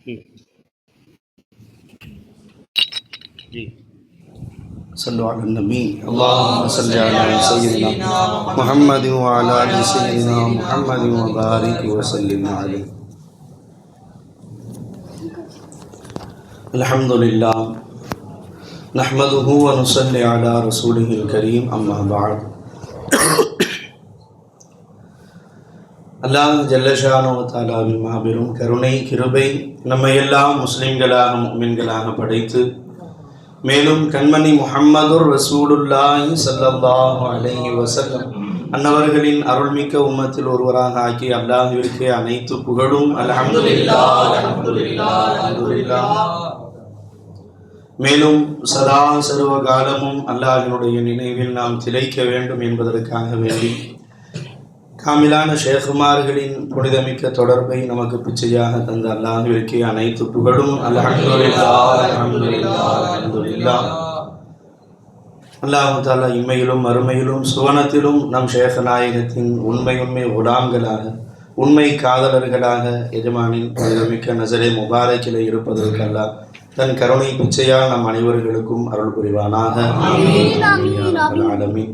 صلوا على النبي اللهم صل على سيدنا محمد وعلى آل سيدنا محمد وبارك وسلم عليه. الحمد لله نحمده ونصلي على رسوله الكريم أما بعد. அல்லாஹ் ஜல்லஷானு தஆலாவின் மாபெரும் கருணை கிருபை நம்மை எல்லாம் முஸ்லிம்களாக முஃமின்களாக படைத்து மேலும் கண்மணி முஹம்மதுர் ரசூலுல்லாஹி ஸல்லல்லாஹு அலைஹி வஸல்லம் அன்னவர்களின் அருள்மிக்க உம்மத்தில் ஒருவராக ஆக்கி அல்லாஹ்விற்கே அனைத்து புகழும் அல்ஹம்துலில்லாஹ் அல்ஹம்துலில்லாஹ் அல்ஹம்துலில்லாஹ். மேலும் சதா சர்வ காலமும் அல்லாஹ்வினுடைய நினைவில் நாம் திளைக்க வேண்டும் என்பதற்காக வேண்டி காமிலான ஷேகுமார்களின் புனிதமிக்க தொடர்பை நமக்கு பிச்சையாக தந்த அல்லாஹ்விற்கே அனைத்து புகழும் அல்ஹம்துலில்லாஹ் அல்ஹம்துலில்லாஹ் அல்ஹம்துலில்லாஹ். அல்லாஹ் தஆலா இம்மையிலும் மறுமையிலும் சுவனத்திலும் நம் ஷேகநாயகத்தின் உண்மை குலாம்களாக உண்மை காதலர்களாக எஜமானின் புனிதமிக்க நஸரே முபாரக்கிலே இருப்பதற்கு அல்லாஹ் தன் கருணை பிச்சையால் நம் அனைவர்களுக்கும் அருள் புரிவானாக. ஆமீன்.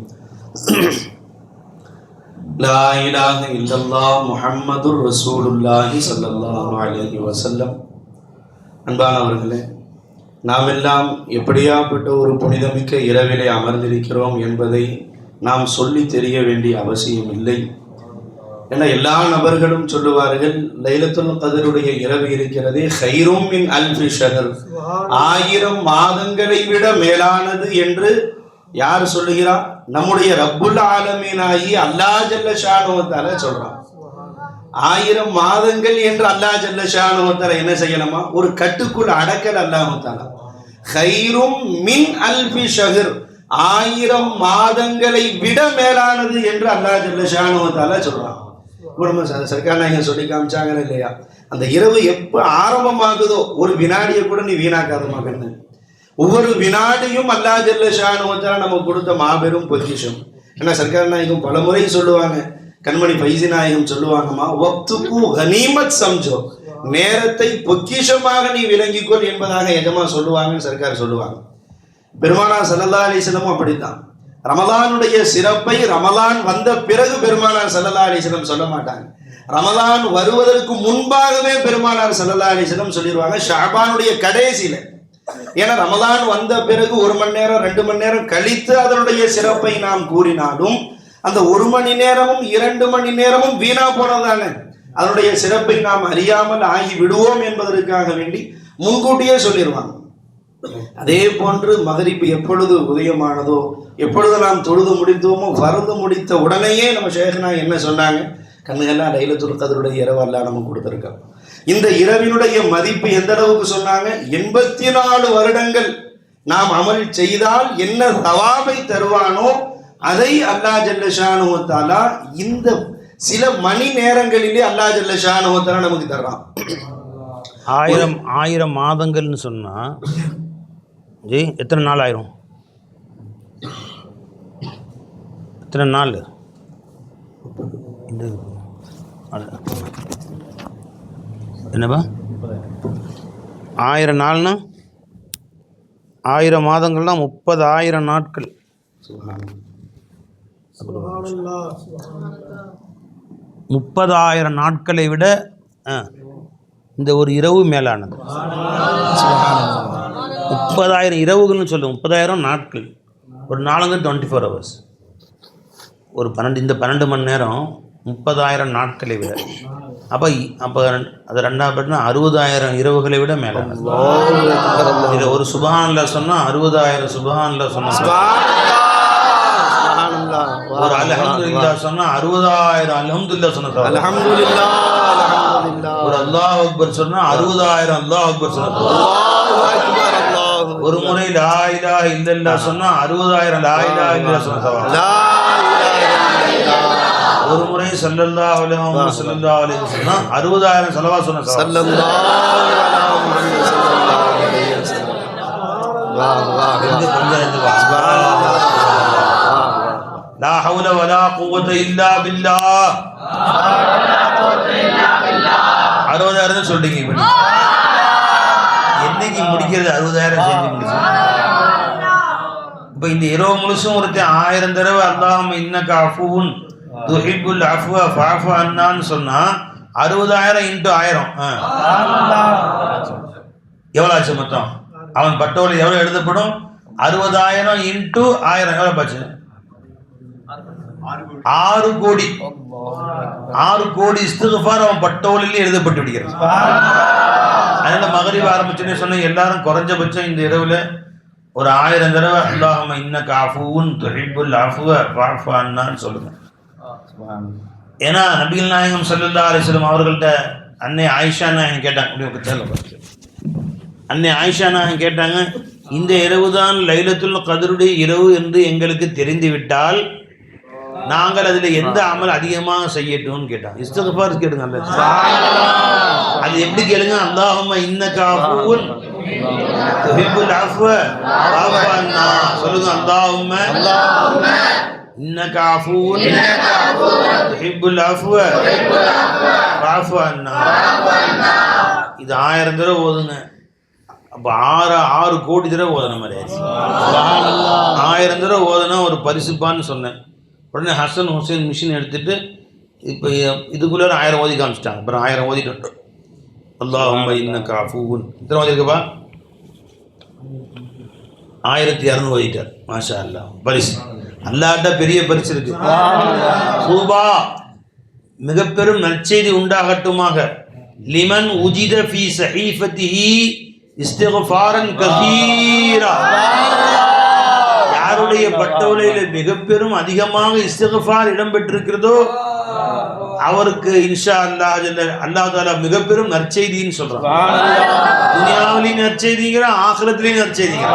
லா இலாஹ இல்லல்லாஹ் முஹம்மதுர் ரசூலுல்லாஹி ஸல்லல்லாஹு அலைஹி வஸல்லம். அன்பானவர்களே, நாம் எல்லாம் எப்படியாப்பட்ட ஒரு புனிதமிக்க இரவிலே அமர்ந்திருக்கிறோம் என்பதை நாம் சொல்லி தெரிய வேண்டிய அவசியம் இல்லை. ஏன்னா எல்லா நபர்களும் சொல்லுவார்கள், லைலத்துல் கத்ருடைய இரவு இருக்கிறதே கைரும் மின் அல்ஃபி ஷஹர், 1000 மாதங்களை விட மேலானது என்று யார் சொல்லுகிறார்? நம்முடைய ரப்புல் ஆலமீனாகி அல்லாஹ் ஜல்ல ஷானுஹு வ தஆலா சொல்றான். 1000 மாதங்கள் என்று அல்லாஹ் ஜல்ல ஷானுஹு வ தஆலா என்ன செய்யணுமா? ஒரு கட்டுக்குள் அடக்கல் அல்லாஹ் தஆலா. கைரும் மின் அல்ஃபி ஷஹர், 1000 மாதங்களை விட மேலானது என்று அல்லாஹ் ஜல்ல ஷானுஹு வ தஆலா சொல்றான். இப்போ நம்ம சர்க்கார் நாயகம் சொல்லி காமிச்சாங்க இல்லையா, அந்த இரவு எப்போ ஆரம்பமாகுதோ ஒரு வினாடியை கூட நீ வீணாக்காத மகன்னு. ஒவ்வொரு வினாடியும் அல்லாஹ் ஜல்ல ஷானுஹு வ தஆலா நமக்கு கொடுத்த மாபெரும் பொக்கிஷம். ஏன்னா சர்க்கார் நாயகம் பல முறை சொல்லுவாங்க, கண்மணி ஃபைசி நாயகம் சொல்லுவாங்கம்மா, வக்துக்கு கனீமத் சம்ஜோ, நேரத்தை பொக்கிஷமாக நீ விளங்கிக்கொள் என்பதாக எஜமா சொல்லுவாங்கன்னு சர்க்கார் சொல்லுவாங்க. பெருமானார் ஸல்லல்லாஹு அலைஹி வஸல்லம் அப்படித்தான். ரமலானுடைய சிறப்பை ரமலான் வந்த பிறகு பெருமானார் ஸல்லல்லாஹு அலைஹி வஸல்லம் சொல்ல மாட்டாங்க. ரமலான் வருவதற்கு முன்பாகவே பெருமானார் ஸல்லல்லாஹு அலைஹி வஸல்லம் சொல்லிடுவாங்க, ஷஅபானுடைய கடைசியில. ஏன்னா ரமலான் வந்த பிறகு 1 மணி நேரம் 2 மணி நேரம் கழித்து அதனுடைய சிறப்பை நாம் கூறினாலும் அந்த 1 மணி நேரமும் 2 மணி நேரமும் வீணா போனதானே, அதனுடைய சிறப்பை நாம் அறியாமல் ஆகி விடுவோம் என்பதற்காக வேண்டி முன்கூட்டியே சொல்லிடுவாங்க. அதே போன்று மகரிப் எப்பொழுது உதயமானதோ, எப்பொழுது நாம் தொழுது முடித்தோமோ, ஃபர்து முடித்த உடனேயே நம்ம ஷேഖ்னா என்ன சொன்னாங்க? கண்ணுகள்லாம் லைலத்துல் கத்ருடைய இரவு அல்லாஹ் நமக்கு கொடுத்துருக்கோம். இந்த இரவினுடைய மதிப்பு எந்த அளவுக்கு சொன்னாங்க? 84 வருடங்கள் நாம் அமல் செய்தால் என்ன தவாபை தருவானோ அதை அல்லாஹ் ஜல்ல ஷானுஹு வ தஆலா இந்த சில மணி நேரங்களிலே அல்லாஹ் ஜல்ல ஷானுஹு வ தஆலா நமக்கு தர்றான். 1000 மாதங்கள்னு சொன்னா ஜி எத்தனை நாள் ஆயிரும்? எத்தனை நாள்? என்னப்பா 1000 நாள்னா 1000 மாதங்கள்னா 30,000 நாட்கள். 30,000 நாட்களை விட இந்த ஒரு இரவு மேலானது. 30,000 இரவுகள்னு சொல்லுவோம், 30,000 நாட்கள். ஒரு நாளுங்க 24 hours. ஒரு 12 மணி நேரம் 30,000 நாட்களை விட. அப்போ அது 2 60,000 இரவுகளை விட மேலானது. இதில் ஒரு சுப்ஹானல்லாஹ் சொன்னால் 60,000 சுப்ஹானல்லாஹ் சொன்னால், ஒரு அல்ஹம்துலில்லாஹ் சொன்னால் 60,000 அல்ஹம்துலில்லாஹ் சொன்னால், ஒரு அல்லாஹ் அக்பர் சொன்னால் 60,000 அல்லாஹ் அக்பர் சொன்னால், ஒரு முறை லா இலாஹ இல்லல்லாஹ் சொன்னால் 60,000 லா இலாஹ இல்லல்லாஹ் சொன்னால், ஒரு முறை ஸல்லல்லாஹு அலைஹி வஸல்லம் 60,000 ஸலவாத் சொன்னால், லா ஹவுல வலா குவத இல்லா பில்லாஹ் 60,000 சொல்றீங்க. செஞ்சு முடிக்கிறது 60,000 செஞ்சு முடிச்சு. இப்போ இந்த இரவு முழுசும் ஒருத்தன் 1000 தடவை அல்லாஹும்ம இன்னக அஃபூன் துஹிப்புல் அஃப்வ ஃபஅஃபு அன்னான்னு சொன்னா 60,000 × 1000 எவ்வளோ ஆச்சு மொத்தம்? அவன் பட்டோலை எவ்வளோ எழுதப்படும்? 60,000 × 1000 எவ்வளோ பாச்சு? 6 கோடி. 6 கோடி இஸ்திக்ஃபார் அவன் பட்டோலையிலே எழுதப்பட்டு விடுகிறது. அதனால மகரிப் ஆரம்பிச்சுன்னு சொன்ன எல்லாரும் குறைஞ்சபட்சம் இந்த இரவுல ஒரு 1000 தடவை அல்லாஹும்ம இன்னக அஃபூன் துஹிப்புல் அஃப்வ ஃபஅஃபு அன்னான்னு சொல்லுங்க. ஏன்னா நபிகள் நாயகம் ஸல்லல்லாஹு அலைஹி வஸல்லம் அவர்கள்ட்ட அன்னை ஆயிஷா நாயகம் கேட்டாங்க. அன்னை ஆயிஷா நாயகம் கேட்டாங்க, இந்த இரவு தான் லைலத்துல் கத்ருடைய இரவு என்று எங்களுக்கு தெரிந்துவிட்டால் நாங்கள் அதில் எந்த அமல் அதிகமாக செய்யட்டும்னு கேட்டாங்க. இஸ்திக்ஃபார் கேளுங்க. அது எப்படி கேளுங்க? அல்லாஹும்ம இன்னக அஃபூன் துஹிப்புல் அஃப்வ ஃபஅஃபு அன்னா சொல்லுங்க. அல்லாஹும்ம இன்னக அஃபூன் துஹிப்புல் அஃப்வ ஃபஅஃபு அன்னா. இது 1000 தடவை ஓதுங்க. அப்போ 6 கோடி தடவை ஓதுன மாதிரி ஆயிடுச்சு. 1000 தடவை ஓதுனா ஒரு பரிசுப்பான்னு சொன்னேன். உடனே ஹசன் ஹுசைன் மிஷின் எடுத்துட்டு இப்போ இதுக்குள்ளே 1000 ஓதி காமிச்சிட்டாங்க. அப்புறம் 1000 ஓதிட்டு அல்லாஹும்ம இன்னக அஃபூன் இத்தனை ஓதிருக்கப்பா 1200 ஓதிட்டார். மாஷா அல்லாஹ். பரிசு அல்லாஹ்ட்ட பெரிய பரிசு இருக்கு. சூபா மிக பெரும் நற்செய்தி உண்டாகட்டுமாக. லிமன் உஜித ஃபீ ஸஹீஃபத்திஹி இஸ்திக்ஃபாரன் கஸீரா. யாருடைய பட்டோலையில மிக பெரும் அதிகமாக இஸ்திக்ஃபார் இடம்பெற்றிருக்கிறதோ அவருக்கு இன்ஷா அல்லாஹ் அல்லாஹ் தஆலா மிக பெரும் நற்செய்தின்னு சொல்றான். துனியாவிலையும் நற்செய்திங்கிற, ஆখিরাத்திலையும் நற்செய்திங்கிற.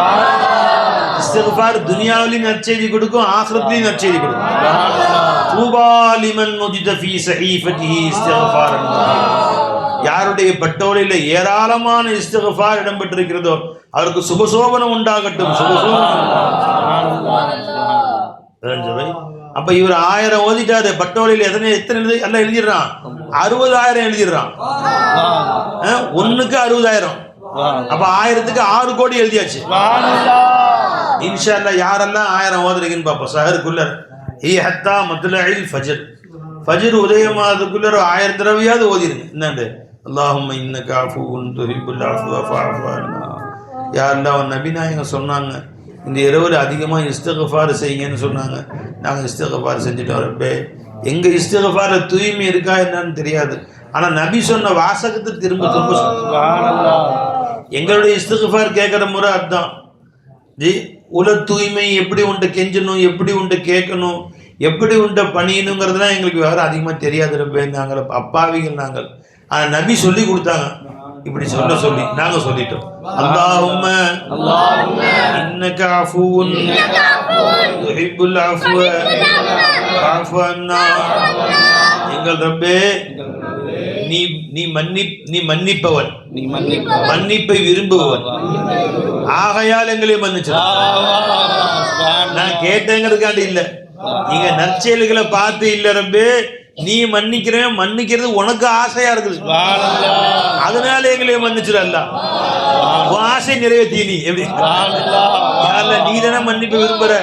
இஸ்திக்ஃபார் துனியாவிலையும் நற்செய்தி கொடுக்கும், ஆখিরাத்திலையும் நற்செய்தி கொடுக்கும். தூபா லிமன் உஜித ஃபீ ஸஹீஃபத்திஹி இஸ்திக்ஃபாரன் கஸீரா. யாருடைய பட்டோலையில ஏராளமான இஸ்திக்ஃபார் இடம்பெற்றிருக்கிறதோ அவருக்கு சுபசோபனம் உண்டாகட்டும். அப்ப இவர் 1000 ஓதிட்டாரு. பட்டோலையில் எத்தனை எல்லாம் எழுதிடுறான்? 60,000 எழுதிடுறான். 1க்கு 60,000. அப்ப 1000க்கு 6 கோடி எழுதியாச்சு. இன்ஷா அல்லாஹ் யாரெல்லாம் 1000 ஓதுறீங்கன்னு பார்ப்போம். சஹருக்குள்ள ஹத்தா மத்லஇல் ஃபஜ்ர், ஃபஜ்ர் உதயமானதுக்குள்ள 1000 தடவையாவது ஓதிருங்க. என்னண்டு அல்லாஹும்ம இன்னக அஃபூன் துஹிப்புல் அஃப்வ ஃபஅஃபு அன்னா. யா அல்லாஹ் நபி நாயகம் சொன்னாங்க இந்த இரவுல அதிகமாக இஸ்திக்ஃபார் செய்யுங்கன்னு சொன்னாங்க. நாங்கள் இஸ்திக்ஃபார் செஞ்சுட்டோம். ரப்பே எங்கள் இஸ்திக்ஃபார்ல தூய்மை இருக்கா என்னன்னு தெரியாது. ஆனால் நபி சொன்ன வாசகத்தை திரும்ப திரும்ப எங்களுடைய இஸ்திக்ஃபார் கேட்குற முறை அதுதான். ஜி உல தூய்மை எப்படி உன்ட்ட கெஞ்சணும், எப்படி உன்ட்ட கேட்கணும், எப்படி உன்ட்ட பணியணுங்கிறதுலாம் எங்களுக்கு வேறு அதிகமாக தெரியாது. ரப்பே நாங்கள் அப்பாவிகள் நாங்கள். ஆனால் நபி சொல்லி கொடுத்தாங்க இப்படி சொல்லி நாங்கள் சொல்லிட்டோம். அல்லாஹும்ம இன்னக அஃபூன் துஹிப்புல் அஃப்வ ஃபஅஃபு அன்னா. எங்கள் ரப்பே நீ மன்னிப்பவன், மன்னிப்பை விரும்புவன். ஆகையால் எங்களை மன்னிச்சு. நான் கேட்டேங்கிறதுக்காண்டி இல்லை, நீங்க நற்செயல்களை பார்த்து இல்லை ரப்பே, நீ மன்னிக்கிறது உனக்கு ஆசையா இருக்குது, அதனால எங்களையே மன்னிச்சிட. உன் ஆசை நிறைவேற்றி நீ எப்படி நீ தானே மன்னிப்பு விரும்புற.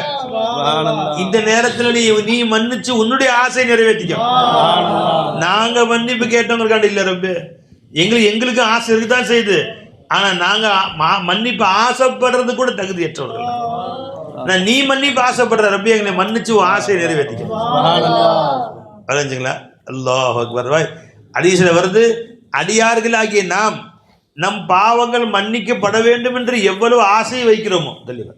இந்த நேரத்துல நீ மன்னிச்சு உன்னுடைய ஆசை நிறைவேற்றிக்க. நாங்க மன்னிப்பு கேட்டவங்களுக்காண்டி இல்ல ரப்பே, எங்களுக்கு ஆசை இருக்குதான் செய்யுது. ஆனா நாங்க மன்னிப்பு ஆசைப்படுறது கூட தகுதியற்றவர்கள். நீ மன்னிப்பு ஆசைப்படுற ரப்பே, எங்களை மன்னிச்சு உன் ஆசையை நிறைவேற்றிக்க. வரைஞ்சுங்களா? அல்லாஹ் அக்பர். ஹதீஸ்ல வருது, அடியார்களாகிய நாம் நம் பாவங்கள் மன்னிக்கப்பட வேண்டும் என்று எவ்வளவு ஆசை வைக்கிறோமோ தெளிவா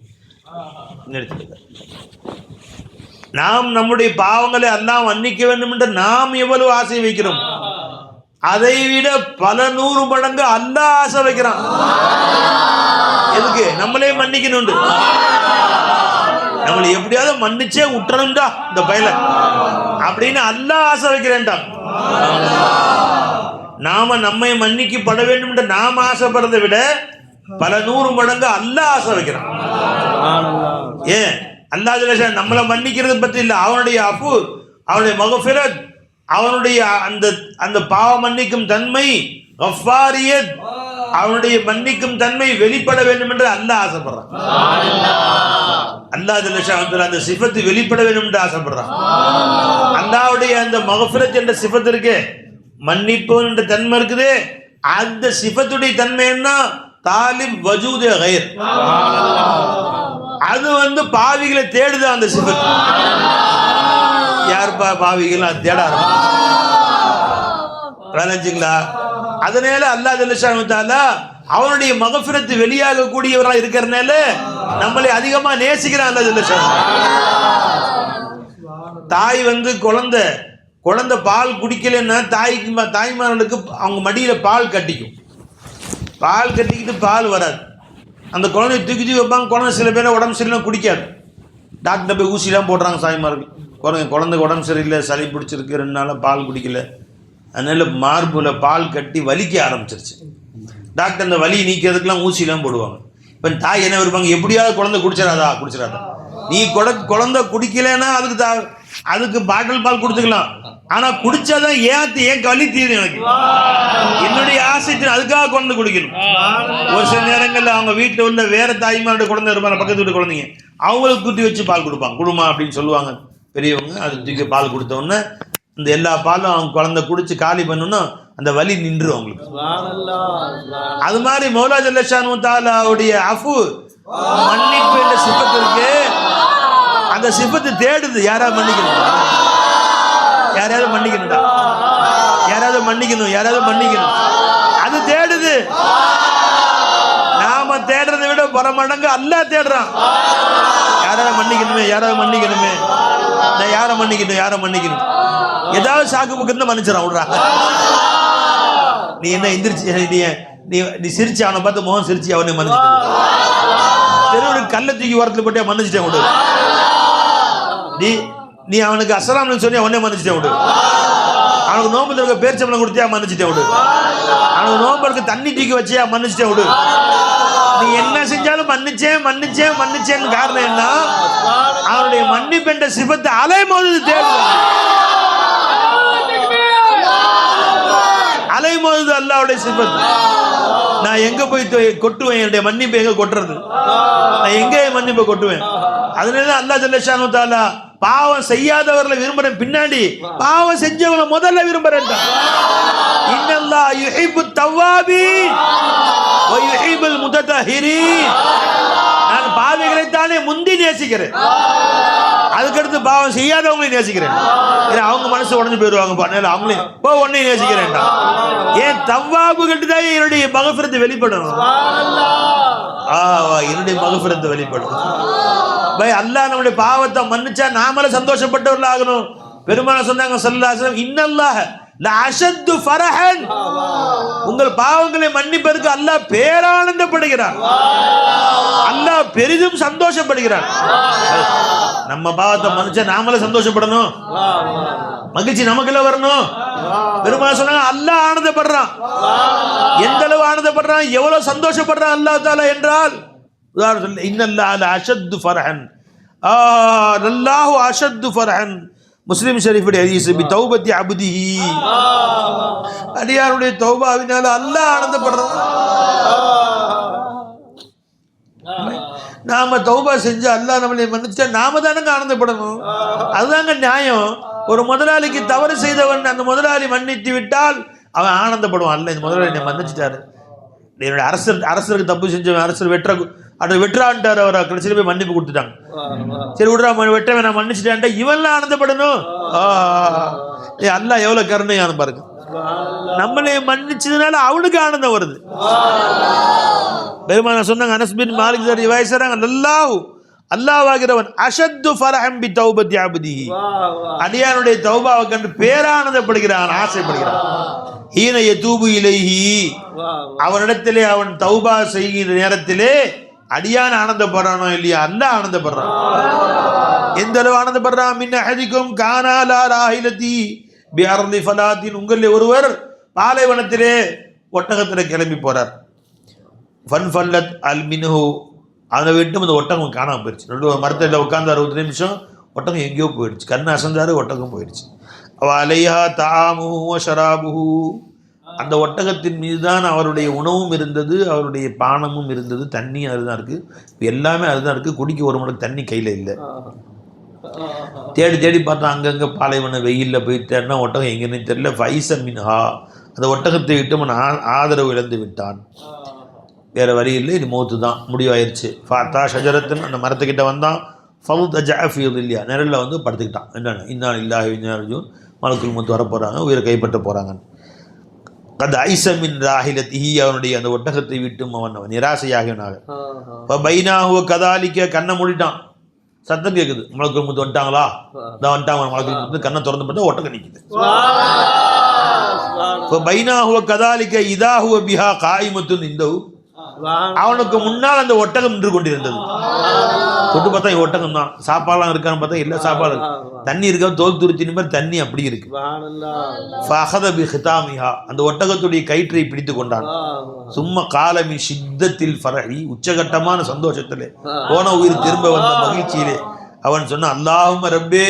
நாம் நம்முடைய பாவங்களை எல்லாம் மன்னிக்க வேண்டும் என்று நாம் எவ்வளவு ஆசை வைக்கிறோம், அதை விட பல 100 மடங்கு அல்லாஹ் ஆசை வைக்கிறான். எதுக்கு? நம்மளே மன்னிக்கணும், நம்மளை எப்படியாவது மன்னிச்சே விட்டுறா இந்த பயில அப்படின்னு அல்லாஹ் ஆசை வைக்கிறேன்டா. நாம நம்மை மன்னிக்கப்பட வேண்டும் என்று நாம் ஆசைப்படுறதை விட பல 100 மடங்கு அல்லாஹ் ஆசை வைக்கிறான். ஏன்? அல்லாஹ் நம்மளை மன்னிக்கிறது பற்றி இல்லை, அவனுடைய அஃபு, அவனுடைய மக்ஃபிரத், அவனுடைய அந்த பாவ மன்னிக்கும் தன்மை, கஃபாரியத், அவனுடைய மன்னிக்கும் தன்மை வெளிப்பட வேண்டும் என்று அல்லாஹ் ஆசைப்படுறான். அல்லாஹ் ஜல்ல ஷானுஹு அந்த சிஃபத்து வெளிப்பட வேண்டும் என்று ஆசைப்படுறான். அல்லாஹ்வுடைய அந்த மக்ஃபிரத் என்ற சிஃபத் இருக்கு, மன்னிப்பு என்ற தன்மை இருக்குது. அந்த சிஃபத்துடைய தன்மை என்ன? தாலிப் வஜூதே கைர். அது பாவிகளை தேடுது அந்த சிஃபத். யாருப்பா பாவிகள்? அது தேட ஆரம்பிச்சுங்களா? அதனால அல்லாஹ் ஜல்ல ஷானுஹு தஆலா அவனுடைய மக்ஃபிரத் வெளியாக கூடியவராக இருக்கிறனால நம்மளை அதிகமா நேசிக்கிறான் அல்லாஹ் ஜல்ல ஷானுஹு. தாய் குழந்தை பால் குடிக்கலன்னா தாய்மார்களுக்கு அவங்க மடியில பால் கட்டிக்கிட்டு பால் வராது. அந்த குழந்தைய தூக்கி வைப்பாங்க. குழந்தை சில பேரை உடம்பு சரியில்லை குடிக்காது. டாக்டர் போய் ஊசிலாம் போடுறாங்க சாய்மார்கள். குழந்தை உடம்பு சரியில்லை, சளி பிடிச்சிருக்கு, 2 நாளாக பால் குடிக்கல, அதனால மார்புல பால் கட்டி வலிக்க ஆரம்பிச்சிருச்சு. டாக்டர் அந்த வலி நீக்கிறதுக்கெல்லாம் ஊசிலாம் போடுவாங்க. இப்போ தாய் என்ன இருப்பாங்க, எப்படியாவது குழந்தை குடிச்சிடாதா. நீ குழந்தை குடிக்கலன்னா அதுக்கு பாட்டில் பால் குடிச்சுக்கலாம். ஆனா குடிச்சாதான் ஏன் வலி தீரும். எனக்கு என்னுடைய ஆசை அதுக்காக குழந்தை குடிக்கணும். ஒரு சில நேரங்கள்ல அவங்க வீட்டில் உள்ள வேற தாய்மாரோட குழந்தை இருப்பாங்க, பக்கத்து வீட்டு குழந்தைங்க, அவங்களுக்கு கூட்டி வச்சு பால் கொடுப்பாங்க. குடுமா அப்படின்னு சொல்லுவாங்க பெரியவங்க. அது தூக்கி பால் கொடுத்த உடனே இந்த எல்லா பாலும் அவங்க குழந்தை குடிச்சு காலி பண்ணணும்னா அந்த வலி நின்று அவங்களுக்கு. அது மாதிரி மௌலா ஜல்ல ஷானுஹு தஆலாவுடைய அஃபு, மன்னிப்பு என்ற சிஃபத் இருக்கு. அந்த சிஃபத்து தேடுது யாராவது மன்னிக்கணும், யாராவது மன்னிக்கணும். அது தேடுது. நாம தேடுறதை விட பல மடங்கு அல்லாஹ் தேடுறான். யாராவது மன்னிக்கணுமே, நான் யாரை மன்னிக்கணும். ஏதாவது சாக்கு புக்கு மன்னிச்சிடான் விடுறாங்க. நீ என்ன எந்திரிச்சு நீ சிரிச்சு அவனை பார்த்து முகம் சிரிச்சு அவனை மன்னிச்சு, தெருவுக்கு கல்ல தூக்கி வரத்துல போட்டே மன்னிச்சிட்டேன் விடு. நீ அவனுக்கு அஸ்ஸலாம்னு சொல்லி அவனே மன்னிச்சிட்டேன் விடு. அவனுக்கு நோம்பு இருக்க பேர்ச்சம்பளம் கொடுத்தியா மன்னிச்சிட்டேன் விடு. அவனுக்கு நோம்புக்கு தண்ணி தூக்கி வச்சியா மன்னிச்சிட்டேன் விடு. நீ என்ன செஞ்சாலும் மன்னிச்சேன்னு காரணம் என்ன? அவனுடைய மன்னிப்பு என்ற சிபத்தை அலைமோது அல்லாஹ்வுடைய சிபத்து. நான் எங்க போய் கொட்டுவேன்? என்னுடைய மன்னிப்பு எங்க கொட்டுறது? நான் எங்க மன்னிப்பை கொட்டுவேன்? அதனால அல்லாஹ் ஜல்ல ஷானுஹு தஆலா பாவம் செய்யாதவர்களை விரும்புறேன், பின்னாடி பாவம் செஞ்சவங்களை முதல்ல விரும்புறேன். இன்னல்லாஹ் யுஹிப்புத் தவ்வாபீன் வ யுஹிப்புல் முத்ததஹிரீன். நான் பாவிகளைத்தானே முந்தி நேசிக்கிறேன், அதுக்கடுத்து பாவம் செய்யாதவங்களை நேசிக்கிறேன். அவங்க மனசு உடஞ்சு போயிடுவாங்க, அவங்களே உடனே நேசிக்கிறேன். ஏன் தவ்வாபுகிட்ட தான் என்னுடைய மக்ஃபிரத் வெளிப்படணும். என்னுடைய மக்ஃபிரத் வெளிப்படும். அல்லாஹ் நம்முடைய பாவத்தை மன்னிச்சா நாமளே சந்தோஷப்பட்டவர்கள் ஆகணும். பெருமானார் சொன்னாங்க ஸல்லல்லாஹு அலைஹி வஸல்லம், இன்னல்லாஹ லஅஷத்து ஃபரஹன். உங்கள் பாவங்களை மன்னிப்பதற்கு அல்லாஹ் பேரானந்தப்படுகிறார், அல்லாஹ் பெரிதும் சந்தோஷப்படுகிறார். நம்ம பாவத்தை மன்னிச்சா நாமளே சந்தோஷப்படணும், மகிழ்ச்சி நமக்குள்ள வரணும். பெருமானார் சொன்னாங்க அல்லாஹ் ஆனந்தப்படுறான். எந்த அளவு ஆனந்தப்படுறான், எவ்வளவு சந்தோஷப்படுறான் அல்லாஹ் தஆலா என்றால், உதாரணம் இன்னல்லாஹ லஅஷத்து ஃபரஹன், அல்லாஹு அஷத்து ஃபரஹன். முஸ்லிம் ஷரீஃபுடைய ஹதீஸ், பி தௌபத்தி அப்திஹி, அடியாருடைய தௌபாவினால அல்லாஹ் ஆனந்தப்படுறான். நாம தௌபா செஞ்சு அல்லாஹ் நம்மளை மன்னிச்சா நாம தானங்க ஆனந்தப்படணும். அதுதாங்க நியாயம். ஒரு முதலாளிக்கு தவறு செய்தவன் அந்த முதலாளி மன்னித்து விட்டால் அவன் ஆனந்தப்படுவான். அல்ல, இந்த முதலாளி என்னை மன்னிச்சுட்டாரு. என்னுடைய அரசருக்கு தப்பு செஞ்சவன் அரசர் வெற்றான்ட்டார். அவரை கடைசியில் போய் மன்னிப்பு கொடுத்துட்டாங்க. சரி விடுறா, வெட்டவன் நான் மன்னிச்சுட்டான்ட்டா இவன்லாம் ஆனந்தப்படணும். அல்லாஹ் எவ்வளவு கருணையான பாருங்க. நம்மளே மன்னிச்சதுனால அவனுக்கு ஆனந்தம் வருது. பெருமானார் சொன்னாங்க, அனஸ் பின் மாலிக் ரிவாயத், அல்லாஹ்வாகிறவன் அஷத்து ஃபரஹம் பி தௌபத்தி அப்திஹி, அடியானுடைய தௌபாவை கண்டு பேரானந்தப்படுகிறான், ஆசைப்படுகிறான். ஹீன யதூபு இலைஹி, அவனிடத்திலே அவன் தௌபா செய்கிற நேரத்திலே அடியான் ஆனந்தப்படுறானோ இல்லையா, அல்லாஹ் ஆனந்தப்படுறான். எந்த அளவு ஆனந்தப்படுறான்? மின் அஹதிக்கும் கானா லா ராஹிலதி பி அர்தி ஃபலாத்தின், உங்களில் ஒருவர் பாலைவனத்திலே ஒட்டகத்தில் கிளம்பி போறார். ஃபன் ஃபல்லத் அல் மின்ஹு, அவனை விட்டு அந்த ஒட்டகம் காணாமல் போயிடுச்சு. ரெண்டு மரத்தில் உட்காந்து 60 நிமிஷம் ஒட்டகம் எங்கேயோ போயிடுச்சு. கண்ணு அசந்தாரு, ஒட்டகம் போயிடுச்சு. அவ அலைஹா தஆமுஹு வ ஷராபுஹு, அந்த ஒட்டகத்தின் மீது தான் அவருடைய உணவும் இருந்தது, அவருடைய பானமும் இருந்தது, தண்ணி அதுதான் இருக்குது, எல்லாமே அதுதான் இருக்குது. குடிக்க ஒரு மடக்கு தண்ணி கையில் இல்லை. தேடி தேடி பார்த்தா அங்கங்கே பாலைவன வெயிலில் போய் தேடினா ஒட்டகம் எங்கேன்னு தெரியல. ஃபைச மின்ஹா, அந்த ஒட்டகத்தை விட்டு அவன் ஆதரவு இழந்து விட்டான். வேறு வழி இல்லை, இது மௌத்து தான், முடிவாயிருச்சு. ஃபாத்தா ஷஜரத்துன்னு அந்த மரத்துக்கிட்ட வந்தான். ஃபவுத் ஜாஃபியூல் இல்லையா, நிழலில் வந்து படுத்துக்கிட்டான். என்னென்ன இன்னா இல்லாஹி இன்னார்ஜூன், மலக்குல் மௌத் வர போகிறாங்க, உயிரை கைப்பற்ற போகிறாங்க. அது ஐசமின் ராஹிலத்திஹி, அவனுடைய அந்த ஒட்டகத்தை விட்டும் அவன் நிராசையாகினாக. இப்போ பைனாஹுவ கதாலிக்க, கண்ணை மூடிட்டான். சத்தம் கேட்குது, மலக்குல் மௌத் வந்துட்டாங்களா, இதான் வந்துட்டாங்க. மலக்குல் மௌத் கண்ணை திறந்து பார்த்தா ஒட்டகம் நிற்குது. இப்போ பைனாஹுவ கதாலிக்க இதாஹுவ பிஹா காயிமத்துன் இந்தவு, அவனுக்கு முன்னால் அந்த ஒட்டகம் நின்று கொண்டிருந்தது. தொட்டு பார்த்தா ஒட்டகம் தான். சாப்பாடுலாம் இருக்கான்னு பார்த்தா இல்லை, சாப்பாடு தண்ணி இருக்கா, தோல் துருத்தின் மாதிரி தண்ணி அப்படி இருக்கு. அந்த ஒட்டகத்துடைய கயிற்றை பிடித்து கொண்டான். சும்மா காலமி சித்தத்தில் ஃபரஹி, உச்சகட்டமான சந்தோஷத்திலே, போன உயிர் திரும்ப வந்த மகிழ்ச்சியிலே அவன் சொன்ன, அல்லாஹும்ம ரப்பே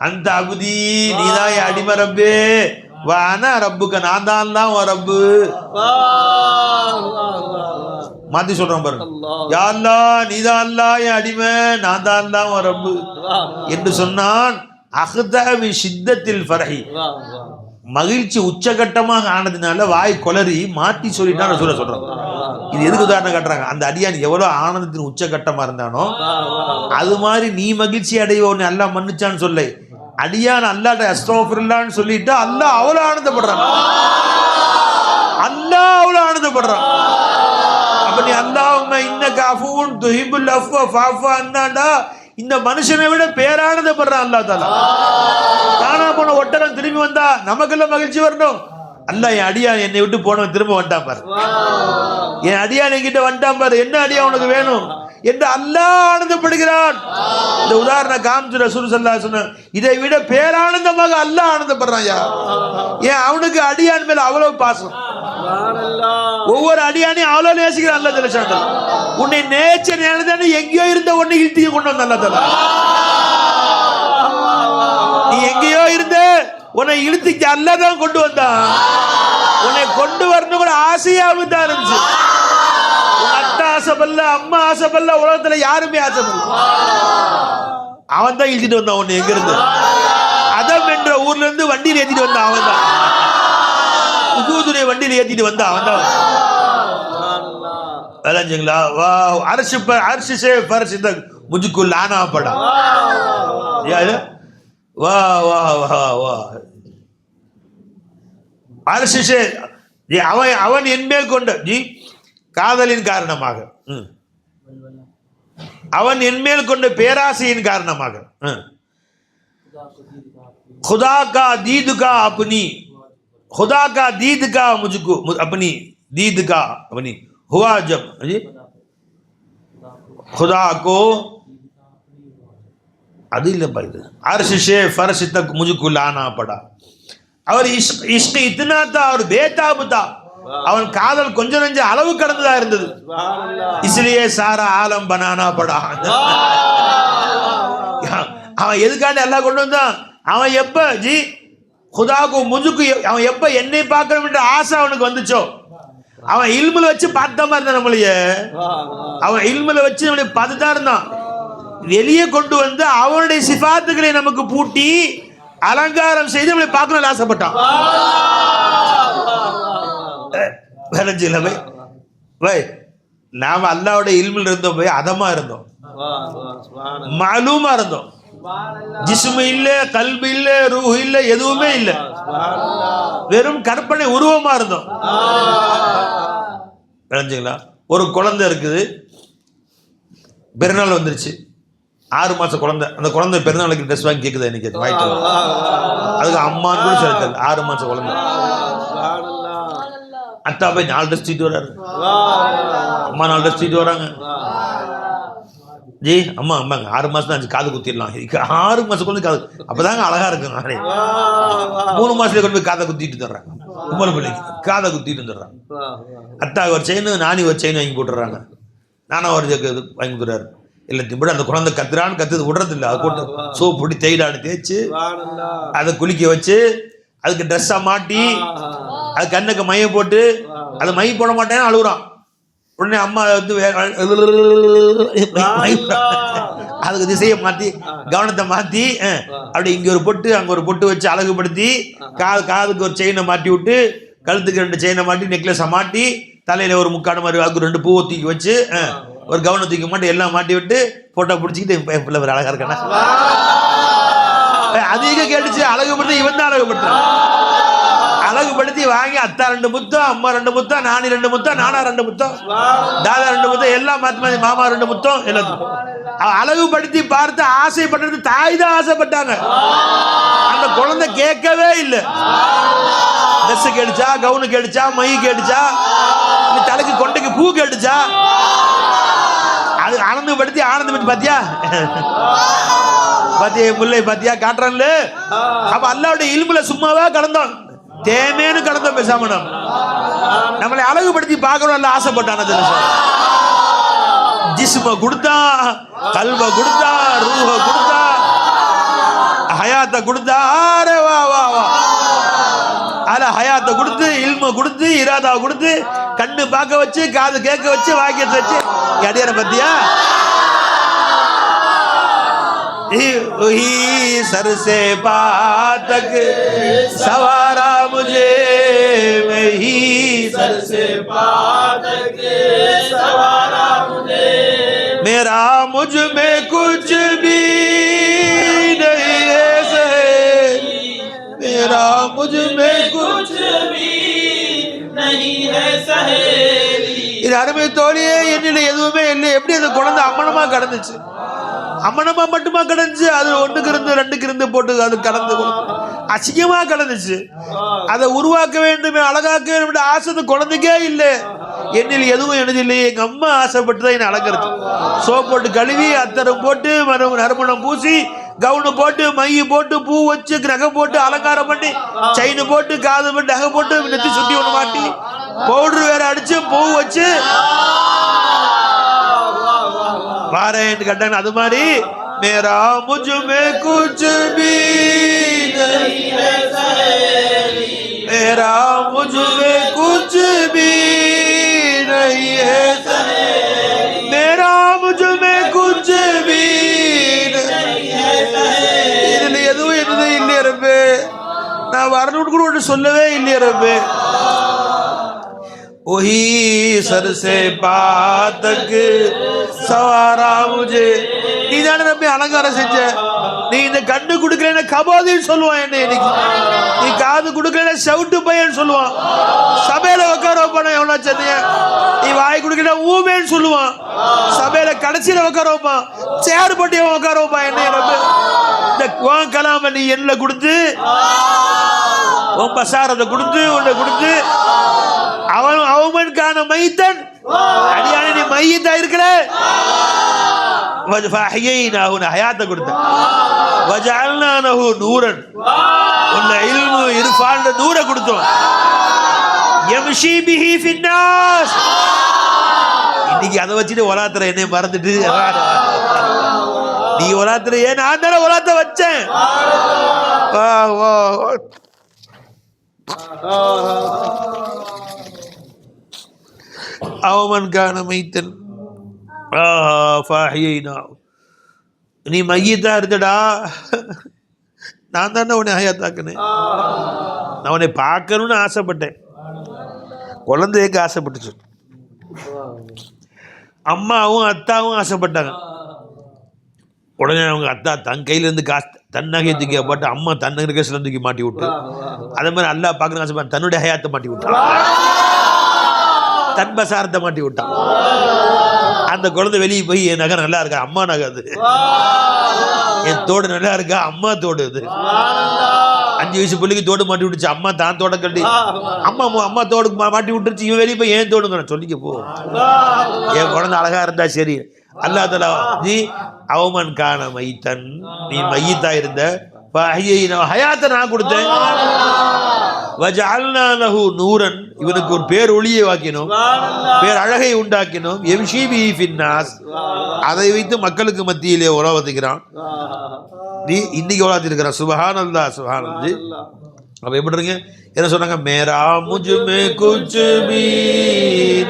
அந்த அபுதி, நீதான் அடிமை ரப்பே, வானா ரப்புக்க, நான் தான் உன் ரப்பு. மாத்தி சொல்றான் பாருங்க, யா அல்லாஹ் நீதான் அல்லாஹ் என் அடிமை, நான் தான் உன் ரப்பு என்று சொன்னான். அஹ்தவி சித்தத்தில் ஃபரஹி, மகிழ்ச்சி உச்சகட்டமாக ஆனதுனால வாய் கொலரி மாற்றி சொல்லிட்டான்னு சொல்றாங்க. இது எதுக்கு உதாரணம் காட்டுறாங்க, அந்த அடியான் எவ்வளவு ஆனந்தத்தின் உச்சகட்டமா இருந்தானோ அது மாதிரி நீ மகிழ்ச்சி அடைவ உன்னை அல்லாஹ் மன்னிச்சான்னு சொல்ல, அடியான் அல்லாஹ்ட்ட அஸ்தக்ஃபிருல்லாஹ்னு சொல்லிட்டு அல்லாஹ் அவ்வளவு ஆனந்தப்படுறான். அல்லாஹ் அவ்வளவு ஆனந்தப்படுறான். அப்ப நீ அல்லாஹும்ம இன்னக அஃபூன் துஹிப்புல் அஃவ ஃபஅஃபு அன்னாடா, இந்த மனுஷனை விட பேரானந்தப்படுறான் அல்லாஹ் தஆலா. தானா போன ஒட்டகம் திரும்பி வந்தா நமக்கெல்லாம் மகிழ்ச்சி வரணும். அல்லாஹ் என் அடியான் என்னை விட்டு போனவன் திரும்ப வந்துட்டான் பாரு, என் அடியான் என்கிட்ட வந்துட்டான் பாரு, என்ன அடியான் உனக்கு வேணும் என்று அல்லாஹ் ஆனந்தப்படுகிறான். இந்த உதாரண காமிச்சு ரசூல் ஸல்லல்லாஹு அலைஹி வஸல்லம் இதை விட பேரானந்தமாக அல்லாஹ் ஆனந்தப்படுறான். ஏன் அவனுக்கு அடியான் மேல அவ்வளவு பாசம், ஒவ்வொரு அடியானையும் அவ்வளவு நேசிக்கிறான் அல்லாஹ் ஜல்ல ஷானஹு. உன்னை நேச்ச நேரதானே எங்கேயோ இருந்த உன்னை இழுத்தி கொண்டு வந்த அல்லாஹ் தஆலா. நீ எங்கேயோ இருந்த உன்னை இழுத்துக்கு அல்லாஹ் தான் கொண்டு வந்தான். உன்னை கொண்டு வரணும் கூட ஆசையாவும் தான் இருந்துச்சு. அத்தா ஆசைப்பல்ல, அம்மா ஆசைப்பல்ல, உலகத்துல யாருமே ஆசைப்பல்ல. அவன் தான் இழுத்துட்டு வந்தான் உன்னை. எங்க இருந்து? அதம் என்ற ஊர்ல இருந்து வண்டியில் ஏத்திட்டு வந்தான் அவன் தான். உஜூதுடைய வண்டியில் ஏத்திட்டு வந்தான் அவன் தான். விளைஞ்சுங்களா? வா அரசு அரசு சே பரிசு தக் முஜுக்கு லானா படா. வா வா வா வா அரசு சே, அவன் என்மேல் கொண்ட ஜி காதலின் காரணமாக, அவன் என்மேல் கொண்ட பேராசையின் காரணமாக, खुदा का दीद का अपनी, खुदा का दीद का मुझको अपनी दीद का अपनी हुआ जब खुदा को अदिल पर अर्श से फर्श तक मुझको लाना पड़ा. और इश्क इतना था और बेताब था, அவன் காதல் கொஞ்சம் நெஞ்ச அளவு கடந்ததா இருந்தது. इसलिए सारा आलम बनाना पड़ा. அவன் எதுக்காண்டி அல்லாஹ் கொண்டு வந்தான்? அவன் எப்ப ஜி खुदाको मुझको, அவன் எப்ப என்னை பார்க்கணும் என்ற ஆசை அவனுக்கு வந்துச்சோ, அவன் இல்முல வச்சு பார்த்த மாதிரி இருந்தான் நம்மளைய. அவன் இல்முல வச்சு நம்மளை பார்த்துதான் இருந்தான். வெளியே கொண்டு வந்து அவனுடைய சிஃபாத்துக்களை நமக்கு பூட்டி அலங்காரம் செய்து நம்மளை பார்க்கணும்னு ஆசைப்பட்டான். நாம அல்லாஹ்வுடைய இல்முல இருந்தோம், போய் அதமா இருந்தோம், மாலூமா இருந்தோம். ஜிஸ்மு இல்ல, கல்பு இல்ல, ரூஹ் இல்ல, எதுவுமே இல்ல, வெறும் கற்பனை உருவமா இருந்தோம். விளைஞ்சுங்களா? ஒரு குழந்தை இருக்குது, பெருநாள் வந்துருச்சு, 6 மாசம் குழந்தை. அந்த குழந்தை பெருநாளுக்கு ட்ரெஸ் வாங்கி கேட்குது, எனக்கு வாங்கிட்டு அதுக்கு அம்மான்னு கூட சொல்லிட்டு 6 மாசம் குழந்தை. அத்தா போய் 4 ட்ரெஸ் தூக்கிட்டு வர்றாரு, அம்மா 4 ட்ரெஸ் தூக்கிட்டு வராங்க. ஜி அம்மா அம்மாங்க 6 மாசம் தான் காது குத்திடலாம். 6 மாசம் கொண்டு காது அப்பதாங்க அழகா இருக்குங்க. 3 மாசத்துல கொண்டு போய் காதை குத்திட்டு தர்றாங்க. கும்பல பிள்ளைக்கு காதை குத்திட்டு வந்துடுறாங்க. அத்தா ஒரு செயின், நானி ஒரு செயின் வாங்கி போட்டுறாங்க. நானும் ஒரு வாங்கி கொடுக்குறாரு. இல்லை திம்பட அந்த குழந்தை கத்துறான்னு கத்துது விடுறது இல்லை. அது போட்டு சோப்பு போட்டு தேய்டான்னு தேய்ச்சி அதை குளிக்க வச்சு அதுக்கு ட்ரெஸ்ஸாக மாட்டி அது கண்ணுக்கு மைய போட்டு அது மை போட மாட்டேன்னு அழுகுறான். உடனே அம்மா வந்து அதுக்கு திசையை மாற்றி கவனத்தை மாற்றி அப்படி இங்கே ஒரு பொட்டு அங்கே ஒரு பொட்டு வச்சு அழகுபடுத்தி காதுக்கு ஒரு செயினை மாட்டி விட்டு கழுத்துக்கு 2 செயினை மாட்டி நெக்லஸை மாட்டி தலையில் ஒரு முக்காடு மாதிரி அதுக்கு 2 பூவை தூக்கி வச்சு ஒரு கவனம் தூக்கி மாட்டி எல்லாம் மாட்டி விட்டு ஃபோட்டோ பிடிச்சிக்கிட்டு என் பிள்ளை ஒரு அழகாக இருக்கானா அதிகம் கேட்டுச்சு. அழகுபடுத்தி இவன் தான் அழகுபடுத்துறான். அழகுபடுத்தி வாங்கி அத்தா 2 முத்தம், அம்மா 2 முத்தம், நானி 2 முத்தம், நானா 2 முத்தம், தாதா 2 முத்தம், எல்லாம் மாற்றி மாற்றி மாமா 2 முத்தம் எல்லாத்துக்கும் அழகுபடுத்தி பார்த்து ஆசைப்பட்டது தாய் தான் ஆசைப்பட்டாங்க. அந்த குழந்தை கேட்கவே இல்லை. ட்ரெஸ் கேட்டுச்சா, கவுனு கேட்டுச்சா, மை கேட்டுச்சா, தலைக்கு கொண்டைக்கு பூ கேட்டுச்சா, அது ஆனந்தப்படுத்தி பாத்தியா பாத்தியா முல்லை பாத்தியா காட்டுறான்ல. அப்ப அல்லாவுடைய இல்முல சும்மாவா கடந்தோம், தேமேனு கடந்தோம். பேசாம நம்மளை அழகுபடுத்தி பார்க்கணும் அல்ல ஆசைப்பட்டான ஜிஸ்ம கொடுத்தா, கல்வ கொடுத்தா, ரூஹ கொடுத்தா, ஹயாத்தை கொடுத்தா. அரே வா வா வா அதில் ஹயாத்தை கொடுத்து, இல்ம கொடுத்து, இராதாவை கொடுத்து, கண்ணு பார்க்க வச்சு, காது கேட்க வச்சு, வாக்கியத்தை வச்சு அடியார பத்தியா सर से पातक सवारा मुझे, वही सर से पातक सवारा मुझे, मेरा मुझ में कुछ भी नहीं है सहेली, मेरा मुझ में कुछ भी नहीं है सहेली. இது அருமை தோழியே, என்னில எதுவுமே இல்லை. எப்படி அந்த குழந்தை அம்மனமா கடந்துச்சு, அம்மனமா மட்டுமா கடந்துச்சு. அது 1க்கு இருந்து 2க்கு இருந்து போட்டு அது கடந்து அசிங்கமா கடந்துச்சு. அதை உருவாக்க வேண்டுமே, அழகாக்க வேண்டும் ஆசை குழந்தைக்கே இல்லை. என்னில் எதுவும் எனதில்லை. எங்க அம்மா ஆசைப்பட்டுதான் என்னை அழகிறது. சோப் போட்டு கழுவி, அத்தரம் போட்டு, நறுமணம் பூசி, கவுனு போட்டு, மை போட்டு, பூ வச்சு, நகம் போட்டு, அலங்காரம் பண்ணி, செயின் போட்டு, காது போட்டு, நகை போட்டு, நெத்தி சுட்டி ஒன்று மாட்டி, பவுடர் வேற அடிச்சு, பூ வச்சு பாரேன்னு கேட்டாங்க. அது மாதிரி மேரா முஜ்மே குச் பி नहीं है सहेली, मेरा मुझमे कुछ भी नहीं है सहेली, मेरा मुझमे कुछ भी नहीं है सहेली. இதுல எதுவும் என்னது இல்லையே ரப்பே, நான் வரணும்னு கூட ஒன்று சொல்லவே இல்லையே ரப்பே. वही सर से पातक सवारा मुझे. நீ தானே ரப்பே அலங்காரம் செஞ்ச. நீ இந்த கண்ணு கொடுக்கலன்னா கபாதின்னு சொல்லுவான் என்ன. இன்னைக்கு நீ காது கொடுக்கலன்னா செவுட்டு பையன் சொல்லுவான். சபையில உட்கார வைப்பான எவ்வளோ சொன்னீங்க. நீ வாய் கொடுக்கலன்னா ஊமேன்னு சொல்லுவான். சபையில கடைசியில உட்கார வைப்பான். சேர் போட்டு உட்கார வைப்பான் என்ன ரப்பே. இந்த குவான் கலாம நீ என்ன கொடுத்து, உன் பசாரத்தை கொடுத்து, உன்னை கொடுத்து, அவனுக்கான மைத்தன் அடியான நீ மையத்தா இருக்கிற. ஹயாத்தை கொடுத்த நூரன், உன்ன இல்மு இர்ஃபான் நூரை கொடுத்தோம். யம்ஷி பிஹி ஃபின்னாஸ். இன்னைக்கு அதை வச்சுட்டு ஒலாத்துற என்னை மறந்துட்டு நீ ஒலாத்துற. ஏன் நான் தானே ஒலாத்த வச்சேன். அவமன் கான மைத்தன் நீ மையத்தா இருந்தடா, நான் தானே உன்னை ஹயாத்தாக்குனேன். நான் உன்னை பார்க்கணும்னு ஆசைப்பட்டேன். குழந்தைக்கு ஆசைப்பட்டுச்சு, அம்மாவும் அத்தாவும் ஆசைப்பட்டாங்க. உடனே அவங்க அத்தா தன் கையிலேருந்து காசு தன் நகையை தூக்கி போட்டு, அம்மா தன் நகை தூக்கி மாட்டி விட்டு, அதே மாதிரி அல்லா பார்க்கணும் ஆசைப்பட்ட தன்னுடைய ஹயாத்தை மாட்டி விட்டான், தன் பசாரத்தை மாட்டி விட்டான். அந்த குழந்தை வெளியே போய் என் நகை நல்லா இருக்கா, அம்மா நகை அது, என் தோடு நல்லா இருக்கா, அம்மா தோடு அது. 5 வயசு பிள்ளைக்கு தோடு மாட்டி விட்டுச்சு, அம்மா தான் தோட கட்டி அம்மா தோடு மாட்டி விட்டுருச்சு. இவன் வெளியே போய் ஏன் தோடுங்க சொல்லிக்க போ, என் குழந்தை அழகா இருந்தா சரி. அல்லா தலா நீ அவமன் காண மைத்தன், நீ மையத்தா இருந்த, ஹயாத்தை நான் கொடுத்தேன். வஜஅல்னா லஹு நூரன், இவனுக்கு ஒரு பேர் ஒளியை வாக்கினோம், பேர் அழகை உண்டாக்கினோம். யம்ஷி பிஹி ஃபின்னாஸ், அதை வைத்து மக்களுக்கு மத்தியிலே உலவத்துக்கிறான். நீ இன்னைக்கு உலகத்திருக்கிறான். சுபஹானல்லாஹ் சுபஹானல்லாஹ். அப்ப எப்படி இருக்கு? என்ன சொன்னாங்க? மேரா முஜ்மே குச் பி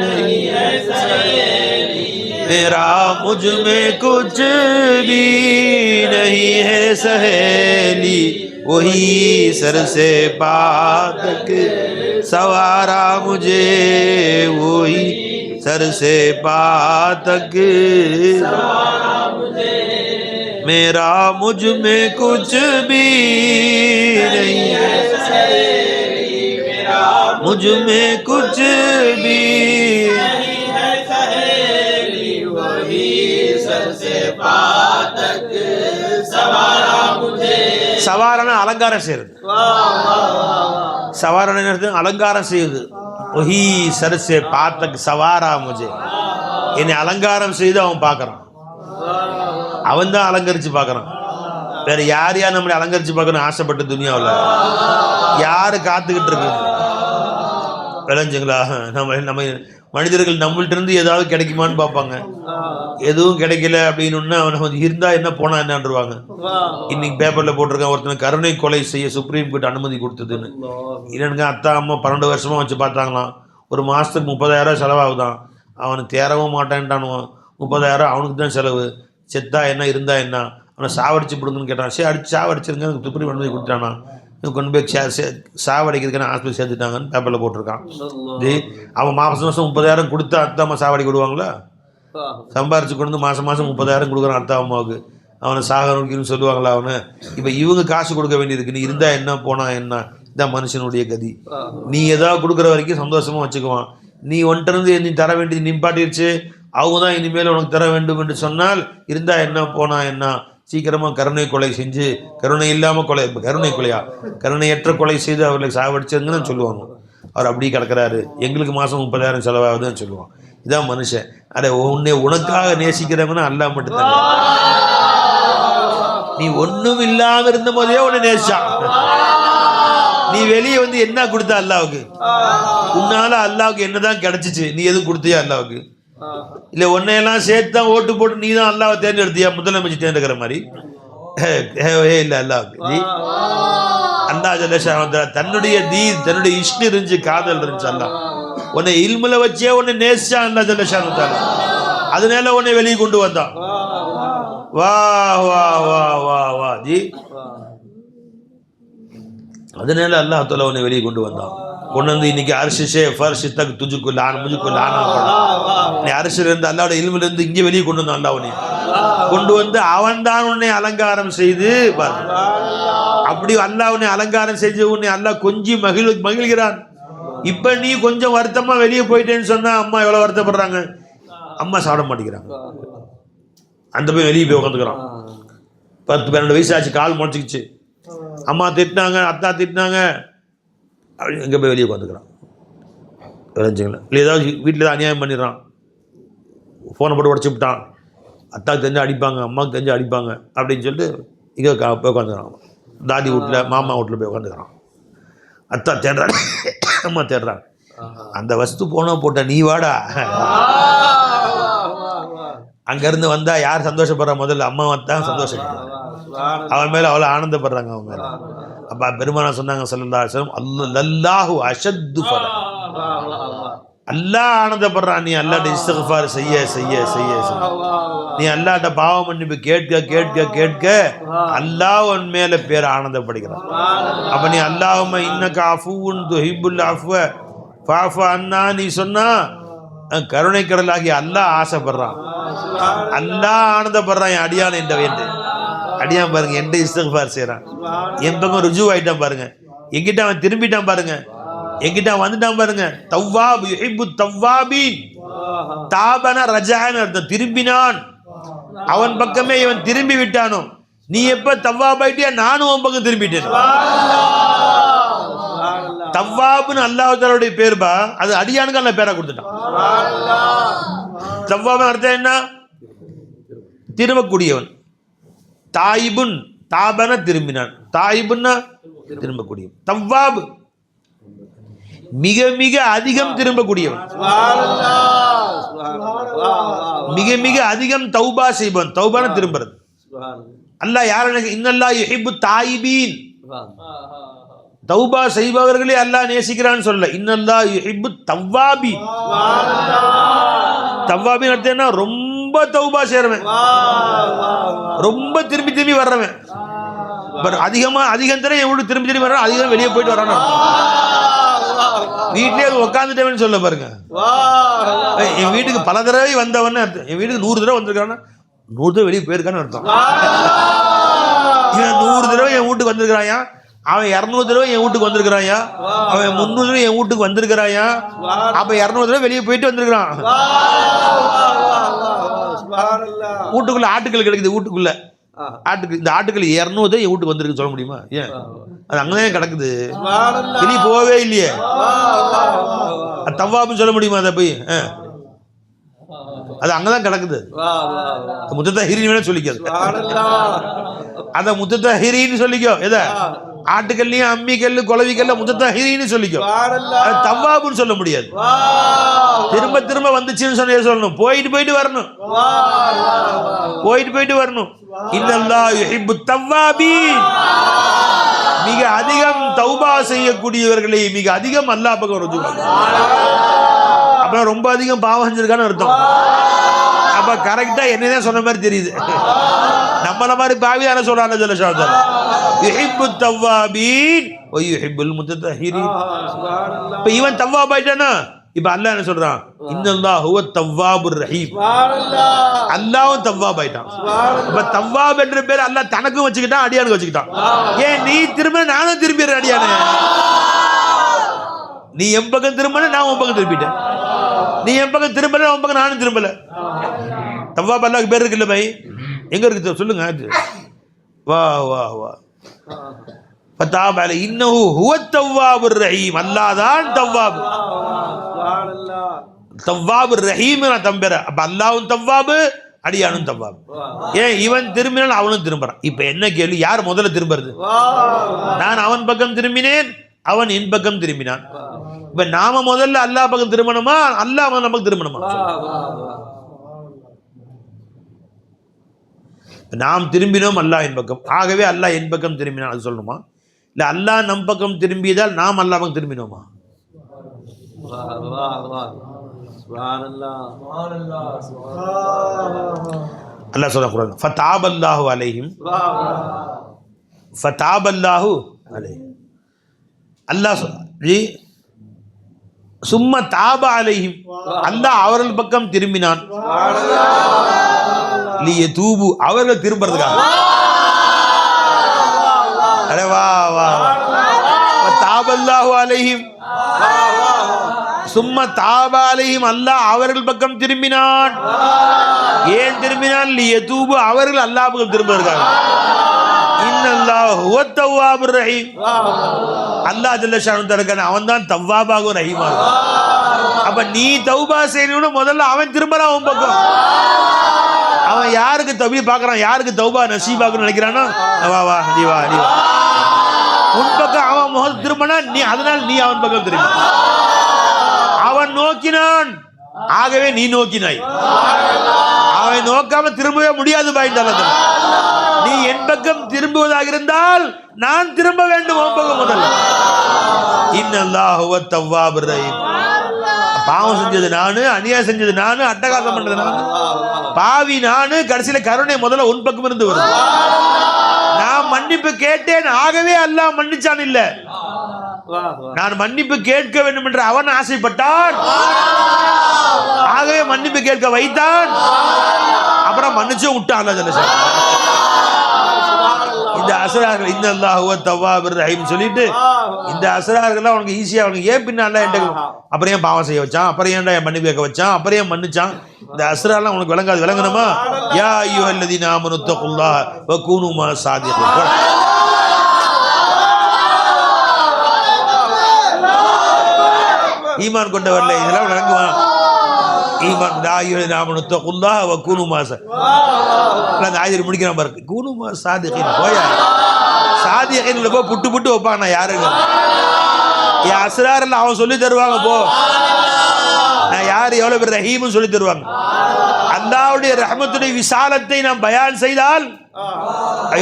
நஹீ ஹை சஹேலி, மேரா முஜ்மே குச் பி நஹீ ஹை சஹேலி, वही सर से पात तक सवारा मुझे, वही सर से पात तक सवारा मुझे, मेरा मुझ में कुछ भी नहीं है सहेली, मेरा मुझ में कुछ भी नहीं है सहेली, वही सर से पात तक सवारा मुझे. சவாரான அலங்காரம் செய்யுது. சவாரான அலங்காரம் செய்யுது. ஒஹி சரசே பார்த்தக்கு சவாரா முஜே, என்னை அலங்காரம் செய்து அவன் பார்க்கறான். அவன் தான் அலங்கரிச்சு பார்க்கறான். வேற யார் யார் நம்மளை அலங்கரிச்சு பார்க்கணும் ஆசைப்பட்ட துனியாவில் யாரு காத்துக்கிட்டு இருக்கு? விளைஞ்சுங்களா? நம்ம மனிதர்கள் நம்மள்ட்ட இருந்து ஏதாவது கிடைக்குமான்னு பார்ப்பாங்க. எதுவும் கிடைக்கல அப்படின்னு அவனை கொஞ்சம் இருந்தா என்ன போனா என்னன்றுவாங்க. இன்னைக்கு பேப்பர்ல போட்டிருக்கான், ஒருத்தனை கருணை கொலை செய்ய சுப்ரீம் கோர்ட் அனுமதி கொடுத்ததுன்னு. இல்லைனுங்க, அத்தா அம்மா 12 வருஷமா வச்சு பார்த்தாங்களாம். ஒரு மாசத்துக்கு 30,000 செலவாகுதான். அவனுக்கு தேரவும் மாட்டேன்ட்டானுவான். 30,000 அவனுக்கு தான் செலவு. செத்தா என்ன, இருந்தா என்ன? அவனை சாவடிச்சு பிடுங்கன்னு கேட்டான். சரி, அடிச்சு சாவடிச்சிருங்க, சுப்ரீம் அனுமதி கொடுத்தானா. கொண்டு போய் சாவடிக்கிறதுக்கான ஹாஸ்பிட்டல் சேர்த்துட்டாங்கன்னு பேப்பரில் போட்டிருக்கான். அவன் மாதம் 30,000 கொடுத்தா அத்தா அம்மா சாவடிக்க விடுவாங்களா? சம்பாரிச்சு கொண்டு மாதம் 30,000 கொடுக்குறான் அத்தா அம்மாவுக்கு. அவனை சாகணும்னு சொல்லுவாங்களா அவனை? இப்போ இவங்க காசு கொடுக்க வேண்டியதுக்கு, நீ இருந்தா என்ன போனா என்ன? இதான் மனுஷனுடைய கதி. நீ ஏதாவது கொடுக்குற வரைக்கும் சந்தோஷமா வச்சுக்குவான். நீ ஒன்றிருந்து நீ தர வேண்டியது நிப்பாட்டிருச்சு, அவங்க தான் இனிமேல் உனக்கு தர வேண்டும் என்று சொன்னால் இருந்தா என்ன போனா என்ன? சீக்கிரமா கருணை கொலை செஞ்சு, கருணை இல்லாம கொலை, கருணை கொலையா, கருணையற்ற கொலை செய்து அவர்களை சாவடிச்சதுன்னு சொல்லுவாங்க. அவர் அப்படி கிடக்கிறாரு, எங்களுக்கு மாசம் 30,000 செலவாகுதுன்னு சொல்லுவான். இதான் மனுஷன். அட, உன்னை உனக்காக நேசிக்கிறவங்கன்னா அல்லாஹ் மட்டும்தான். நீ ஒண்ணும் இல்லாம இருந்த போதே உன்னை நேசிச்சான். நீ வெளியே வந்து என்ன கொடுத்த அல்லாவுக்கு? உன்னால அல்லாவுக்கு என்னதான் கிடைச்சிச்சு? நீ எதுவும் கொடுத்தியா அல்லாவுக்கு? இல்ல உன்னையெல்லாம் சேர்த்து தான் ஓட்டு போட்டு நீ தான் அல்லாவை தேர்ந்தெடுத்தியா? முதலமைச்சர் தேர்ந்தெடுக்கிற மாதிரி இல்ல. அல்லாவுக்கு அல்லாஹ் ஜல்ல தன்னுடைய தன்னுடைய இஷ்டம் இருந்துச்சு, காதல் இருந்துச்சு. அல்லாஹ் உன்னை இல்முல வச்சே உன்னை நேசிச்சான் அல்லாஹ் ஜல்ல ஷானுத்தாலா. அதனால உன்னை வெளியே கொண்டு வந்தான். வா வா வா வா வா ஜி. அதனால அல்லாஹ் தஆலா உன்னை வெளியே கொண்டு வந்தான். கொண்டு வந்து இன்னைக்கு அரிசி ஃபர்ஷ் தக் துஜுக்கு லான் முஜுக்கு லானா நீ அரிசில இருந்து அல்லாஹ்வோட இல்முல இருந்து இங்கே வெளியே கொண்டு வந்தான். அல்லாஹ் உன்னை கொண்டு வந்து அவன் தான் உன்னை அலங்காரம் செய்து பாருங்க. அப்படி அல்லாஹ் உன்னை அலங்காரம் செஞ்சு உன்னை அல்லாஹ் கொஞ்சம் மகிழ்கிறான். இப்ப நீ கொஞ்சம் வருத்தமா வெளியே போயிட்டேன்னு சொன்னா அம்மா எவ்வளவு வருத்தப்படுறாங்க. அம்மா சாப்பிட மாட்டேங்கிறாங்க, அந்த போய் வெளியே போய் உட்காந்துக்கிறான். 10-12 வயசு ஆச்சு, கால் முளைச்சிக்கிச்சு. அம்மா திட்டினாங்க, அத்தா திட்டினாங்க, அப்படி எங்கே போய் வெளியே உட்காந்துக்கிறான். விளைஞ்சுங்களா? இல்லை ஏதாவது வீட்டில் தான் அநியாயம் பண்ணிடுறான், ஃபோனை போட்டு உடச்சி விட்டான், அத்தாவுக்கு தெரிஞ்சு அடிப்பாங்க, அம்மாவுக்கு தெரிஞ்சு அடிப்பாங்க அப்படின்னு சொல்லிட்டு இங்கே போய் உட்காந்துக்கிறான். தாடி வீட்டில் மாமா வீட்டில் போய் உட்காந்துக்கிறான். அத்தா தேடுறாங்க, அம்மா தேடுறாங்க. அந்த வஸ்து போனால் போட்ட நீ வாடா. அங்கேருந்து வந்தால் யார் சந்தோஷப்படுறா? முதல்ல அம்மா தான் சந்தோஷப்படுறாங்க, அவன் மேலே அவ்வளோ ஆனந்தப்படுறாங்க அவங்க மேலே. அப்போ பெருமானா சொன்னாங்க ஸல்லல்லாஹு அலைஹி வஸல்லம், அல்லாஹு அஷத்து ஃபரஹ், அல்லாஹ் ஆனந்தப்படுறான். நீ அல்லாஹ்ட்ட இஸ்திக்ஃபார் செய்ய செய்ய செய்ய நீ அல்லாஹ்ட்ட பாவ மன்னிப்பு கேட்க கேட்க கேட்க அல்லாஹ் உன் மேல பேர் ஆனந்தப்படுகிறான். அப்ப நீ அல்லாஹும்ம இன்னக அஃபூன் துஹிப்புல் அஃவ ஃபஅஃபு அன்னா நீ சொன்னா கருணை கடலாகி அல்லாஹ் ஆசைப்படுறான், அல்லாஹ் ஆனந்தப்படுறான். என் அடியான் என்ற வேண்டு அடியான் பாருங்க, என்கிட்ட இஸ்திக்ஃபார் செய்யறான், என் பக்கம் ருஜு ஆயிட்டான் பாருங்க, என்கிட்ட அவன் திரும்பிட்டான் பாருங்க, என்கிட்ட வந்துட்டான் பாருங்க. தவ்வாப் யுஹிப்பு தவ்வாபீன், தாபன ரஜான அர்த்தம், திரும்பினான், அவன் பக்கமே இவன் திரும்பி விட்டானோ. நீ எப்ப தவ்வாப் ஆயிட்டியா, நானும் அவன் பக்கம் திரும்பிட்டேன். தவ்வாப்னு அல்லாஹ் தஆலாவுடைய பேர்பா, அது அடியானுக்கு அல்லாஹ் பேரா கொடுத்துட்டான். தவ்வாப் அர்த்தம் என்ன? திரும்பக்கூடியவன். தாயிபுன் தாபன திரும்பினான், தாயிபுன்னா திரும்பக்கூடியவன். தவ்வாப் மிக மிக அதிகம் திரும்பக்கூடியவன், மிக மிக அதிகம் தௌபா செய்வன். தௌபான திரும்புறது. அல்லாஹ் யார இன்னல்லாஹ் யுஹிப்பு தாயிபீன், தௌபா செய்பவர்களே அல்லாஹ் நேசிக்கிறான்னு சொல்ல. இன்னல்லாஹ் யுஹிப்பு தவ்வாபி. தவ்வாபின்னு அர்த்தம் என்ன? ரொம்ப தௌபா செய்றவன், ரொம்ப திரும்பி திரும்பி வர்றவன். அதிகம் தடவை என் வீட்டுக்கு திரும்பி திரும்பி வர்றான், அதிகம் வெளியே போயிட்டு வரான்னு. வீட்லயே உட்காந்துட்டேன்னு சொல்ல பாருங்க. என் வீட்டுக்கு பல தடவை வந்தவன்னு அர்த்தம். என் வீட்டுக்கு 100 தடவை வந்திருக்கான்னா 100 தடவை வெளியே போயிருக்கான்னு அர்த்தம். இவன் 100 தடவை என் வீட்டுக்கு வந்திருக்கிறாயா, அவன் 200 தடவை என் வீட்டுக்கு வந்திருக்கிறாயா, அவன் 300 தடவை என் வீட்டுக்கு வந்திருக்கிறாயா, அப்ப 200 தடவை வெளியே போயிட்டு வந்திருக்கிறான். வீட்டுக்குள்ள ஆட்டுக்கள் கிடைக்குது, வீட்டுக்குள்ள ஆட்டுக்கு. இந்த ஆட்டுக்கள் 200 தடவை என் வீட்டுக்கு வந்திருக்கு சொல்ல முடியுமா? ஏன்? அது அங்கதான் கிடக்குது, வெளியே போகவே இல்லையே. தவ்வாப்னு சொல்ல முடியுமா? அதை போய் அது அங்கதான் கிடக்குது. முத்தத்தஹீரின்னு வேணா சொல்லிக்காது, அத முத்தத்தஹீரின்னு சொல்லிக்கோ. எதை? ஆட்டுக்கல்லையும் அம்மிக்கல்லு குளவிக்கல்ல முத்தத்தஹீரின்னு சொல்லிக்கோ. தவ்வாப்னு சொல்ல முடியாது. திரும்ப திரும்ப வந்துச்சுன்னு சொல்லணும். போயிட்டு போயிட்டு வரணும், போயிட்டு போயிட்டு வரணும். இன்னல்லாஹ் யுஹிப்பு தவ்வாபீன். மிக அதிகம் தௌபா செய்யக்கூடியவர்களை மிக அதிகம் அல்லாஹ் பக்கம் ருஜுவாங்க. அப்ப ரொம்ப அதிகம் பாவம் செஞ்சிருக்கான்னு அர்த்தம். அப்ப கரெக்டா என்னதான் சொன்ன மாதிரி தெரியுது. நம்மள மாதிரி பாவியான சொல்றாங்க ஜல்லஷாஹு. யுஹிப்பு தவ்வாபீன் வ யுஹிப்புல் முத்தத்தஹீரீன். இப்ப இவன் தவ்வாப் ஆயிட்டானா, இப்ப அல்லாஹ் என்ன சொல்றான்? இன்னல்லாஹ் ஹுவ தவ்வாபுர் ரஹீம். அல்லாஹ்வும் தவ்வாப் ஆயிட்டான். இப்ப தவ்வாப் என்ற பேர் அல்லாஹ் தனக்கும் வச்சுக்கிட்டான், அடியானுக்கு வச்சுக்கிட்டான். ஏன்? நீ திரும்ப நானும் திரும்பிடுறேன் அடியானே. நீ என் பக்கம் திரும்பல, நான் உன் பக்கம் திரும்பிட்டேன். நீ என் பக்கம் திரும்பல, உன் பக்கம் நானும் திரும்பல. தவ்வாப் அல்லாஹ்க்கு பேர் இருக்குல்ல பை? எங்க இருக்கு சொல்லுங்க. வா வா வா. ஃபதாப அலை இன்னஹு ஹுவத் தவ்வாபுர் ரஹீம். அல்லாஹ் தான் தவ்வாப். தவ்வாபுர் ரஹீம் தம்பர. அப்ப அல்லாஹ்வும் தவ்வாப், அடியானும் தவ்வாப். ஏன்? இவன் திரும்பினால் அவனும் திரும்புறான். இப்ப என்ன கேள்வி? யார் முதல்ல திரும்புறது? நான் அவன் பக்கம் திரும்பினேன், அவன் என் பக்கம் திரும்பினான். இப்ப நாம முதல்ல அல்லாஹ் பக்கம் திரும்பணுமா, அல்லாஹ் அவன் பக்கம் திரும்பணுமா? நாம் திரும்பினோம் அல்லாஹ் என் பக்கம், ஆகவே அல்லாஹ் என் பக்கம் திரும்பினான் அது சொல்லணுமா? இல்ல அல்லாஹ் நம் பக்கம் திரும்பியதால் நாம் அல்லாஹ் பக்கம் திரும்பினோமா? அல்லாஹ் சொல்றான் குர்ஆன், ஃபதாபல்லாஹு அலைஹிம். ஃபதாபல்லாஹு அலைஹிம். அல்லாஹ் ஜி சும்ம தாப அலைஹிம். அல்லாஹ் அவர்கள் பக்கம் திரும்பினான். லியதூபு, அவர்கள் திரும்பறதுக்காக. அரே வா வா. ஃபதாபல்லாஹு அலைஹிம். சும்ம தாப அலைஹிம். அல்லாஹ் அவர்கள் பக்கம் திரும்பினான். ஏன் திரும்பினான்? லியதூபு, அவர்கள் அல்லாஹ் பக்கம் திரும்பறதுக்காக. இன்னல்லாஹ் ஹுவத் தவ்வாபுர் ரஹீம். அல்லாஹ் ஜல்ல ஷானு தஆலா அவன் தான் தவ்வாபாகவும் ரஹீமாகவும். அப்ப நீ தௌபா செய்யணும்னு முதல்ல அவன் திரும்பறான் உன் பக்கம். அவன் யாருக்கு தௌபா பார்க்கறான், யாருக்கு தௌபா நசீபாக்குன்னு நினைக்கிறானோ, வா வா நீ வா நீ வா. உன் பக்கம் அவன் முகம் திரும்பினா நீ, அதனால நீ அவன் பக்கம் திரும்பி. அவன் நோக்கினான், ஆகவே நீ நோக்கினாய். அவன் நோக்காம திரும்பவே முடியாது பாய்ந்தால். நீ என் பக்கம் திரும்புவதாக இருந்தால் நான் திரும்ப வேண்டும் உன் பக்கம் முதல்ல. இன்னல்லாஹு ஹுவத் தவ்வாபுர் ரஹீம். பாவம் செஞ்சது நானு, அநியாயம் செஞ்சது நானு, அட்டகாசம் பண்றது நானு, பாவி நானு. கடைசியில கருணை முதல்ல உன் பக்கம் இருந்து வருது. நான் மன்னிப்பு கேட்டேன், ஆகவே அல்லாஹ் மன்னிச்சான். இல்ல, நான் மன்னிப்பு கேட்க வேண்டும் என்று அவன் ஆசைப்பட்டான், ஆகவே மன்னிப்பு கேட்க வைத்தான். அப்புறம் மன்னிச்சு விட்டான் அல்லாஹ் ஜல்ல ஷானஹு. இந்த அஸ்ரார்கள் இன்னல்லாஹு ஹுவத் தவ்வாபுர் ரஹீம் சொல்லிட்டு இந்த அஸ்ரார்கள்லாம் உனக்கு ஈஸியா, அவனுக்கு ஏன் பின்னால அப்புறம் ஏன் பாவம் செய்ய வச்சான், அப்புறம் ஏன்டா என் மன்னிப்பு கேட்க வச்சான், அப்புறம் ஏன் மன்னிச்சான், இந்த அஸ்ரார்லாம் உனக்கு விளங்காது. விளங்கணுமா? யா அய்யுஹல்லதீன ஆமனு தக்குல்லாஹ வ கூனு மா சாதிகீன். ஈமான் கொண்டவர்களே, இதெல்லாம் விளங்குவான். ஈமான் லா அய்யுஹல்லதீன ஆமனு தக்குல்லாஹ வ கூனு மா அந்த ஆயர் முடிக்கிறான் பாரு. கூனு மா சாதிகீன். போயா சாதிகீன்ல போ, புட்டு புட்டு வைப்பாங்க. நான் யாருங்க? என் அஸ்ராரில் அவன் சொல்லி தருவாங்க. போ, நான் யார், எவ்வளவு பேர் ரஹீம்னு சொல்லி தருவாங்க. அல்லாஹ்வுடைய ரஹ்மத்துடைய விசாலத்தை நாம் பயான் செய்தால்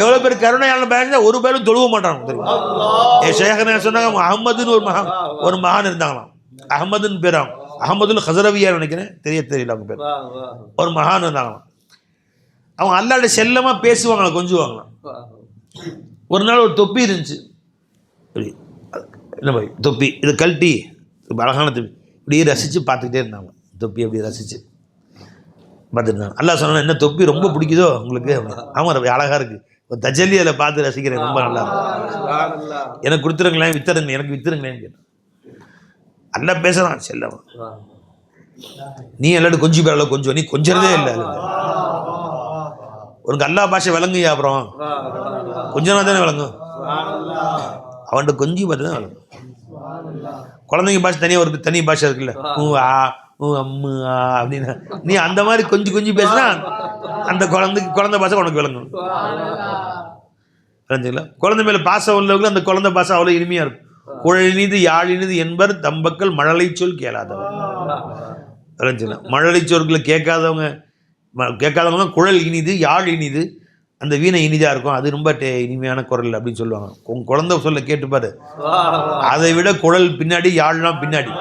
எவ்வளோ பேர் கருணையான பேச ஒரு பேரும் தொழுவ மாட்டாங்க தெரியுமா? என் ஷேகன சொன்னாங்க அஹமதுன்னு ஒரு மகான் இருந்தாங்களாம். அஹமதுன்னு பேர், அஹமதுல் ஹசரவியா நினைக்கிறேன், தெரியல அவங்க பேர். ஒரு மகான் இருந்தாங்களாம். அவங்க அல்லாட செல்லமாக பேசுவாங்களாம், கொஞ்சுவாங்களாம். ஒரு நாள் ஒரு தொப்பி இருந்துச்சு, இப்படி என்ன பாய் தொப்பி, இது கழட்டி அழகான தொப்பி இப்படியே ரசித்து பார்த்துக்கிட்டே இருந்தாங்க. தொப்பி அப்படி ரசித்து பார்த்துருந்தாங்க. அல்லா சொன்னா, என்ன தொப்பி ரொம்ப பிடிக்குதோ உங்களுக்கு? ஆமாம், அழகாக இருக்குது, ஒரு தஜல்லி அதில் பார்த்து ரசிக்கிறேன், ரொம்ப நல்லா இருக்கு, எனக்கு கொடுத்துருங்களேன், வித்துருங்க, எனக்கு வித்துருங்களேன்னு கேட்டேன். அல்லா பேசுகிறான் செல்லமா, நீ எல்லாரும் கொஞ்சம் பேர் கொஞ்சம், நீ கொஞ்சறதே இல்லை, உனக்கு அல்லா பாஷை விளங்குயா? அப்புறம் கொஞ்சம் தானே விளங்கும், அவன்கிட்ட கொஞ்சம் பார்த்து தான் விளங்கும். குழந்தைங்க பாஷை தனியாக ஒரு தனி பாஷை இருக்குல்ல, அம்மு அப்படின்னா, நீ அந்த மாதிரி கொஞ்சம் கொஞ்சம் பேசுனா அந்த குழந்தை பாஷை உனக்கு விளங்கும். விளங்குங்களா? குழந்தை மேலே பாசம் உள்ளவங்க அந்த குழந்தை பாஷை அவ்வளோ இனிமையாக இருக்கும். குழலினிது யாழினிது என்பர் தம்பக்கள் மழலை சொல் கேளாதவங்க. விளங்குங்களா? மழலை சொற்களை கேட்காதவங்க குழல் இனிது யாழ் இனிது, அந்த வீணை இனிதாக இருக்கும், அது ரொம்ப இனிமையான குரல் அப்படின்னு சொல்லுவாங்க. உங்கள் குழந்தை சொல்ல கேட்டுப்பாரு, அதை விட குழல் பின்னாடி, யாழ்லாம் பின்னாடி.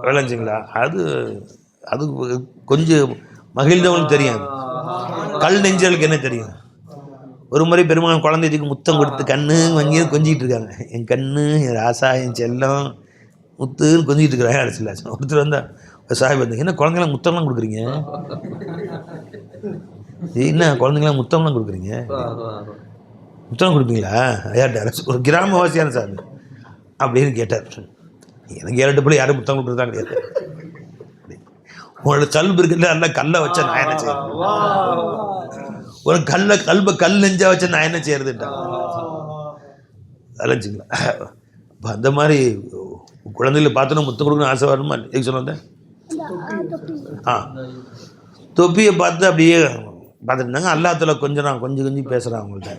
விளைஞ்சுங்களா? அது அது கொஞ்சம் மகிழ்ந்தவங்களுக்கு தெரியும். கல் நெஞ்சலுக்கு என்ன தெரியும்? ஒரு முறை பெருமாள் குழந்தைக்கு முத்தம் கொடுத்து கண்ணு வங்கி கொஞ்சிக்கிட்டு இருக்காங்க. என் கண்ணு, என் ராசா, என் செல்லம், முத்துன்னு கொஞ்சிக்கிட்டு இருக்கிறாங்க. அடிச்சுல ஒருத்தர் வந்தா, சாஹிப் வந்து, என்ன குழந்தைங்களாம் முத்தம்லாம் கொடுக்குறீங்க? என்ன குழந்தைங்களாம் முத்தம்லாம் கொடுக்குறீங்க? முத்தம் கொடுப்பீங்களா? யார்கிட்ட? ஒரு கிராமவாசியான சார் அப்படின்னு கேட்டார். எனக்கு 7-8 பிள்ளை யாரும் முத்தம் கொடுக்குறதா கிடையாது. உங்களோட கல்பு இருக்குல்ல, அல்ல கல்லை வச்சா நான் என்ன செய்யறது? ஒரு கல் நெஞ்சா வச்சா நான் என்ன செய்யறதுட்டா? அலைஞ்சிங்களா? அந்த மாதிரி குழந்தைகளை பார்த்தோன்னா முத்தம் கொடுக்கணும்னு ஆசை வரணுமா? எதுக்கு சொன்ன? தொப்பியை பார்த்து அப்படியே பார்த்துட்டு இருந்தாங்க. அல்லாத்துல கொஞ்சம் கொஞ்சம் பேசுகிறான் அவங்கள்ட்ட.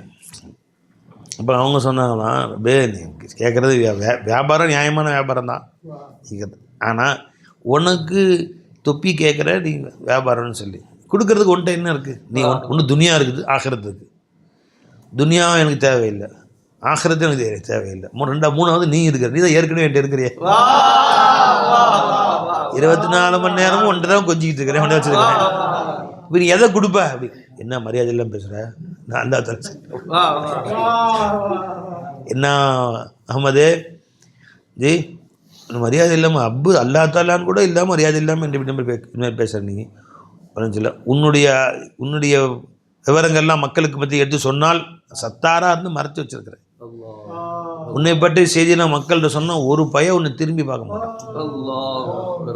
அப்புறம் அவங்க சொன்னாங்களாம், நீ கேட்குறது வியாபாரம் நியாயமான வியாபாரம் தான், ஆனால் உனக்கு தொப்பி கேட்குற நீ வியாபாரம்னு சொல்லி கொடுக்கறதுக்கு ஒன்றை என்ன இருக்குது? நீ ஒன்று துனியா இருக்குது, ஆகிறது இருக்குது. துனியாவும் எனக்கு தேவையில்லை, ஆகிறது எனக்கு தேவையில்லை. மூணாவது நீ இருக்கிற, நீ தான் ஏற்கனவே என்கிட்ட இருக்கிறிய. 24 மணி நேரமும் ஒன்றை தான் கொஞ்சிக்கிட்டு இருக்கிறேன், ஒன்றை வச்சுருக்கிறேன். இப்போ நீ எதை கொடுப்ப? அப்படி என்ன மரியாதை எல்லாம் பேசுகிற? நான் அல்லா தலை என்ன அஹமதே ஜி மரியாதை இல்லாமல் அல்லா தாலான்னு கூட இல்லாமல் மரியாதை இல்லாமல் இந்த பேசுகிற நீ சொல்ல. உன்னுடைய விவரங்கள்லாம் மக்களுக்கு பற்றி எடுத்து சொன்னால் சத்தாராக இருந்து மறைச்சி வச்சிருக்கிறேன். உன்னை பற்றி செய்தி நான் மக்கள்கிட்ட சொன்னால் ஒரு பையன் உன்னை திரும்பி பார்க்க மாட்டான்,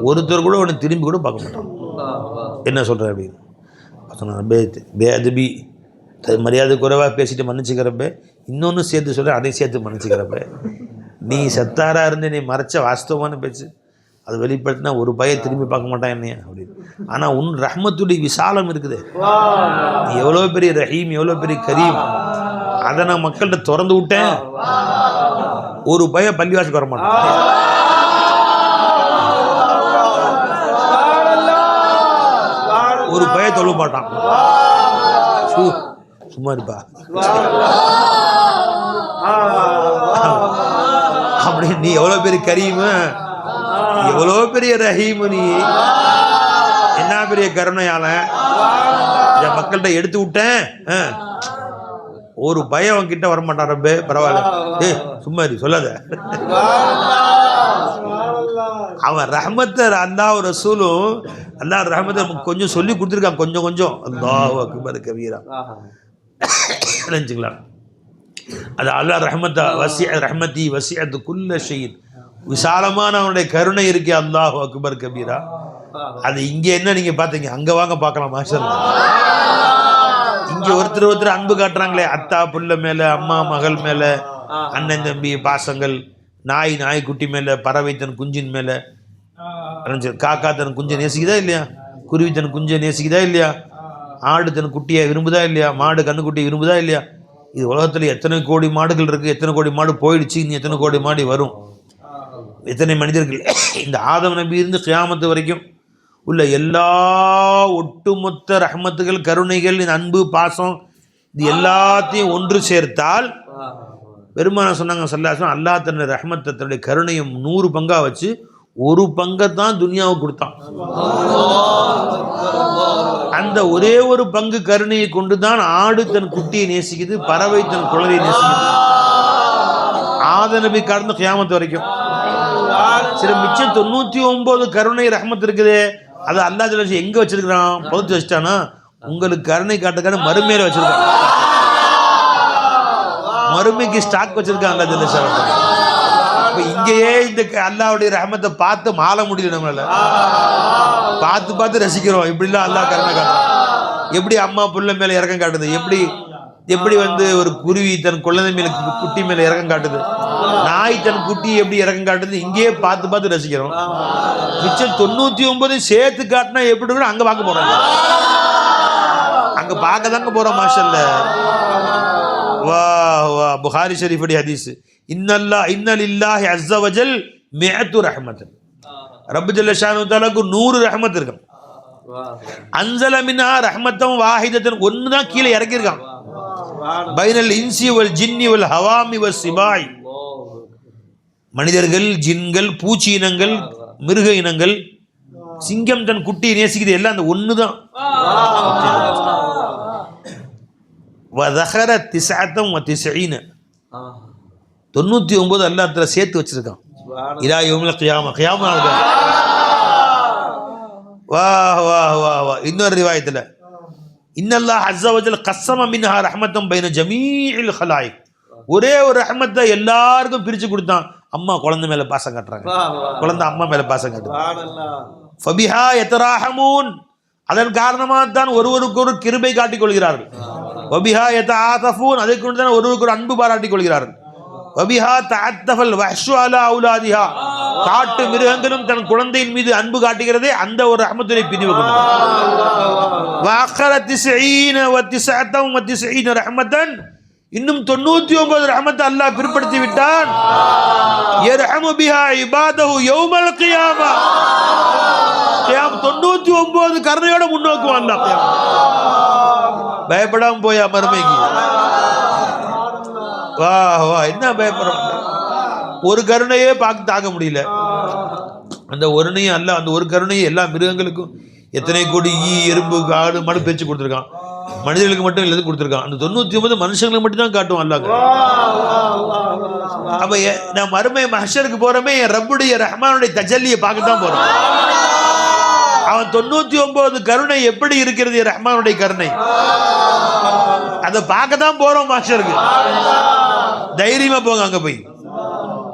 ஒருத்தர் கூட உன்னை திரும்பி கூட பார்க்க மாட்டான். என்ன சொல்கிற அப்படின்னு பேதபி மரியாதை குறைவாக பேசிட்டு மன்னிச்சுக்கிறப்ப, இன்னொன்று சேர்த்து சொல்கிற, அதையும் சேர்த்து மன்னிச்சுக்கிறப்ப, நீ சத்தாராக இருந்து நீ மறைச்ச வாஸ்தவமான பேச்சு அதை வெளிப்படுத்தினா ஒரு பையன் திரும்பி பார்க்க மாட்டான் என்னைய அப்படின்னு. ஆனால் உன் ரஹ்மத்துடைய விசாலம் இருக்குது, நீ எவ்வளோ பெரிய ரஹீம், எவ்வளோ பெரிய கரீம், அதை நான் மக்கள்கிட்ட திறந்து விட்டேன், ஒரு பையன் பள்ளிவாசலுக்கு வர மாட்டான். ஒரு பையன் தொழுவ மாட்டான். சும்மா இருப்பா அப்படி. நீ எவ்வளோ பெரிய கரீமு, எவ்வளோ பெரிய ரஹீமு, நீ என்ன பெரிய கருணையால மக்கள்கிட்ட எடுத்து விட்டேன். ஒரு பயம் கிட்ட வரமாட்டான். ரப்பே பரவாயில்ல, சும்மா சொல்லாத. அவன் ரஹ்மத்தை அல்லாஹ் ரசூலும் அல்லாஹ் ரஹ்மத்தை கொஞ்சம் சொல்லி கொடுத்துருக்கான், கொஞ்சம். அல்லாஹ் அக்பர் கபீரா நினைச்சுக்கலாம். அது அல்லாஹ் ரஹ்மத்தி வசிஅத் குல்ல ஷைஇன், விசாலமான அவனுடைய கருணை இருக்கே, அல்லாஹ் அக்பர் கபீரா. அது இங்கே என்ன நீங்க பார்த்தீங்க, அங்க வாங்க பார்க்கலாம். மாஷாஅல்லாஹ், இங்க ஒருத்தர் அன்பு காட்டுறாங்களே, அத்தா புள்ள மேல, அம்மா மகள் மேல, அண்ணன் தம்பி பாசங்கள், நாய் குட்டி மேல, பறவை தன் குஞ்சின் மேல, காக்கா தன் குஞ்சை நேசிக்குதா இல்லையா, குருவி தன் குஞ்சை நேசிக்குதா இல்லையா, ஆடு தன் குட்டியை விரும்புதா இல்லையா, மாடு கண்ணுக்குட்டியை விரும்புதா இல்லையா. இது உலகத்தில் எத்தனை கோடி மாடுகள் இருக்குது, எத்தனை கோடி மாடு போயிடுச்சு, இன்னும் எத்தனை கோடி மாடு வரும், எத்தனை மனிதர்கள். இந்த ஆதம் நபி இருந்து கியாமத்து வரைக்கும் உள்ள எல்லா ஒட்டுமொத்த ரஹ்மத்துகள், கருணைகள், அன்பு, பாசம் இது எல்லாத்தையும் ஒன்று சேர்த்தால் பெருமான சொன்னாங்க ஸல்லல்லாஹு அல்லாஹ் தன்னுடைய ரஹ்மத்தை, தன்னுடைய கருணையை 100 பங்கா வச்சு 1 பங்கை தான் துனியாவுக்கு கொடுத்தான். அந்த ஒரே ஒரு பங்கு கருணையை கொண்டு தான் ஆடு தன் குட்டியை நேசிக்குது, பறவை தன் குழந்தையை நேசிக்குது. ஆத நபி கடந்த கியாமத்து வரைக்கும். சில மிச்சம் 99 கருணை ரஹ்மத் இருக்குது. அதை அல்லாஹ் ஜல்ல எங்க வச்சிருக்கிறான்? புதைச்சு வச்சுட்டானா? உங்களுக்கு கருணை காட்டுக்கான மறுமையில வச்சிருக்கான். மறுமைக்கு ஸ்டாக் வச்சிருக்கான் அல்லாஹ் ஜல்ல ஷானஹு. இப்ப இங்கேயே இந்த அல்லாஹ்வுடைய ரஹ்மத்தை பார்த்து மாள முடியல. நம்மளால பார்த்து பார்த்து ரசிக்கிறோம். இப்படிலாம் அல்லாஹ் கருணை காட்டுறான். எப்படி அம்மா புள்ள மேல இறக்கம் காட்டுது, எப்படி ஒரு குருவி தன் குழந்தை மேல குட்டி மேல இறக்கம் காட்டுது, நாய் தன் குட்டி எப்படி இறக்கம் காட்டுது, இங்கேயே பார்த்து பார்த்து ரசிக்கிறோம். மிச்சம் 99 சேர்த்து காட்டினா எப்படி இருக்கும்? அங்க பார்க்க போறோம். அங்க பார்க்க தாங்க போறோம். மாஷல்ல வா வா. புகாரி ஷரீஃபுடைய ஹதீஸ், இன்னலில்லாஹி அஸ்ஸ வஜல் மிஅத்து ரஹ்மத். ரப்பு ஜல்ல ஷானஹு தஆலாக்கு 100 ரஹ்மத் இருக்கு. அன்ஸல மின்ஹா ரஹ்மத்தன் வாஹிதத்தன், ஒன்னு தான் கீழே இறக்கி இருக்கான். பைனல் இன்சி வல் ஜின்னி வல் ஹவாமி வஸ் சிபாய், மனிதர்கள், ஜின்கள், பூச்சி இனங்கள், மிருக இனங்கள், சிங்கம் தன் குட்டியை நேசிக்குது, எல்லாம் அந்த ஒன்று தான். வதஹர திஸ்அத்தம் வ திஸ்ஈன, 99 அல்லாஹ் சேர்த்து வச்சிருக்கான். இலா யௌமில் கியாமா, கியாமா நாள். வாஹ் வாஹ் வாஹ் வாஹ். இன்னொரு ரிவாயத்தில் இன்னல்லாஹ் அஸ்ஸ வஜல் கஸ்ஸம மின்ஹா ரஹ்மத்தன் பைன ஜமீஇல் ஹலாயிக், ஒரே ஒரு ரஹ்மத்தை எல்லாருக்கும் பிரிச்சு கொடுத்தான். அம்மா குழந்தை மேல பாசம் காட்டுறாங்க, குழந்தை அம்மா மேல பாசம் காட்டுறாங்க. ஃபபிஹா யதராஹமூன், அதன் காரணமாக தான் ஒருவருக்கு ஒரு கிருபை காட்டிக் கொள்கிறார்கள். வபிஹா யதஆதஃபூன், அதை கொண்டு தான் ஒருவருக்கு ஒரு அன்பு பாராட்டிக் கொள்கிறார்கள். வபிஹா தஅத்தஃபல் வஹ்ஷு அலா அவுலாதிஹா, காட்டு மிருகங்களும் தன் குழந்தையின் மீது அன்பு காட்டுகிறதே அந்த ஒரு ரஹ்மத்துடைய பிரிவு கொண்டு. வஅഖர 90 வ 99 ரஹ்மத்தன், இன்னும் 99 ரஹ்மத்தை அல்லாஹ் பிற்படுத்தி விட்டான். யர்ஹமு பிஹா இபாதஹு யௌமல் கியாமா, 99 கருணையோட முன்னோக்குவான் அல்லாஹ். பயப்படாம போயா மறுமைக்கு. வா வா, என்ன பயப்படுறோம்? ஒரு கருணையே பார்த்து தாக்க முடியல. அந்த ஒருணையும் அல்ல, அந்த ஒரு கருணையை எல்லா மிருகங்களுக்கும், எத்தனை கோடி ஈ, எறும்பு, காடு, மழை பேச்சு கொடுத்துருக்கான். மனிதர்களுக்கு மட்டும் இல்லை கொடுத்துருக்கான். அந்த 99 மனுஷங்களுக்கு மட்டும் தான் காட்டும் அல்லாஹ். அப்ப நான் மறுமை மஹ்ஷருக்கு போறமே என் ரப்புடைய ரஹ்மானுடைய தஜல்லியை பார்க்க தான் போறோம். அவன் 99 கருணை எப்படி இருக்கிறது ரஹ்மானுடைய கருணை, அதை பார்க்க தான் போறோம் மஹ்ஷருக்கு. தைரியமா போங்க அங்க போய்.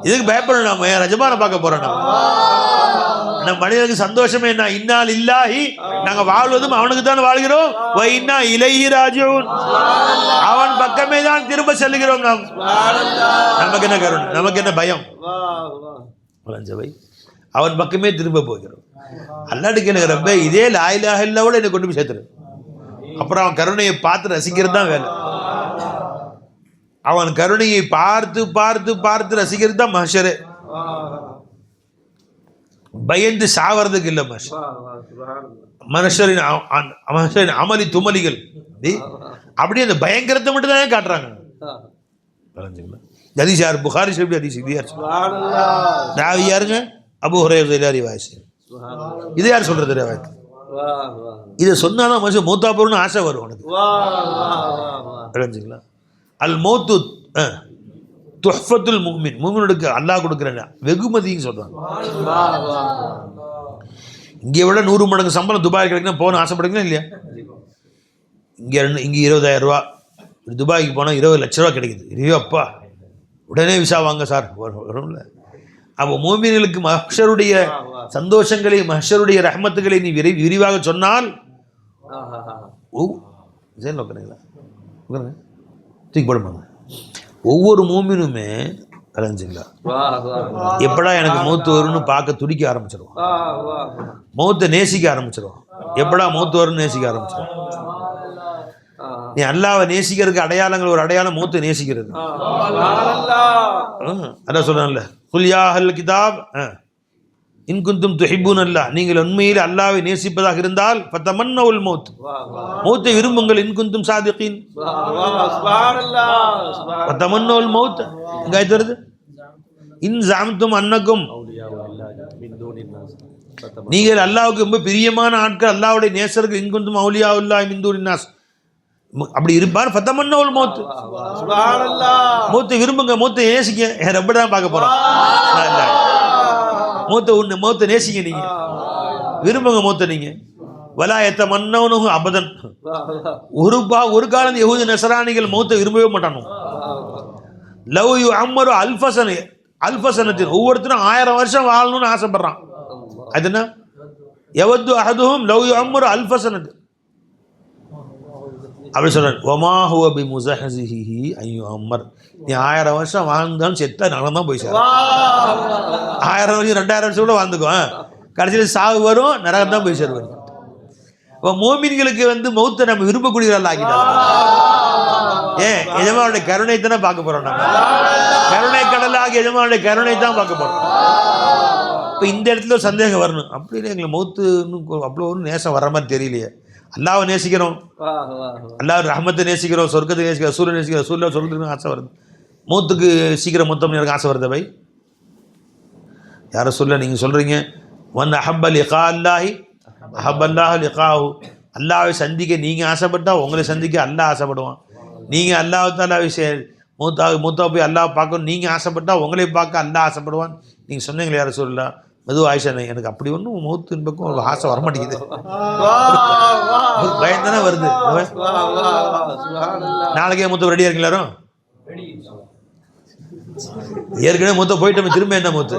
இதுக்கு பயப்படணும். நாம ரஜமான பார்க்க போறோம். நம்ம மனிதனுக்கு சந்தோஷமே என்ன? இன்னா லில்லாஹி, நாங்க வாழ்வதும் அவனுக்கு தான் வாழ்கிறோம். வ இன்னா இலைஹி ராஜிஊன், அவன் பக்கமே தான் திரும்ப செல்லுகிறோம். நாம் நமக்கு என்ன கருணை, நமக்கு என்ன பயம்? அவன் பக்கமே திரும்ப போகிறோம். அல்லாஹ்வுக்கு எனக்கு ரப்பே இதே லா இலாஹ இல்லல்லாஹ் என்னை கொண்டு போய் சேர்த்துரு. அப்புறம் அவன் கருணையை பார்த்து ரசிக்கிறது தான் வேலை. அவன் கருணையை பார்த்து பார்த்து பார்த்து ரசிக்கிறது தான் மஹ்ஷரே. பயந்து சாவறதுக்கு இல்லை மனுஷரின் அமளி துமலிகள். அப்படியே அந்த பயங்கரத்தை மட்டும் தான் காட்டுறாங்க. ஹதீஸ் யார்? புகாரி ஷரீஃப் ஹதீஸ். இது யார்? ராவி யாருங்க? அபூ ஹுரைரா ரிவாயத். இது யார் சொல்றது ரிவாயத்? இதை சொன்னாதான் மனுஷன் மூத்தா போறன்னு ஆசை வரும் உனக்கு. அல் மௌத்து துஹ்ஃபத்துல் முஃமின், முஃமினுக்கு அல்லாஹ் கொடுக்குறாங்க வெகுமதின்னு சொல்றாங்க. இங்கே விட 100 மடங்கு சம்பளம் துபாய் கிடைக்கணும் போகணும் ஆசைப்படுறீங்களா இல்லையா? இங்கே 20,000 ரூபா, துபாய்க்கு போனால் 20 லட்ச ரூபா கிடைக்குது. ஐயோ அப்பா, உடனே விசா வாங்க சார் வரும்ல. அப்போ மூமின்களுக்கு மஹ்ஷருடைய சந்தோஷங்களை, மஹ்ஷருடைய ரஹ்மத்துகளை நீ விரிவாக சொன்னால் தூக்கி போடுமாங்க. ஒவ்வொரு மூமினுமே கலைஞ்சிங்களா எப்படா எனக்கு மௌத்து வரும்னு பார்க்க துடிக்க ஆரம்பிச்சிடும். மௌத்தை நேசிக்க ஆரம்பிச்சிடும். எப்படா மௌத்து வரும்னு நேசிக்க ஆரம்பிச்சிடும். நீ அல்லாஹ்வை நேசிக்கிறதுக்கு அடையாளங்கள், ஒரு அடையாளம் மௌத்தை நேசிக்கிறது. அதான் சொல்றேன்ல, குல் யா அஹ்லல் கிதாப், இன்குந்தும் துஹிப்பூன் அல்லாஹ், நீங்கள் உண்மையில் அல்லாஹ்வை நேசிப்பதாக இருந்தால் ஃபதமன்னவுல் மௌத், மௌத்தை விரும்புங்கள். இன்குந்தும் சாதிகீன் ஃபதமன்னவுல் மௌத். எங்க ஆயத்து வருது? இன் ஜஅம்தும் அன்னக்கும், நீங்கள் அல்லாஹ்வுக்கு ரொம்ப பிரியமான ஆட்கள், அல்லாஹ்வுடைய நேசர்கள். இன்குந்தும் அவுலியாவுல்லாஹி மின் தூனின் நாஸ், அப்படி இருப்பார். ஃபதமன்னவுல் மௌத், மௌத்தை விரும்புங்க, மௌத்தை நேசிங்க. ரப்ப தான் பார்க்க போறோம். மௌத்தை நேசிங்க, நீங்க விரும்புங்க மௌத்தை. நீங்க வலா யத்தமன்னவுனஹு அபதன், ஒரு காலம் யஹூதி நஸரானிகள் மௌத்தை விரும்பவே மாட்டானோ. லவ் யுஅம்மரு அல்ஃபசனத்தின், ஒவ்வொருத்தரும் 1000 வருஷம் வாழணும்னு ஆசைப்படுறான். அது என்ன? யவது அஹதுஹும் லவ் யுஅம்மரு அல்ஃபசனத்தின், அப்படி சொல்றாரு. ஒமா ஹுவ பி முஸஹஸிஹி ஐயு அம்மர், நீ 1000 வருஷம் வாழ்ந்தாலும் செத்தா நலம் தான் போய் சேரும். 1000 வருஷம் 2000 வருஷம் கூட வாழ்ந்துக்குவேன், கடைசியில் சாவு வரும், நரகம் தான் போய் சேருவார். இப்போ மோமின்களுக்கு மௌத்தை நம்ம விரும்பக்கூடியவர்கள் ஆக்கிட்டாங்க. ஏன்? எஜமானுடைய கருணை தானே பார்க்க போறோம். நம்ம கருணை கடலாக எஜமானுடைய கருணை தான் பார்க்க போறோம். இப்போ இந்த இடத்துல ஒரு சந்தேகம் வரணும், அப்படின்னு எங்களுக்கு மௌத்து அவ்வளோ ஒரு நேசம் வர்ற மாதிரி தெரியலையே. அல்லாஹ்வை நேசிக்கிறோம், அல்லாஹ் ரஹ்மத்தை நேசிக்கிறோம், சொர்க்கத்தை நேசிக்கிறோம், சூரியனை நேசிக்கிறோம், சூரியன் சொர்க்கத்துக்கு ஆசை வருது. மௌத்துக்கு சீக்கிரம் மொத்தம் எனக்கு ஆசை வருது. பை யாரை சொல்ல நீங்கள் சொல்கிறீங்க? வன் அஹப்ப லிகா அல்லாஹி அஹப்பல்லாஹு லிகாஹு, அல்லாஹ்வை சந்திக்க நீங்கள் ஆசைப்பட்டால் உங்களை சந்திக்க அல்லாஹ் ஆசைப்படுவான். நீங்கள் அல்லாஹ் தாலா மூத்தா போய் அல்லாஹ் பார்க்கணும் நீங்கள் ஆசைப்பட்டால் உங்களை பார்க்க அல்லாஹ் ஆசைப்படுவான். நீங்கள் சொன்னீங்களே யாரை சொல்லலாம்? மது ஆயிஷா, எனக்கு அப்படி ஒன்றும் மௌத்தின் பக்கம் ஒரு ஆசை வரமாட்டேங்குது, ஒரு பயம் தானே வருது. நாளைக்கே மூத்த ரெடியா இருக்கு எல்லாரும்? ஏற்கனவே மூத்த போயிட்டோம், திரும்ப என்ன மூத்து?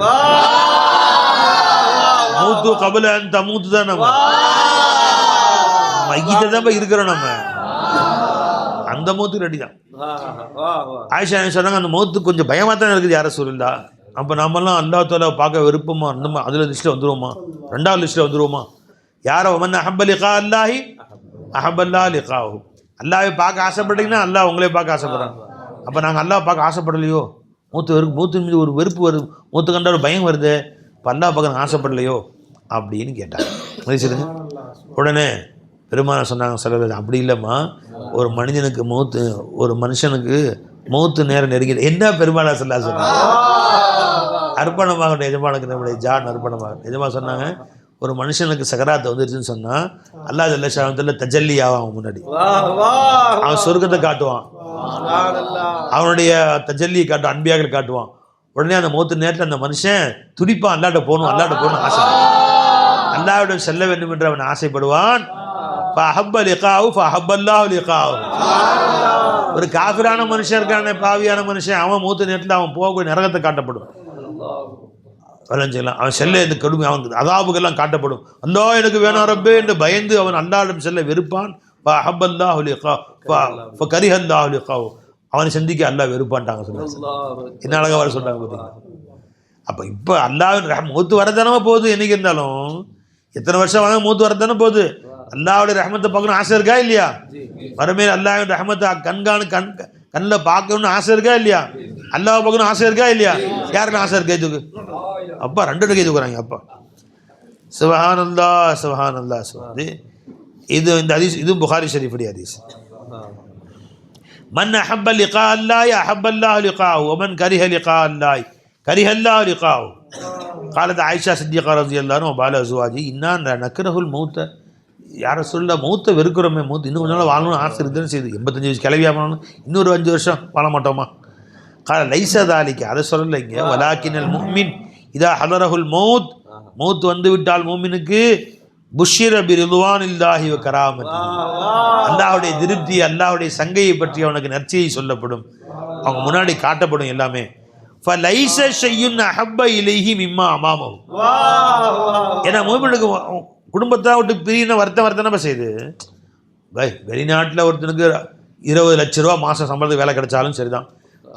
மூத்து கபல அந்த மூத்து தான். நம்ம மையத்தை தான் இருக்கிறோம், நம்ம அந்த மூத்துக்கு ரெடி தான். ஆயிஷா சொன்னாங்க, அந்த மூத்து கொஞ்சம் பயமா தான் இருக்குது யார சொல்லா. அப்போ நம்மலாம் அல்லாஹ் தாலா பார்க்க விருப்பமா, நம்ம அதில் லிஸ்ட்டில் வந்துடுவோமா? 2வது லிஸ்ட்டில் வந்துடுவோமா? யாரோ மன் அஹப்ப லிகா அல்லாஹி அஹப்பல்லாஹு லிகாஹு, அல்லாஹ்வை பார்க்க ஆசைப்பட்டீங்கன்னா அல்லாஹ் உங்களே பார்க்க ஆசைப்படுறாங்க. அப்போ நாங்கள் அல்லாஹ் பார்க்க ஆசைப்படலையோ? மூத்தின் மீது ஒரு வெறுப்பு வருது, மூத்து கண்டா ஒரு பயம் வருது, இப்போ அல்லாஹ் பார்க்க ஆசைப்படலையோ அப்படின்னு கேட்டாங்க. மதிச்சிருங்க. உடனே பெருமானார் சொன்னாங்க, சொல்ல அப்படி இல்லைம்மா, ஒரு மனிதனுக்கு ஒரு மனுஷனுக்கு மௌத்து நேரம் நெருங்கி என்ன பெருமானார் சொன்னாங்க? அர்ப்பணமாக எஜமானுக்கு நம்முடைய ஜான் அர்ப்பணமாக எஜமா சொன்னாங்க, ஒரு மனுஷனுக்கு சகராத்தை வந்துருச்சுன்னு சொன்னால் அல்லாஹ் ஜல்ல ஷானத்தில் தஜல்லி ஆவான். அவன் முன்னாடி அவன் சொர்க்கத்தை காட்டுவான், அவனுடைய தஜல்லியை காட்டுவான், அன்பியாக காட்டுவான். உடனே அந்த மௌத்து நேரத்தில் அந்த மனுஷன் துடிப்பான், அல்லாட்ட போகணும் ஆசை, அல்லாஹ்விடம் செல்ல வேண்டும் என்று அவன் ஆசைப்படுவான். ஒரு காஃபிரான மனுஷன் இருக்கான, பாவியான மனுஷன், அவன் மௌத்து நேரத்தில் அவன் போகக்கூடிய நரகத்தை காட்டப்படும். அவன் செல்ல இந்த கடுமை, அவனுக்கு அதாபுகள்லாம் காட்டப்படும். அல்லாஹ் எனக்கு வேணாம் ரப்பே என்று பயந்து அவன் அல்லாஹ்விடம் செல்ல வெறுப்பான். அவனை சந்திக்க அல்லாஹ் வெறுப்பான்ட்டாங்க. என்ன அழகா வர சொல்றாங்க பார்த்தீங்களா? அப்போ இப்போ அல்லாஹ் மூத்து வரதானே போகுது, என்னைக்கு இருந்தாலும் எத்தனை வருஷம் வாங்க மூத்து வரதானே போகுது. அல்லாஹ்வுடைய ரஹ்மத்தை பார்க்கணும் ஆசை இருக்கா இல்லையா? மறுமையில் அல்லாஹ்வுடைய ரஹ்மத்தை கண்ணில் பார்க்கணும்னு ஆசை இருக்கா இல்லையா? அல்லாஹ் பார்க்கணும் ஆசை இருக்கா இல்லையா? யாருன்னு ஆசை இருக்கா? இதுக்கு அப்பா 2 கை தூக்குறாங்க. அப்பா சுப்ஹானல்லாஹ் சுப்ஹானல்லாஹ் சுப்ஹானல்லாஹ். இது இந்த ஹதீஸ், இது புகாரி ஷரீஃபுடைய ஹதீஸ். மன் அஹப்ப லிகா அல்லாஹி அஹப்பல்லாஹு லிகாஹு வமன் கரிஹ லிகா அல்லாஹி கரிஹ அல்லாஹு லிகாஹு. قالت عائشة صديقة رضي الله عنها وبعض أزواجه إنا نكره الموت. யாரை சொல்ல மௌத்தை வெறுக்கிறோமே, மௌத்து இன்னும் கொஞ்ச நாள் வாழணும்னு ஆசை இருக்குதுன்னு செய்யுது. 85 வயசு கிளவியாக போகணும், இன்னொரு 5 வருஷம் வாழ மாட்டோமா? லைச தாலிக்கு அதை சொல்லலைங்க. வலாக்கினல் முஃமின் இதா ஹதரஹுல் மௌத், மௌத் வந்து விட்டால் மூமினுக்கு புஷ்ஷிர பிரிதுவானில்லாஹி வ கராமத்தி, அல்லாஹ்வுடைய திருப்தி, அல்லாஹ்வுடைய சங்கையை பற்றி அவனுக்கு நற்செய்தி சொல்லப்படும், அவங்க முன்னாடி காட்டப்படும் எல்லாமே. ஃபலைஸ ஷையுன் அஹப்ப இலைஹி மிம்மா அமாமஹு. ஏன்னா மூமினுக்கு குடும்பத்தை விட்டு பிரியின வருத்தம் செய்யுது. வெளிநாட்டில் ஒருத்தனுக்கு 20 லட்ச ரூபா மாதம் சம்பளத்துக்கு வேலை கிடைச்சாலும் சரிதான்,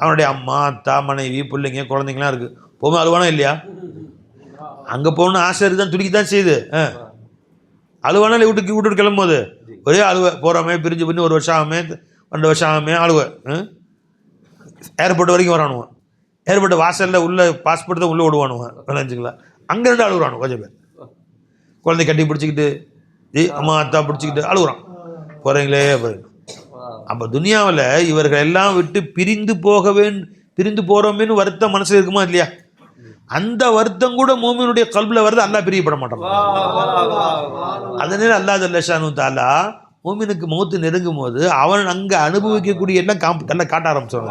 அவனுடைய அம்மா அத்தா மனைவி பிள்ளைங்க குழந்தைங்களாம் இருக்குது, போகும்போது அழுவானா இல்லையா? அங்கே போகணுன்னு ஆசை இருக்குதான், துடிக்கத்தான் செய்யுது. அழுவானா இல்லை? விட்டு கிளம்பும்போது ஒரே அழுவ, போகிறோமே பிரிஞ்சு பண்ணி 1 வருஷம் ஆகுமே 2 வருஷம் ஆகுமே அழுவ. ஏர்போர்ட் வரைக்கும் வரானுவான், ஏர்போர்ட் வாசலில் உள்ள பாஸ்போர்ட் தான் உள்ளே விடுவானுவான். நினச்சிங்களா? அங்கேருந்து அழுகுறானு கொஞ்சம் பேர். குழந்தை கட்டி பிடிச்சிக்கிட்டு அம்மா அத்தா பிடிச்சிக்கிட்டு அழுகுறான். போகிறீங்களே போகிறீங்க. அப்போ துனியாவில் இவர்கள் எல்லாம் விட்டு பிரிந்து போகிறோமேனு வருத்தம் மனசில் இருக்குமா இல்லையா? அந்த வருத்தம் கூட மூமினுடைய கல்பில் வருது. அல்லாஹ் பிரியப்பட மாட்டான். அதனால அல்லாஹ் ஜல்ல ஷானு தஆலா மூமினுக்கு மௌத்து நெருங்கும் போது அவன் அங்கே அனுபவிக்கக்கூடிய எல்லாம் காட்ட ஆரம்பிச்சான்.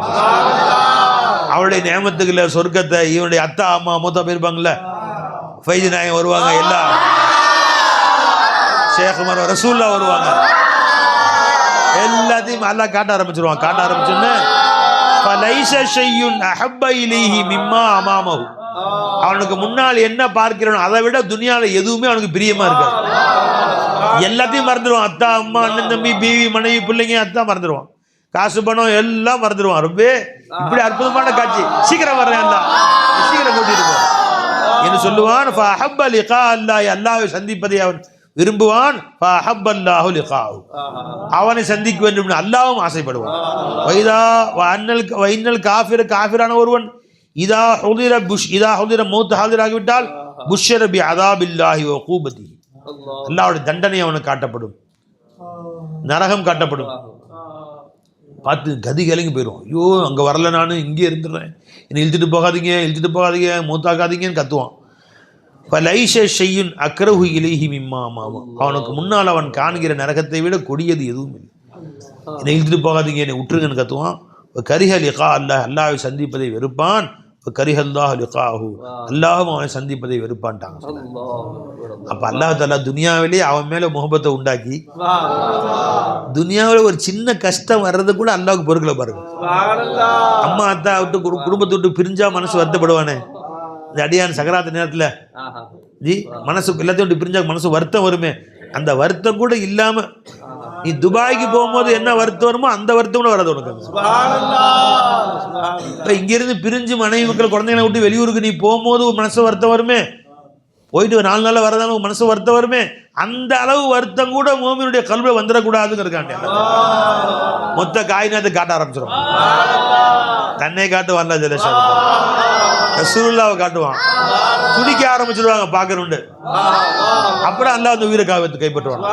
அவளுடைய நியமத்துக்களை, சொர்க்கத்தை, இவனுடைய அத்தா அம்மா மூத்தா போயிருப்பாங்கல்ல, ஃபைஜி நாயகம் வருவாங்க, எல்லாம் ஷேக் உமர் ரசூல்லா வருவாங்க, எல்லாத்தையும் அல்லாஹ் காட்ட ஆரம்பிச்சிருவான். காட்ட ஆரம்பிச்சோன்னு ஃபலைஸ ஷையுன் அஹப்ப இலைஹி மிம்மா அமாமஹு, அவனுக்கு முன்னால் என்ன பார்க்கிறானோ அதை விட துனியாவில் எதுவுமே அவனுக்கு பிரியமா இருக்காது. எல்லாத்தையும் மறந்துடுவான். அத்தா அம்மா அண்ணன் தம்பி பீவி மனைவி பிள்ளைங்க அத்தா மறந்துடுவான். காசு பணம் எல்லாம் மறந்துடுவான். ரொம்ப இப்படி அற்புதமான காட்சி. சீக்கிரம் வர்றேன் அல்லா, சீக்கிரம் கூட்டிட்டு போ என்று சொல்லுவான். ஃபஅஹப்ப லிகா அல்லாஹ், அல்லாஹ்வை சந்திப்பதை அவன் விரும்புவான். ஃபஅஹப்ப அல்லாஹு லிகாஹு, அவனை சந்திக்க வேண்டும் அல்லாஹ்வும் ஆசைப்படுவான். வைனல் காஃபிரான ஒருவன் இதா ஹுதிர மௌத் ஹாதிராகிவிட்டால் புஷ்ஷர பி அதாபில்லாஹி வ உகூபத்திஹி, அல்லாஹ்வுடைய தண்டனை அவனுக்கு காட்டப்படும், நரகம் காட்டப்படும். பார்த்து கதி கலங்கி போயிடுவான். ஐயோ அங்கே வரல, நான் இங்கே இருந்துடுறேன், என்னை இழுத்துட்டு போகாதீங்க மூத்தாக்காதீங்கன்னு கத்துவான். ஃபலைஸ ஷையுன் அக்ரஹு இலைஹி மிம்மா அமாமஹு, அவனுக்கு முன்னால் அவன் காண்கிற நரகத்தை விட கொடியது எதுவும் இல்லை. என்னை இழுத்துட்டு போகாதீங்க, என்னை விட்டுருங்கன்னு கத்துவான். கரிஹ லிகா அல்லாஹ், அல்லாஹ்வை சந்திப்பதை வெறுப்பான். கரிஹ அல்லாஹ் லிகாஹு, அல்லாஹும் அவனை சந்திப்பதை வெறுப்பான்ட்டாங்க. அப்போ அல்லாஹ் தஆலா துனியாவிலே அவன் மேலே முகப்பத்தை உண்டாக்கி, துனியாவில் ஒரு சின்ன கஷ்டம் வர்றது கூட அல்லாஹ்வுக்கு பொறுக்கல பாருங்க. அம்மா அத்தா விட்டு குடும்பத்தை விட்டு பிரிஞ்சா மனசு வருத்தப்படுவானே, இந்த அடியான் சகராத்த நேரத்தில் மனசு எல்லாத்தையும் விட்டு பிரிஞ்சா மனசு வருத்தம் வருமே, அந்த வருத்தம் கூட இல்லாம நீ துபாய்க்கு போகும்போது என்ன வருத்தம் வருமோ அந்த வருத்தம் கூட வராது உனக்கு. இப்போ இங்கிருந்து பிரிஞ்சு மனைவி மக்கள் குழந்தைகளை விட்டு வெளியூருக்கு நீ போகும்போது ஒரு மனசு வருத்தம் வருமே, போயிட்டு 4 நாளில் வரதாலும் மனசு வருத்தம் வருமே, அந்த அளவு வருத்தம் கூட மூமினுடைய கல்வியில் வந்துடக்கூடாதுங்கிறக்காண்டி மொத்த காயினத்தை காட்ட ஆரம்பிச்சிடும். தன்னை காட்டுவான்ல ஜெலஷா, ரசூலுல்லாஹ்வை காட்டுவான், துடிக்க ஆரம்பிச்சிடுவாங்க பார்க்கணுண்டு. அப்புறம் அல்லாஹ் அந்த உயிரை கைப்பற்றுவான்.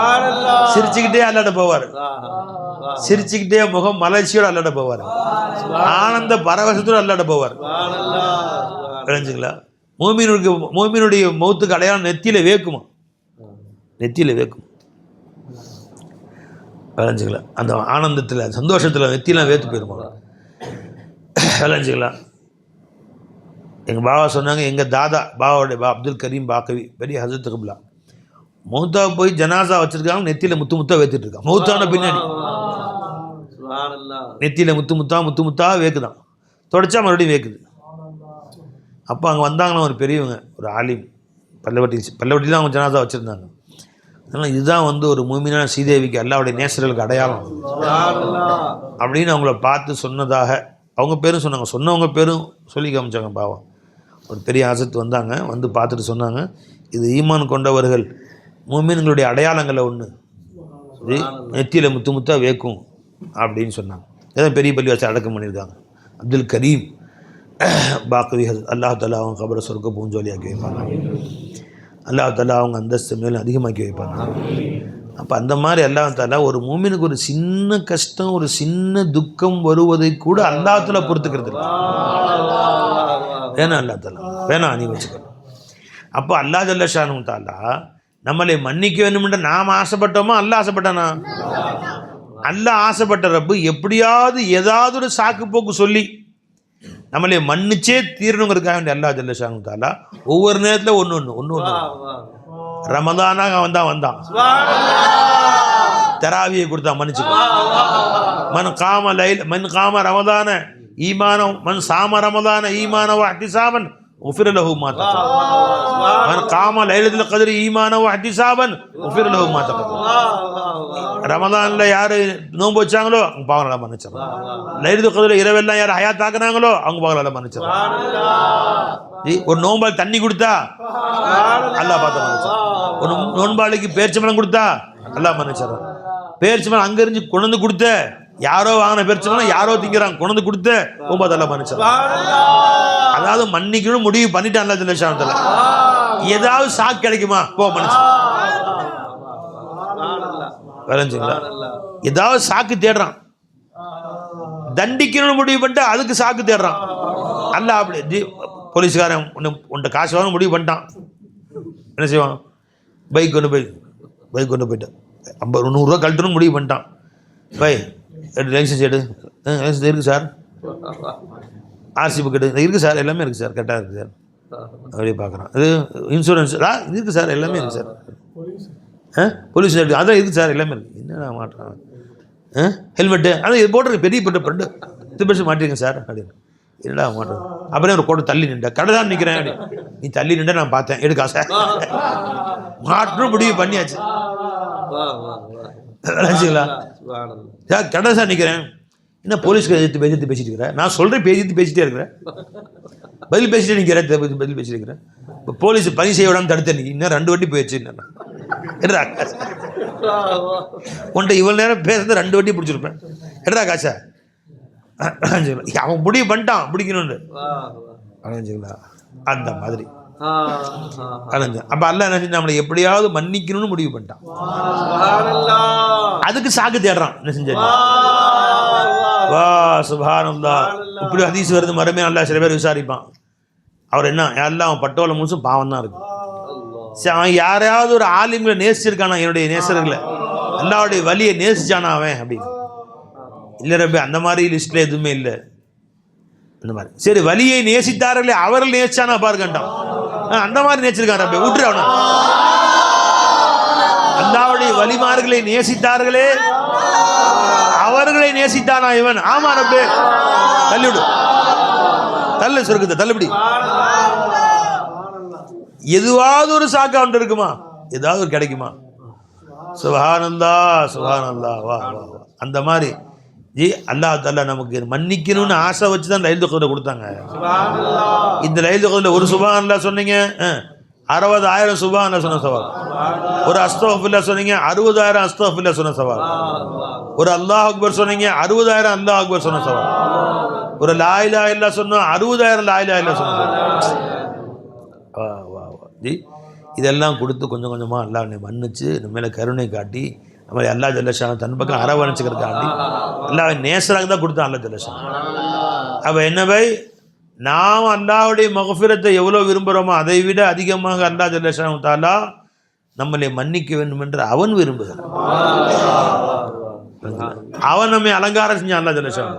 சிரிச்சுக்கிட்டே அல்லாட போவார், சிரிச்சுக்கிட்டே முகம் மலர்ச்சியோடு அல்லாட போவார், ஆனந்த பரவசத்தோடு அல்லாட போவார். விளைஞ்சுங்களா? மூமினுடைய மௌத்துக்கு அடையாளம் நெத்தியில வேக்குமா, நெத்தியில வேக்கும். விளைஞ்சுங்களா? அந்த ஆனந்தத்தில் சந்தோஷத்தில் நெத்தியெல்லாம் வேத்து போயிருமா. விளைஞ்சுங்களா? எங்கள் பாபா சொன்னாங்க, எங்கள் தாதா பாபாவுடைய அப்துல் கரீம் பாக்கவி பெரிய ஹசரத் கபிலா மௌத்தா போய் ஜனாசா வச்சிருக்காங்க, நெத்தியில் முத்தா வேத்துட்டு இருக்காங்க. மௌத்தான பின்னாடி நெத்தியில் முத்தா வேக்குதான், தொடச்சா மறுபடியும் வேக்குது. அப்போ அங்கே வந்தாங்கன்னா ஒரு பெரியவங்க, ஒரு ஆலிம், பல்லவட்டியில் தான் அவங்க ஜனாசா வச்சுருந்தாங்க. அதனால் இதுதான் ஒரு மூமினான ஸ்ரீதேவிக்கு அல்லாவுடைய நேசர்களுக்கு அடையாளம் அப்படின்னு அவங்கள பார்த்து சொன்னதாக அவங்க பேரும் சொன்னாங்க. சொன்னவங்க பேரும் சொல்லி காமிச்சாங்க. பாவம் ஒரு பெரிய ஆசத்து வந்தாங்க, வந்து பார்த்துட்டு சொன்னாங்க, இது ஈமான் கொண்டவர்கள் மூமின்களுடைய அடையாளங்களை ஒன்று நெத்தியில் முத்தா வேக்கும் அப்படின்னு சொன்னாங்க. ஏதாவது பெரிய பள்ளி வச்சு அடக்கம் பண்ணியிருக்காங்க. அப்துல் கரீம் பாக்கவி அல்லாஹ் தஆலா அவங்க கபரை சொர்க்க பூஞ்சோலியாக்கி வைப்பாங்க. அல்லாஹ் தஆலா அவங்க அந்தஸ்து மேலும் அதிகமாக்கி வைப்பாங்க. அப்போ அந்த மாதிரி அல்லாஹ் தஆலா ஒரு மூமினுக்கு ஒரு சின்ன கஷ்டம், ஒரு சின்ன துக்கம் வருவதை கூட அல்லாஹ் தஆலா பொறுத்துக்கிறது இல்லை. வேணாம் அல்லாஹ் தஆலா வேணாம், நீ வச்சுக்கணும். அப்போ அல்லாஹ் ஜல்ல ஷானு தஆலா நம்மளை மன்னிக்க வேணும்ன்ற நாம் ஆசைப்பட்டோமா, அல்லாஹ் ஆசைப்பட்டானா? அல்லாஹ் ஆசைப்பட்ட ரப்பு எப்படியாவது ஏதாவது ஒரு சாக்கு போக்கு சொல்லி நம்மளே மன்னிச்சே தீரணுங்கிறதுக்காக வேண்டிய அல்லாஹ் ஜல்ல ஷானு தஆலா ஒவ்வொரு நேரத்தில் ஒன்று ரமதானாக வந்தான் தராவியை கொடுத்தா மன்னிச்சுக்கோ. மன் காம ரமதான ஈமானம் மன் சாம ரமதான ஈமான வஹ்திசாபன் உஃபிர லஹு மா தகதம். மன் காம லைலத்துல் கத்ரி ஈமான வஹ்திசாபன் உஃபிர லஹு மா தகதம். ரமதான்ல யாரு நோன்பு வச்சாங்களோ அவங்க பாவங்களை மன்னிச்சிடறான். லைலத்துல் கத்ரி இரவெல்லாம் யார் ஹயாத் ஆக்குனாங்களோ அவங்க பாவங்களை மன்னிச்சிடறான். ஒரு நோம்பால் தண்ணி கொடுத்தா அல்லாஹ் பார்த்து மன்னிச்சிடறான். ஒரு நோன்பாளிக்கு பேரிச்சம்பழம் கொடுத்தா அல்லாஹ் மன்னிச்சிடறான். பேரிச்சம்பழம் அங்கிருந்து கொண்டு கொடுத்த யாரோ வாங்கின பேரிச்சம்பழம் யாரோ திங்கிறாங்க, கொண்டு கொடுத்த ஒன்பது அல்லாஹ் மன்னிச்சிடறான். அதாவது மன்னிக்கணும் முடிவு பண்ணிட்டான் அல்லாஹ் ஜல்ல ஷானு தஆலா. ஏதாவது சாக்கு கிடைக்குமா போ மனுஷன் விளைஞ்சுங்களா, ஏதாவது சாக்கு தேடுறான். தண்டிக்கணும்னு முடிவு பண்ணிட்டு அதுக்கு சாக்கு தேடுறான். அல்ல அப்படி போலீஸ்காரன் உன்ட்ட காசு வாங்க முடிவு பண்ணிட்டான், என்ன செய்வான்? பைக் கொண்டு போயிட்டான் 50-100 கழட்டணும்னு முடிவு பண்ணிட்டான். பை லைசன்ஸ் எடு, லைசன்ஸ் இருக்குது சார், ஆர்சி புக் எடு, இருக்குது சார், எல்லாமே இருக்குது சார், கரெக்டாக இருக்குது சார், அப்படியே பார்க்குறான். இது இன்சூரன்ஸ் இருக்குது சார், எல்லாமே இருக்குது சார், போலீஸ் அதான் இருக்குது சார், எல்லாமே இருக்குது. என்னடா மாட்டுறான்? ஹெல்மெட்டு அதான் இது போட்டிருக்கு, பெரிய பெட்டு இது பெருசு மாட்டிருங்க சார் அப்படின்னு. என்னடா மாட்டுறது? அப்புறம் ஒரு கோட்டை தள்ளி நின்றா, கடை தான் நிற்கிறேன் அப்படி. நீ தள்ளி நின்ற நான் பார்த்தேன், எடுக்கா சார் மாட்டணும் முடிவு பண்ணியாச்சு. சார் கடை சார் நிற்கிறேன், என்ன போலீஸ்க்கு எதிர்த்து பேசிட்டு இருக்கிறேன், நான் சொல்கிறேன் பேசிட்டே இருக்கிறேன், பதில் பேசிட்டே நிற்கிறேன், பதில் பேசிட்டு இருக்கிறேன். இப்போ போலீஸ் பணி செய்ய விடாமல் தடுத்தேன், இன்னும் 2 வாட்டி போயிடுச்சு. உன்ட்ட இவ்வளோ நேரம் பேசுறது 2 வாட்டி பிடிச்சிருப்பேன், எடுறா காசா. அவன் முடிவு பண்ணிட்டான் பிடிக்கணும்னு, அந்த மாதிரி. அப்ப அல்லாஹ் என்ன செஞ்சு நம்மளை எப்படியாவது மன்னிக்கணும்னு முடிவு பண்ணிட்டான். அதுக்கு சாக்கு தேடுறான். என்ன செஞ்ச? வா சுப்ஹானல்லாஹ். இப்படி ஹதீஸ் வருது, மறுமே அல்லாஹ் சில பேர் விசாரிப்பான். அவர் என்ன எல்லாம் அவன் பட்டோல முழுசும் பாவம் தான் இருக்கு. அவன் யாரையாவது ஒரு ஆலிம்களை நேசிச்சிருக்கானா, என்னுடைய நேசர்களை அல்லாஹ்வுடைய வலியை நேசிச்சானா அவன் அப்படின்னு? இல்லை ரப்பே, அந்த மாதிரி லிஸ்ட்ல எதுவுமே இல்லை. அந்த மாதிரி சரி, வலியை நேசித்தார்களே அவர்கள் நேசிச்சானா பாருங்கட்டான், அந்த மாதிரி நேசிச்சிருக்கான் ரப்பே, விட்டுரு அவனை. அல்லாஹ்வுடைய வலிமார்களை நேசித்தார்களே அவர்களை நேசித்தானா இவன்? ஆமா ரப்பே, தள்ளிவிடு, தள்ளு சொர்க்கத்தை தள்ளுபடி. எதுவாவது ஒரு சாக்கு அவன் இருக்குமா? ஏதாவது ஒரு கிடைக்குமா? சுப்ஹானல்லாஹ் சுப்ஹானல்லாஹ். வா வா வா. அந்த மாதிரி ஜி அல்லாஹ் தஆலா நமக்கு மன்னிக்கணும்னு ஆசை வச்சு தான் லைலத்துல் கத்ர் கொடுத்தாங்க. இந்த லைலத்துல் கத்ரில் ஒரு சுப்ஹானல்லாஹ் சொன்னீங்க 60,000 சுப்ஹானல்லாஹ் சொன்ன சவால், ஒரு அஸ்தக்ஃபிருல்லாஹ் சொன்னீங்க 60,000 அஸ்தக்ஃபிருல்லாஹ் சொன்ன சவால், ஒரு அல்லாஹ் அக்பர் சொன்னீங்க 60,000 அல்லாஹ் அக்பர் சொன்ன சவால், ஒரு லா இலாஹா இல்லல்லாஹ் சொன்னா 60,000 லா இலாஹா இல்லல்லாஹ் சொன்ன சவால். வா வா வா ஜி. இதெல்லாம் கொடுத்து கொஞ்சம் கொஞ்சமாக அல்லாஹ் மன்னிச்சு நம்ம மேலே கருணை காட்டி நம்ம அல்லாஹ் ஜல்லஷான் தன் பக்கம் அரவணைச்சுக்கிறதுக்காண்டி அல்லாஹ் நேசராக தான் கொடுத்தான் அல்லாஹ் ஜல்லஷான். அப்போ என்ன பை, நாம் அல்லாஹ்வுடைய மக்ஃபிரத்தை எவ்வளோ விரும்புகிறோமோ அதை விட அதிகமாக அல்லாஹ் ஜல்லஷான் தஆலா நம்மளை மன்னிக்க வேண்டும் என்று அவன் விரும்புகிறான். அவன் நம்மை அலங்காரம் செஞ்சான். அல்லாஹ் ஜல்லஷான்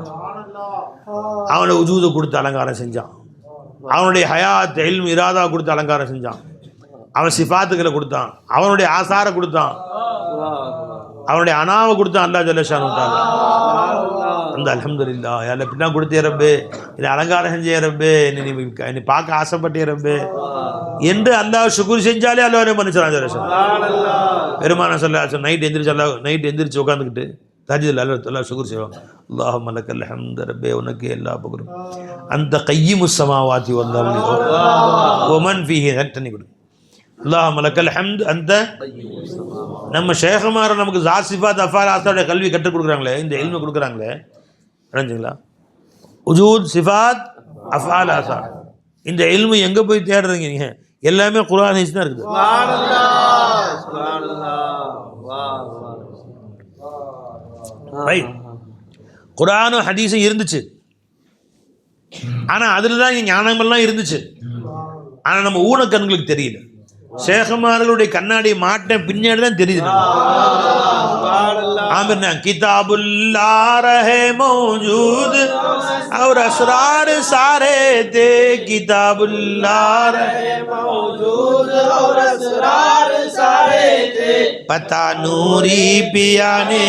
அவனை உஜூதை கொடுத்து அலங்காரம் செஞ்சான், அவனுடைய ஹயாத் இல்ம் இராதா கொடுத்து அலங்காரம் செஞ்சான், அவன் சிஃபாத்துக்களை கொடுத்தான், அவனுடைய ஆசாரை கொடுத்தான், அவனுடைய அனாவை கொடுத்தான் அல்லாஹ் ஜல்லஷானு தஆலா. அந்த அல்ஹம்துலில்லாஹ் யால பின்னா கொடுத்தே ரப்பே, என்னை அலங்காரம் செஞ்சே ரப்பே, என்னை பார்க்க ஆசைப்பட்டே ரப்பே என்று அல்லாஹ் ஷுக்ர் செஞ்சாலே அல்லாஹ் மன்னிச்சான் ஜல்லஷான். பெருமானார் ஸல்லல்லாஹு அலைஹி வஸல்லம் நைட் எந்திரிச்சு உட்காந்துக்கிட்டு தஹஜ்ஜுதுல் அல்லாஹ் ஷுக்ர் செய்வான். அல்லாஹும்ம லக்கல் ஹம்து ரப்பே, உனக்கே எல்லா புகழும், அந்த கையிமுஸ் ஸமாவாதி வல் அர்தி வ மன் ஃபீஹி தன்னி கொடு. அல்லாஹும்ம லக்கல் ஹம்து அந்த நம்ம ஷேഖமார நமக்கு ஸாத் சிஃபாத் அஃஆல் ஆசாவுடைய கல்வி கற்றுக் கொடுக்குறாங்களே, இந்த இல்மை கொடுக்குறாங்களே, புரிஞ்சுங்களா? உஜூத் சிஃபாத் அஃஆல் ஆசா, இந்த இல்மு எங்கே போய் தேடுறீங்க நீங்கள்? எல்லாமே குர்ஆன் ஹதீஸ் தான் இருக்குது. குர்ஆனும் ஹதீஸும் இருந்துச்சு, ஆனால் அதில் தான் இங்கே ஞானமெல்லாம் இருந்துச்சு. ஆனால் நம்ம ஊனக்கண்களுக்கு தெரியல. ஷேഖமார்களுடைய கண்ணாடி மாட்டேன் பின்னாடி தான் தெரியுது. ஆமிர்னா கிதாபுல்லாஹ் ரஹே மௌஜூத் और असरार सारे थे, किताबुल्लाह रहे मौजूद और असरार सारे थे, पता नूरी पिया ने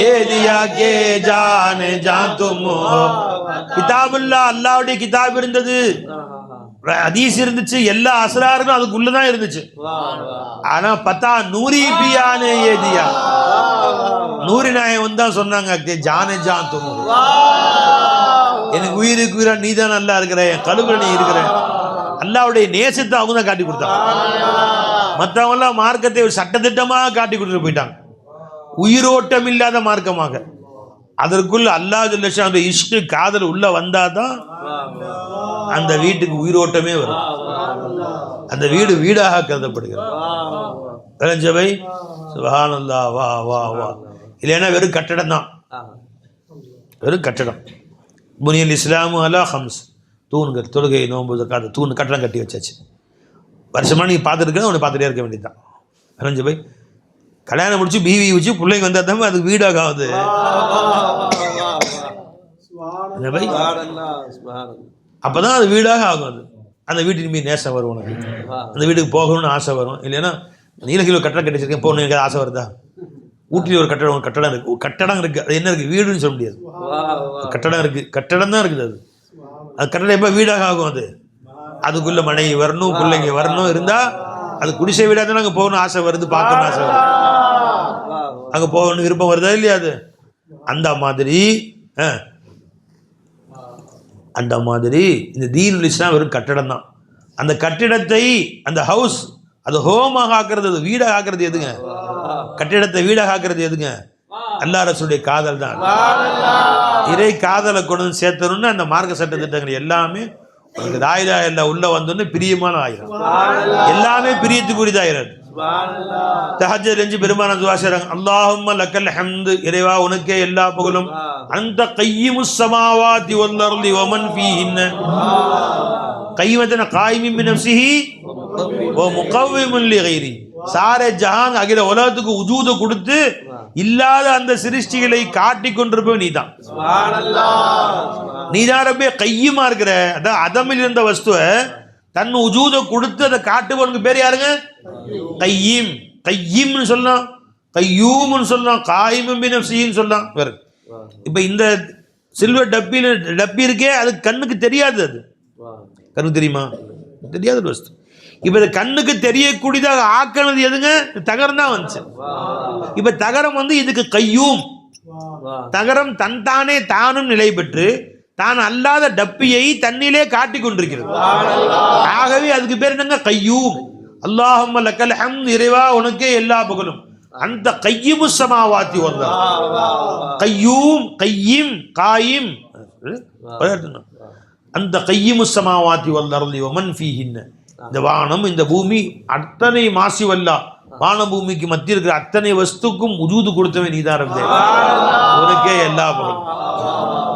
ये दिया के जान जान तुम हो. கிதாபுல்லாஹ் அல்லாஹ்வுடைய கிதாப் இருந்தது, ஹதீஸ் இருந்துச்சு, எல்லா அஸ்ராரும் அதுக்குள்ளதான் இருந்துச்சு. ஆனா பத்தா நூரி பியானே ஏதியா, நூரி நாயகம் தான் சொன்னாங்க, ஜானே ஜான் தும், எனக்கு உயிருக்கு உயிரா நீ தான் நல்லா இருக்கிற, என் கழுவுல நீ இருக்கிற. அல்லாஹ்வுடைய நேசத்தை அவங்க தான் காட்டி கொடுத்தாங்க. மற்றவங்க எல்லாம் மார்க்கத்தை ஒரு சட்டத்திட்டமாக காட்டி கொடுத்துட்டு போயிட்டாங்க, உயிரோட்டம் இல்லாத மார்க்கமாக. அதற்குள்ள அல்லாஹ் ஜல்லஷானுடைய இஷ்கு காதல் உள்ள வந்தாதான் அந்த வீட்டுக்கு உயிரோட்டமே வரும். அந்த வீடு வீடாக கருதப்படுகிறது. விளைஞ்சவை சுப்ஹானல்லாஹ், வா வா வா. இல்லைன்னா வெறும் கட்டடம் தான், வெறும் கட்டடம். புனியல் இஸ்லாமு அலா ஹம்ஸ், தூண்கள், தொழுகை, நோன்பு, ஜக்காத், தூண் கட்டடம் கட்டி வச்சாச்சு. வருஷமாக நீங்கள் பார்த்துருக்க உன்னை பார்த்துட்டே இருக்க வேண்டியது தான். விளைஞ்ச போய் கல்யாணம் முடிச்சு பிவி வச்சு பிள்ளைங்க வந்தால் தான் அது வீடாக ஆகுது. அப்போ தான் அது வீடாக ஆகும். அது அந்த வீட்டுக்கு மீது நேசம் வரும், உனக்கு அந்த வீட்டுக்கு போகணும்னு ஆசை வரும். இல்லைன்னா நீலகிரியில் கட்டடம் கட்டி வச்சிருக்கேன், போகணும் எனக்கு ஆசை வருதா? ஊட்டியில் ஒரு கட்டடம் இருக்குது, கட்டடம் இருக்குது, அது என்ன இருக்குது? வீடுன்னு சொல்ல முடியாது, கட்டடம் இருக்குது, கட்டடம் தான் இருக்குது. அது கட்டடம் எப்போ வீடாக ஆகும்? அதுக்குள்ளே மனைவி வரணும், பிள்ளைங்க வரணும், இருந்தால் அது குடிசை வீடாக தான் அங்கே போகணும் ஆசை வருது, பார்க்கணும்னு ஆசை வருது, அங்கே போகணும் விருப்பம் வருதா இல்லையா? அது அந்த மாதிரி இந்த தீனுல் இஸ்லாம் வெறும் கட்டடம் தான். அந்த கட்டிடத்தை, அந்த ஹவுஸ், அது ஹோமாக ஆக்குறது, அது வீடாக ஆக்குறது எதுங்க? கட்டிடத்தை வீடாக ஆக்குறது எதுங்க? அல்லாஹ் ரசூலுடைய காதல் தான். இறை காதலை கொண்டு வந்து சேர்த்தணும்னு அந்த மார்க்க சட்ட திட்டங்கள் எல்லாமே உங்களுக்கு லா இலாஹ இல்லல்லாஹ் உள்ள வந்தோன்னு பிரியமான ஆயிரம், எல்லாமே பிரியத்துக்குரியதாயிரம். தஹஜ்ஜுத் செஞ்சு பெருமானார் துஆ செய்றாங்க, அல்லாஹும்ம லக்கல் ஹம்து, இறைவா உனக்கே எல்லா புகழும். அன்த கையிமுஸ் ஸமாவாதி வல் அர்தி வ மன் ஃபீஹின்ன, கையிமத்தன காயிமின் பினஃப்ஸிஹி வ முகவ்விமுன் லிகைரி. சாரே ஜஹான் அகில உலகத்துக்கு உஜூத கொடுத்து இல்லாத அந்த சிருஷ்டிகளை காட்டி கொண்டிருப்பவன் நீதான். நீதான் ரப்பே கையுமா இருக்கிற. அதான் அதமில் இருந்த வஸ்துவை தன் உஜூத கொடுத்து அதை காட்டுவனுக்கு பேர் யாருங்க? கையீம். கையீம்னு சொல்லலாம், கையூம்னு சொல்லலாம், காயிமும் பினஃப்ஸிஹின்னு சொல்லலாம். வேறு இப்போ இந்த சில்வர் டப்பி இருக்கே, அது கண்ணுக்கு தெரியாது. அது கண்ணுக்கு தெரியுமா? தெரியாத வஸ்து. இப்போ இது கண்ணுக்கு தெரியக்கூடியதாக ஆக்கினது எதுங்க? தகரம் தான் வந்துச்சு. இப்போ தகரம் வந்து இதுக்கு கையூம். தகரம் தன் தானே தானும் நிலை பெற்று தான் அல்லாத டப்பியை தன்னிலே காட்டி கொண்டிருக்கிறது. ஆகவே அதுக்கு பேர் என்னங்க? கையூம். அல்லாஹும்ம லக்கல் ஹம்து, இறைவா உனக்கே எல்லா புகழும். அந்த கையிமுஸ் ஸமாவாதி வல் அர்தி, கையூம், கையிம், காயிம். அந்த கையிமுஸ் ஸமாவாதி வல் அர்தி வ மன் ஃபீஹின்ன, இந்த வானம் இந்த பூமி அத்தனை மாசிவல்லா, வான பூமிக்கு மத்திய இருக்கிற அத்தனை வஸ்துக்கும் உஜூது கொடுத்தவன் நீதான் ரப்பே, உனக்கே எல்லா புகழும்.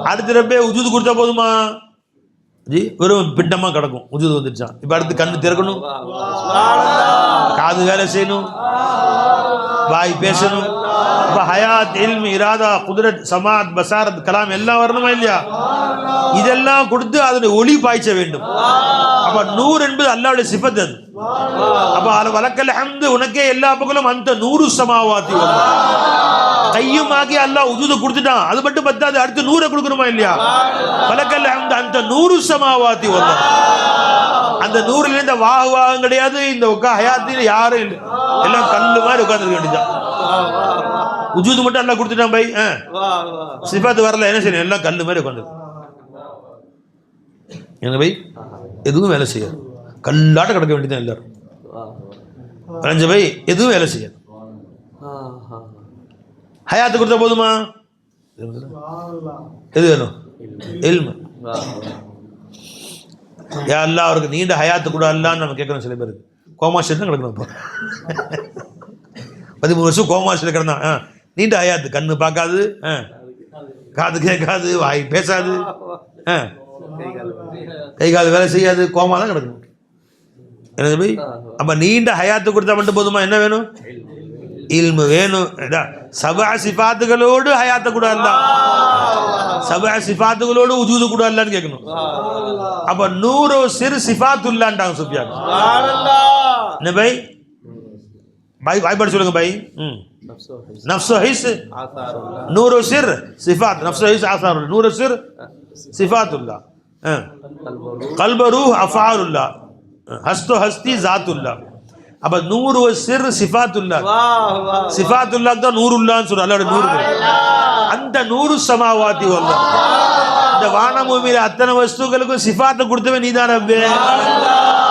அடுத்த ரப்பே உஜூது கொடுத்தா போதுமா? ஜி வெறும் பிண்டமா கிடக்கும், உஜூது வந்துடுச்சான். இப்ப அடுத்து கண்ணு திறக்கணும், காது வேலை செய்யணும், வாய் பேசணும். இப்ப ஹயாத், இல்ம், இராதா, குதிரத், சமாத், பசாரத், கலாம் எல்லாம் வரணுமா இல்லையா? இதெல்லாம் கொடுத்து அதனுடைய ஒளி பாய்ச்ச வேண்டும். அப்ப நூறு என்பது அல்லாஹ்வுடைய சிஃபத். அது அப்ப வலக்கல் ஹம்து, உனக்கே எல்லா புகழும். அந்த நூறு ஸமாவாதி வல் அர்தி, கையுமாகி அல்லாஹ் உஜூத கொடுத்துட்டான். அது மட்டும் பத்தாது, அடுத்து நூறை கொடுக்கணுமா இல்லையா? வலக்கல் ஹம்து அந்த நூறு ஸமாவாதி வல் அர்தி. அந்த நூறுல இந்த வாகம் கிடையாது, இந்த ஹயாத்தில யாரும் இல்லை, எல்லாம் கல்லு மாதிரி உட்கார்ந்துருக்க வேண்டியதான். உஜூது மட்டும் அல்லாஹ் கொடுத்துட்டான் பை, சிஃபத் வரல, என்ன செய்யணும்? எல்லாம் கல்லு மாதிரி உட்காந்து என்ன பை, எதுவும் வேலை செய்யாது, கல்லாட்ட கிடக்க வேண்டியதான் எல்லாரும். பை எதுவும் வேலை செய்யாது. ஹயாத்து கொடுத்தா போதுமா? எது வேணும்? இல்மு. யா அல்லாஹ் அவருக்கு நீண்ட ஹயாத்து கூட அல்லான்னு நம்ம கேட்கணும். சில பேருக்கு கோமாஷில் தான் கிடக்கணும். இப்போ 13 வருஷம் கோமாஷில் கிடந்தான், நீண்ட ஹயாத்து, கண்ணு பார்க்காது, காது கேட்காது, வாய் பேசாது, கை கால் வேலை செய்யாது, கோமா தான் கிடக்கணும். என்ன போய் அப்ப நீண்ட ஹயாத்து கொடுத்தா மட்டும் போதுமா? என்ன வேணும்? இல்மு வேணும். சபா சிஃபாத்துகளோடு ஹயாத்த கூட அல்ல, சபா சிஃபாத்துகளோடு உஜூது கூட அல்லன்னு கேட்கணும். அப்ப 100 சிறு சிஃபாத்துல்லான்டாங்க சுஃபியான். என்ன பை படி சொல்லுங்க by. நஃப்ஸு his 100 sir சிஃபாத், நஃப்ஸு his Azhar, 100 சிர் சிஃபாத்துல்லா, கல்பு ரூஹ் அஃஆலுல்லா, ஹஸ்து ஹஸ்தி ஜாத்துல்லா. அப்ப 100 சிர் சிஃபாத்துல்லா, சிஃபாத்துல்லா தான் நூறுல்லான்னு சொல்ற அல்லாஹ்வுடைய நூறு. அந்த 100 ஸமாவாதி வல் அர்தி, இந்த வானபூமியில அத்தனை வஸ்துக்களுக்கும் சிஃபாத்தை கொடுத்தவன் நீதான் ரப்பே.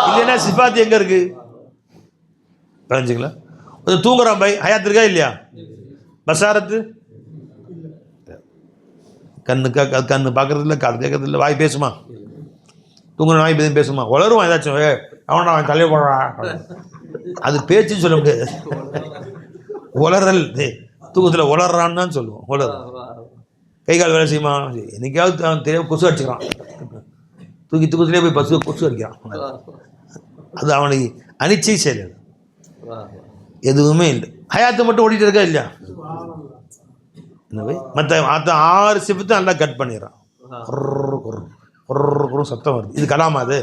இல்லைன்னா சிஃபாத் எங்க இருக்கு? புரிஞ்சுங்களா? தூங்குறான் பை, ஹயாத் இருக்கா இல்லையா? பசாரத்து, கண்ணு பார்க்கறது இல்லை, காது கேட்கறது இல்லை, வாய் பேசுமா? தூங்குற வாய் பேசுமா? வளருவான் ஏதாச்சும், அவன் தலையை போடுறா. அது பேச்சுன்னு சொல்ல முடியாது, உளறல். தூக்கத்தில் உளறான்னு தான் சொல்லுவோம். உளறல் கை கால் வேலை செய்யுமா, என்னைக்காவது அவன் தெரியாம கொசு அடிச்சுக்கிறான், தூக்கத்திலே போய் பசு கொசு அடிக்கிறான். அது அவனுக்கு அனிச்சை செயல், எதுவுமே இல்லை. ஹயாத்தை மட்டும் ஓடிட்டு இருக்கா இல்லையா? மற்ற 6 சிஃபத்தை நல்லா கட் பண்ணிடுறான். சத்தம் வருது, இது கலாமா? அது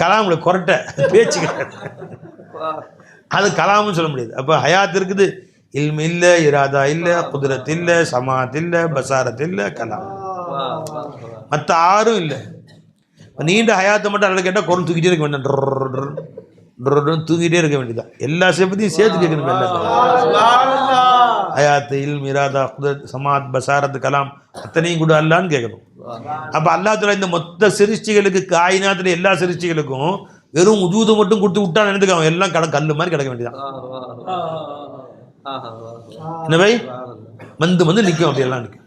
கலாமுடைய கொரட்டை பேச்சு, அது கலாம்னு சொல்ல முடியாது. அப்போ ஹயாத் இருக்குது, இல்மு இல்லை, இராதா இல்லை, குதிரத் இல்லை, சமாத் இல்லை, பசாரத் இல்லை, கலாம். மற்ற 6ம் இல்லை. நீண்ட ஹயாத்தை மட்டும் நல்லா கேட்டால் குரல் தூக்கிட்டே இருக்க வேண்டாம், தூங்கிட்டே இருக்க வேண்டியதான். எல்லா சேபத்தையும் சேர்த்து கேட்கணும். ஹயாத், இல்மு, இராதா, குதிரத், சமாத், பசாரத், கலாம் அத்தனையும் கூட அல்லான்னு கேட்கணும். அப்போ அல்லாஹ் தஆலா இந்த மொத்த சிருஷ்டிகளுக்கு, காயினாத்துல எல்லா சிருஷ்டிகளுக்கும் வெறும் உஜூதை மட்டும் கொடுத்து விட்டான்னு நினைத்துக்காம எல்லாம் கல்லு மாதிரி கிடக்க வேண்டியதான். என்ன பை வந்து நிற்கும், அப்படி எல்லாம் நிற்கும்.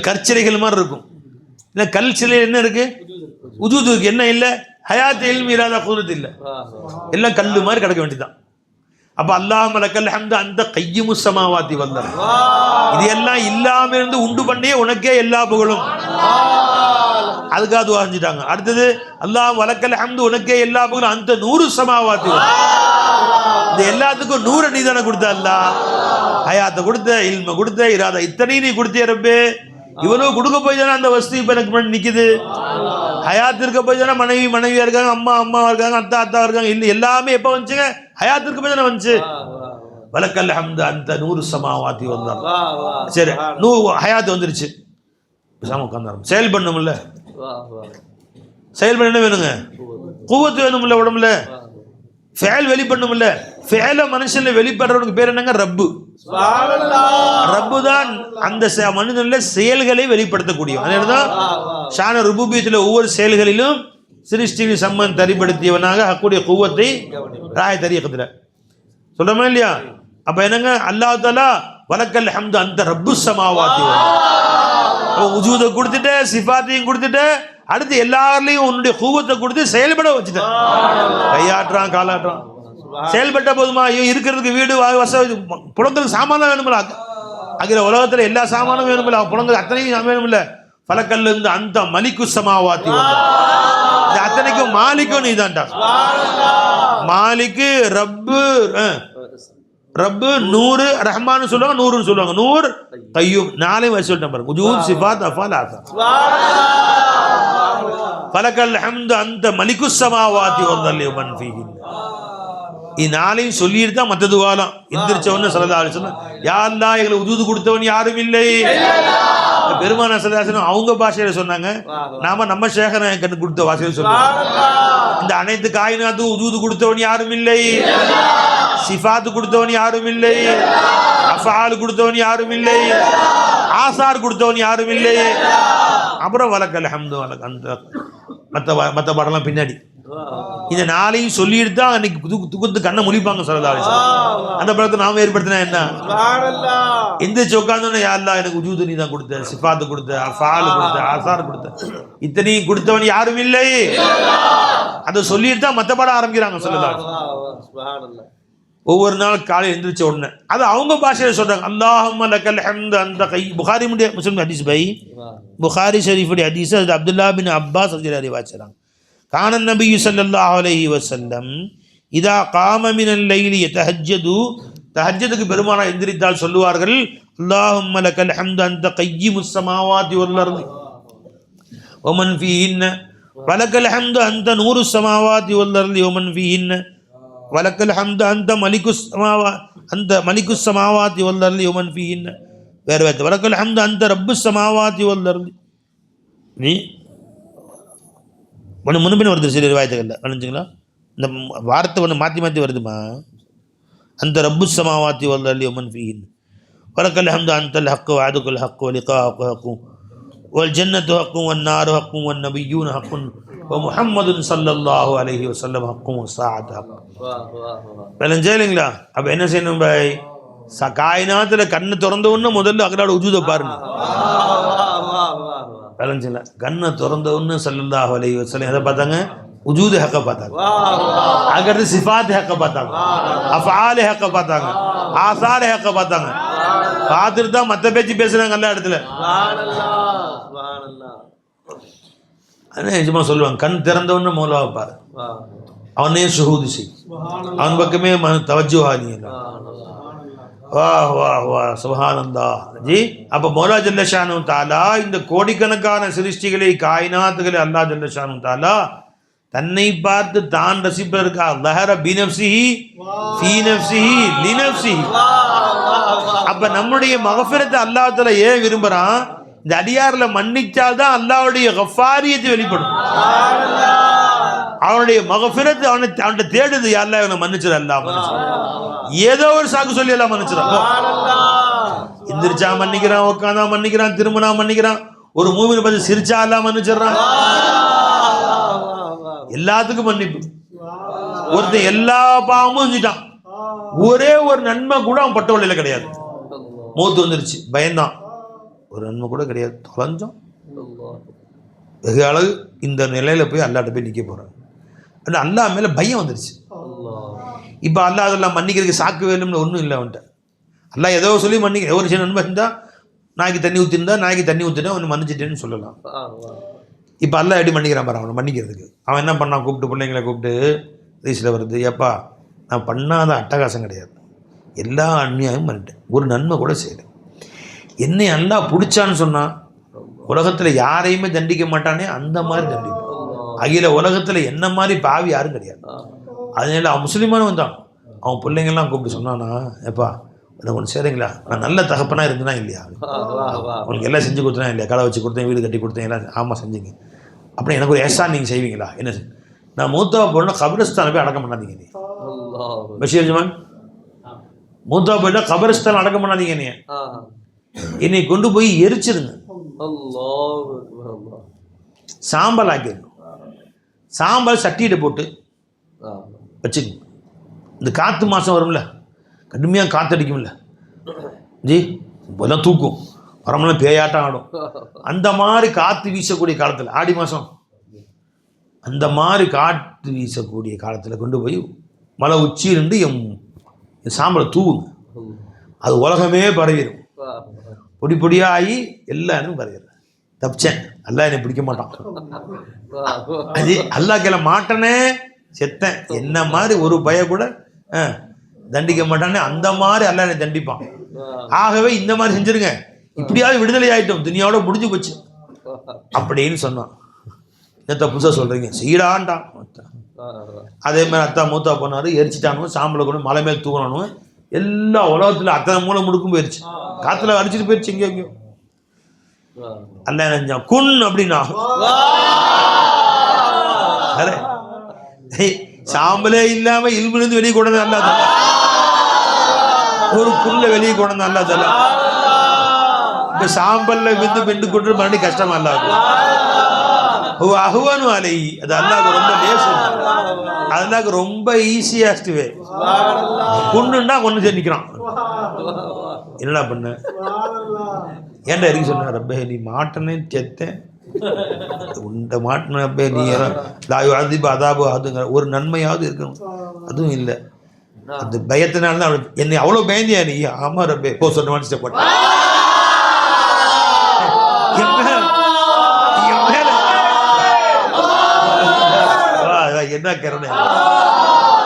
கற்சிலைகள் மாதிரி இருக்கும். இல்லை கல் சிலை என்ன இருக்கு? உஜூது இருக்கு. என்ன இல்லை? ஹயாத், இல்மு, இராதா, குதிரத் இல்லை, எல்லாம் கல்லு மாதிரி கிடக்க வேண்டியதான். அப்ப அல்லாஹ் லக்கல் ஹம்து அந்த கையிமுஸ் ஸமாவாதி வல் அர்த், இது எல்லாம் இல்லாம இருந்து உண்டு பண்ணியே உனக்கே எல்லா புகழும். அதுக்காக துஆ செஞ்சிட்டாங்க. அடுத்தது அல்லாஹ் வலக்கல் ஹம்து உனக்கே எல்லா புகழும் அந்த நூறு ஸமாவாதி, இந்த எல்லாத்துக்கும் நூறு நீ தானே கொடுத்த. அல்லாஹ் ஹயாத்தை கொடுத்த, இல்ம கொடுத்த, இராதா இத்தனையும் நீ கொடுத்தே ரப்பே. இவ்வளவு கொடுக்க போய் தானே அந்த வஸ்து இப்ப எனக்கு முன்னாடி நிக்குது. ஹயாத் இருக்க போய் தானே மனைவியா இருக்காங்க, அம்மாவா இருக்காங்க, அத்தா இருக்காங்க. இல்லை, எல்லாமே எப்ப வந்துச்சுங்க? ஹயாத் இருக்க போய் தானே வந்துச்சு. வலக்கல் ஹம்து அந்த நூறு ஸமாவாதி வல் அர்த். சரி, ஹயாத் வந்துருச்சு, பேசாம உட்கார்ந்தாரு. செயல் பண்ணும்ல, செயல் பண்ண என்ன வேணுங்க? குவத்து வேணும்ல உடம்புல. ஃபேல் வெளிப்படணும்ல. ஃபேல மனுஷன்ல வெளிப்படுறவனுக்கு பேர் என்னங்க? ரப்பு. ரப்பு தான் அந்த மனிதன்ல செயல்களை வெளிப்படுத்தக்கூடியவன். அதனாலதான் ஷான ருபூபியத்தில் ஒவ்வொரு செயல்களிலும் சிருஷ்டியின் சம்பந்தம் தரிப்படுத்தியவனாக அக்கூடிய குவத்தை ராய தரியக்கத்துல சொல்றோமா இல்லையா? அப்ப என்னங்க? அல்லாஹ் தஆலா வலக்கல் ஹம்து அந்த ரப்பு ஸமாவாதி வல் அர்த், உஜூதை கொடுத்துட்டு, சிஃபாத்தையும் கொடுத்துட்டு, அடுத்து எல்லாரையும் உன்னுடைய குவத்தை கொடுத்து செயல்பட வச்சுட்டேன். கையாட்டுறான், காலாட்டுறான். செயல்பட்ட போதுமா? இருக்கிறதுக்கு வீடு, வசதி, புலங்களுக்கு சாமான் வேணுமில்ல. அகில உலகத்துல எல்லா சாமானும் வேணுமில்ல, புலங்களுக்கு அத்தனையும் வேணுமில்ல. பலக்கல்ல இருந்து அந்த மலிக்கு ஸமாவாதி வல் அர்த், அத்தனைக்கும் மாலிக்கும் நீ தான்டா. மாலிக்கு, ரப்பு, ரப்பு, நூறு, ரஹ்மான் சொல்லுவாங்க, நூறுன்னு சொல்லுவாங்க. நூர், கையூம், 4 வயசு சொல்லிட்டேன் பாருங்க. உஜூத், சிஃபாத், அஃபால், ஆசார். பலக்கல் ஹம்து அந்த மலிக்கு ஸமாவாதி வல் அர்த் வமன் ஃபீஹின். இது 4ஐயும் சொல்லிட்டு தான் மற்ற துவாலாம். எந்திரிச்சவன்னு ஸல்லல்லாஹு அலைஹி வஸல்லம், யா அல்லாஹ் எங்களுக்கு உஜூது கொடுத்தவன் யாரும் இல்லை. பெருமானா ஸல்லல்லாஹு அலைஹி வஸல்லம் அவங்க பாஷையில சொன்னாங்க, நாம நம்ம ஷேഖന கண்ணு கொடுத்த வாசையில சொல்லுவோம். இந்த அனைத்து காயினாத்தும் உஜூது கொடுத்தவன் யாரும் இல்லை, சிஃபாத்து கொடுத்தவன் யாரும் இல்லை, அஃஆல் கொடுத்தவன் யாரும் இல்லை, ஆசார் கொடுத்தவன் யாரும் இல்லை. அப்புறம் வலக்கல் ஹம்து வலக் அந்த மற்ற பாடலாம் பின்னாடி. இந்த 4ஐயும் சொல்லிட்டு தான் அன்னைக்கு துகுத்து கண்ணை முழிப்பாங்க ஸல்லல்லாஹு அலைஹி வஸல்லம். அந்த படத்தை நாம ஏற்படுத்தினா என்ன? எந்திரிச்சு உட்கார்ந்தோன்னே, யா அல்லாஹ் எனக்கு உஜூது நீ தான் கொடுத்த, சிஃபாத்து கொடுத்த, அஃஆல் கொடுத்த, ஆசார் கொடுத்த, இத்தனையும் கொடுத்தவன் யாரும் இல்லை. அதை சொல்லிட்டு தான் மற்ற பாடம் ஆரம்பிக்கிறாங்க ஸல்லல்லாஹு அலைஹி வஸல்லம். ஒவ்வொரு நாள் காலையில் எந்திரிச்ச உடனே அது அவங்க பாஷையில் சொல்றாங்க. அல்லாஹும்ம லக்கல் ஹம்து அந்த கை. புகாரி முஸ்லிம் ஹதீஸ் பை, புகாரி ஷரீஃபுடைய ஹதீஸ். அது அப்துல்லாஹ் பின் அப்பாஸ் ரலியல்லாஹு அன்ஹு ரிவாயத். கான நபி ஸல்லல்லாஹு அலைஹி வஸல்லம் இதா காம மினல் லைலி யதஹஜ்ஜது, தஹஜ்ஜுக்கு பெருமானா எந்திரித்தால் சொல்லுவார்கள், அல்லாஹும்ம லக்கல் ஹம்து அந்த கையிமுஸ் ஸமாவாதி வல் அர்த் வமன் ஃபீஹின்ன வலக்கல் ஹம்து அந்த நூறுஸ் ஸமாவாதி வல் அர்த் வமன் ஃபீஹின்ன வலக்கல் ஹம்து அந்த மலிகுஸ் ஸமாவாதி வல் அர்த் வமன் ஃபீஹின்ன. வேற வேற வலக்கல் ஹம்து அந்த ரப்புஸ் ஸமாவாதி வல் அர்த். நீ ஒன்று முன்பின் வருது சில ரிவாயத்துகளில் வணஞ்சுங்களா, இந்த வார்த்தை ஒன்று மாற்றி மாற்றி வருதுமா. அந்த ரப்பு ஸமாவாதி வல் அர்த் வமன் ஃபீஹின் வலக்கல் ஹம்து அன்தல் ஹக்கு வஅதுகுல் ஹக்கு வலிகாஉக ஹக்கு வல் ஜன்னத்து ஹக்கு வன் நாரு ஹக்கு வன் நபிய்யூன ஹக்குன் வ முஹம்மதுன் ஸல்லல்லாஹு அலைஹி வஸல்லம் ஹக்கு வ ஸாஅத் ஹக்கு. விளஞ்சே இல்லைங்களா? அப்போ என்ன செய்யணும் பாய்? காயினாத்தில் கண்ணு திறந்த உடனே முதல்ல அகலாட உஜூதை பாருங்க. விளைஞ்சில்ல. கண்ணை திறந்தவொன்னு ஸல்லல்லாஹு அலைஹி வஸல்லம் எதை பார்த்தாங்க? உஜூது ஹக்க பார்த்தாங்க. அங்கிருந்து சிஃபாத் ஹக்க பார்த்தாங்க, அஃஆல் ஹக்க பார்த்தாங்க, ஆசார் ஹக்க பார்த்தாங்க. பார்த்துட்டு தான் மற்ற பேச்சு பேசுறாங்க எல்லா இடத்துல. நிஜமா சொல்லுவாங்க, கண் திறந்தவொன்னு மௌலாவை பாரு, அவனே ஷுஹூது செய், அவன் பக்கமே தவஜ்ஜுஹானி. வா வா வா சுப்ஹானல்லாஹ் ஜி. அப்போ மௌலா ஜல்ல ஷானு தாலா இந்த கோடிக்கணக்கான சிருஷ்டிகளை, காயினாத்துகளை அல்லாஹ் ஜல்ல ஷானு தாலா தன்னை பார்த்து தான் ரசிப்பதற்கா லஹர பினஃப்ஸிஹி ஃபீ நஃப்ஸிஹி லினஃப்ஸிஹி. அப்ப நம்முடைய மகஃபிரத்தை அல்லாஹ் தஆலா ஏன் விரும்புறான்? இந்த அடியார்ல மன்னிச்சால்தான் அல்லாஹ்வுடைய கஃபாரியத்தை வெளிப்படும். அவனுடைய மகஃபிரத் அவன்கிட்ட தேடுது, அல்லாஹ் இவனை மன்னிச்சிட, அல்லாஹ் மன்னிச்சிட. ஏதோ ஒரு சாக்கு சொல்லி எல்லாம் மன்னிச்சிடான். எந்திரிச்சா மன்னிக்கிறான், உட்காந்தா மன்னிக்கிறான், திரும்பினா மன்னிக்கிறான், ஒரு மூவினை பார்த்து சிரிச்சா எல்லாம் மன்னிச்சிடறான். எல்லாத்துக்கும் மன்னிப்பு. ஒருத்தன் எல்லா பாவமும் செஞ்சுட்டான், ஒரே ஒரு நன்மை கூட அவன் பட்டவழியில கிடையாது. மூத்து வந்துருச்சு, பயந்தான், ஒரு நன்மை கூட கிடையாது, தொலைஞ்சோம். வெகு அளவு இந்த நிலையில போய் அல்லாட்ட போய் நிற்க போறான். அல்லாஹ் மேல பயம் வந்துருச்சு. இப்போ அல்லாஹ் அதெல்லாம் மன்னிக்கிறதுக்கு சாக்கு வேணும்னு ஒன்றும் இல்லை அவன்கிட்ட. அல்லாஹ் ஏதோ சொல்லி மன்னிக்க, ஒரு சில நன்மை இருந்தால் நாய்க்கு தண்ணி ஊற்றிருந்தா நாய்க்கு தண்ணி ஊற்றினா அவனை மன்னிச்சிட்டேன்னு சொல்லலாம். இப்போ அல்லாஹ் எப்படி மன்னிக்கிறான் பாரு அவனை மன்னிக்கிறதுக்கு. அவன் என்ன பண்ணான்? கூப்பிட்டு பிள்ளைங்களை கூப்பிட்டு ரீஸில் வருது, ஏப்பா நான் பண்ணாத அட்டகாசம் கிடையாது, எல்லா அந்நியாயம் பண்ணிட்டேன், ஒரு நன்மை கூட செய்யலை. என்னை அல்லாஹ் பிடிச்சான்னு சொன்னான், உலகத்தில் யாரையுமே தண்டிக்க மாட்டானே அந்த மாதிரி தண்டிப்பான். அகில உலகத்தில் என்ன மாதிரி பாவி யாரும் கிடையாது. அதனால அவன் முஸ்லீமானவன் தான். அவன் பிள்ளைங்கள்லாம் கூப்பிட்டு சொன்னானா, எப்பா எனக்கு ஒன்று சேருங்களா, நான் நல்ல தகப்பனா இருந்தேனா இல்லையா, உங்களுக்கு எல்லாம் செஞ்சு கொடுத்தேனா இல்லையா, கடை வச்சு கொடுத்தேன், வீடு கட்டி கொடுத்தேன், எல்லாம் ஆமாம் செஞ்சீங்க, அப்படி எனக்கு ஒரு எஹ்சான் நீங்கள் செய்வீங்களா? என்ன நான் மூத்தா போனா கபரஸ்தானை போய் அடக்கம் பண்ணாதீங்க. நீ பஷீர் ஜமான் மூத்தா போயிட்டா கபரஸ்தான் அடக்கம் பண்ணாதீங்க. நீ என்னை கொண்டு போய் எரிச்சிருங்க, சாம்பல் ஆக்கிடணும், சாம்பல் சட்டியிட போட்டு வச்சுக்கணும். இந்த காற்று மாதம் வரும்ல, கடுமையாக காற்றடிக்கும்ல ஜி, இப்போதான் தூக்கும், வரமெல்லாம் பேயாட்டம் ஆடும். அந்த மாதிரி காற்று வீசக்கூடிய காலத்தில், ஆடி மாதம் அந்த மாதிரி காற்று வீசக்கூடிய காலத்தில் கொண்டு போய் மலை உச்சியிருந்து என் சாம்பலை தூவுங்க. அது உலகமே பரவிடும், பொடி பொடியாக ஆகி எல்லாரும் பரவிடுறேன். தப்பிச்சேன், அல்லாஹ் என்னை பிடிக்க மாட்டான். அது அல்லாஹ் கேள மாட்டனே, செத்தேன். என்ன மாதிரி ஒரு பய கூட தண்டிக்க மாட்டானே, அந்த மாதிரி அல்லாஹ் என்னை தண்டிப்பான். ஆகவே இந்த மாதிரி செஞ்சிருங்க, இப்படியாவது விடுதலை ஆயிட்டோம், துனியாவோட முடிஞ்சு போச்சு அப்படின்னு சொன்னான். என்னத்த புதுசாக சொல்றீங்க, சீடான்ட்டான். அதே மாதிரி அத்தா மூத்தா போனாரு, எரிச்சிட்டானு, சாம்பலை கொண்டு மலை மேல் தூக்கணும். எல்லா உலகத்துல அத்தனை மூளை முடுக்கும் போயிடுச்சு, காத்துல அடிச்சுட்டு போயிடுச்சு. எங்கேயோ அல்ல நினைஞ்சான் குன் அப்படின்னா, சாம்பலே இல்லாம இல்மிலிருந்து வெளியே கொண்டு அல்லா தஆலா, ஒரு புல்ல வெளியே கொண்டு அல்லா தஆலா. இப்ப சாம்பல்ல விந்து பெண்டு கொண்டு மறுபடியும் கஷ்டமா அல்ல, அஹ்வனு அலைஹி, அது அல்லாஹ்க்கு ரொம்ப லேசு, அல்லாஹ்க்கு ரொம்ப ஈஸியாஸ்ட் வே. குன்னுன்னா கொண்டு செஞ்சிக்கிறான். என்னடா பண்ண, ஏன்டா இறங்கி சொன்ன, ரப்பே நீ மாட்டனே செத்தேன், உண்ட மாட்டின ரப்பே நீ லாயு அதிபு அதாபு அதுங்கிற ஒரு நன்மையாவது இருக்கணும், அதுவும் இல்லை. அந்த பயத்தினால தான் என்னை அவ்வளோ பயந்தியா நீ? ஆமா ரப்பே போ சொன்ன மனுஷன் போட்ட என்ன கருணை.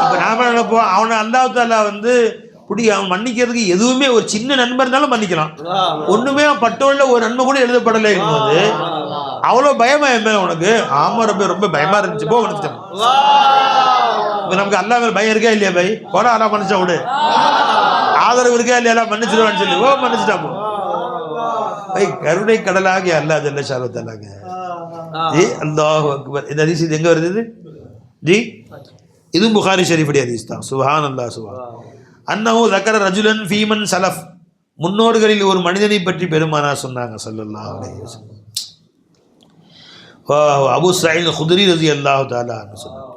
இப்ப நாம நினைப்போம் அவனை அல்லாஹ் தஆலா அவன் மன்னிக்கிறதுக்கு எதுவுமே ஒரு சின்ன நன்மை இருந்தாலும் மன்னிக்கலாம், ஒண்ணுமே பட்டோல்ல ஒரு நன்மை கூட எழுதப்படலை என்பது அவ்வளவு பயமா என் மேல உனக்கு? ஆமா ரப்பே ரொம்ப பயமா இருந்துச்சு, போ மன்னிச்சிட்டேன். இப்ப நமக்கு அல்லாஹ் மேல பயம் இருக்கா இல்லையா? பை போடா அல்லா மன்னிச்சா விடு, ஆதரவு இருக்கா இல்லையா? எல்லாம் மன்னிச்சிடுவான்னு சொல்லி ஓ மன்னிச்சுட்டா போ. பை கருணை கடலாகி அல்லாஹ் ஜல்ல ஷானஹு வ தஆலாங்க. ஜி அல்லாஹு அக்பர். இந்த ஹதீஸ் எங்க வருது ஜி? இது புகாரி ஷரீஃபுடைய ஹதீஸ் தான். சுப்ஹானல்லாஹ் சுப்ஹான். அன்னஹு ذكر رجلا في من سلف, முன்னோர்களில் ஒரு மனிதனை பற்றி பெருமானார் சொன்னாங்க ஸல்லல்லாஹு அலைஹி வஸல்லம். அபூ சயீத் அல்-குத்ரி ரலியல்லாஹு தஆலா அன்ஹு சொன்னாங்க.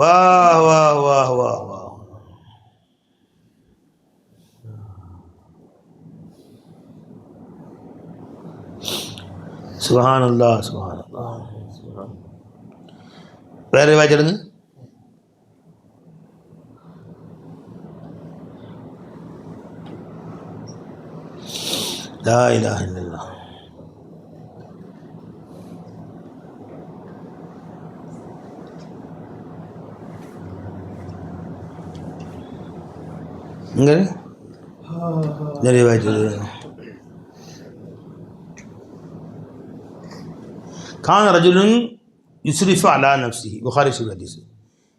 வாஹ் வாஹ் வாஹ் வாஹ் வாஹ். சுப்ஹானல்லாஹ் சுப்ஹானல்லாஹ். வேற ரிவாயத் எடுங்க. லா இலாஹ இல்லல்லாஹ். இங்க நிறைய வாய்ச்சது. கான ரஜுலுன் யுஸ்ரிஃபு அலா நஃப்ஸிஹி, புகாரி ஷரீஃப் ஹதீஸ்.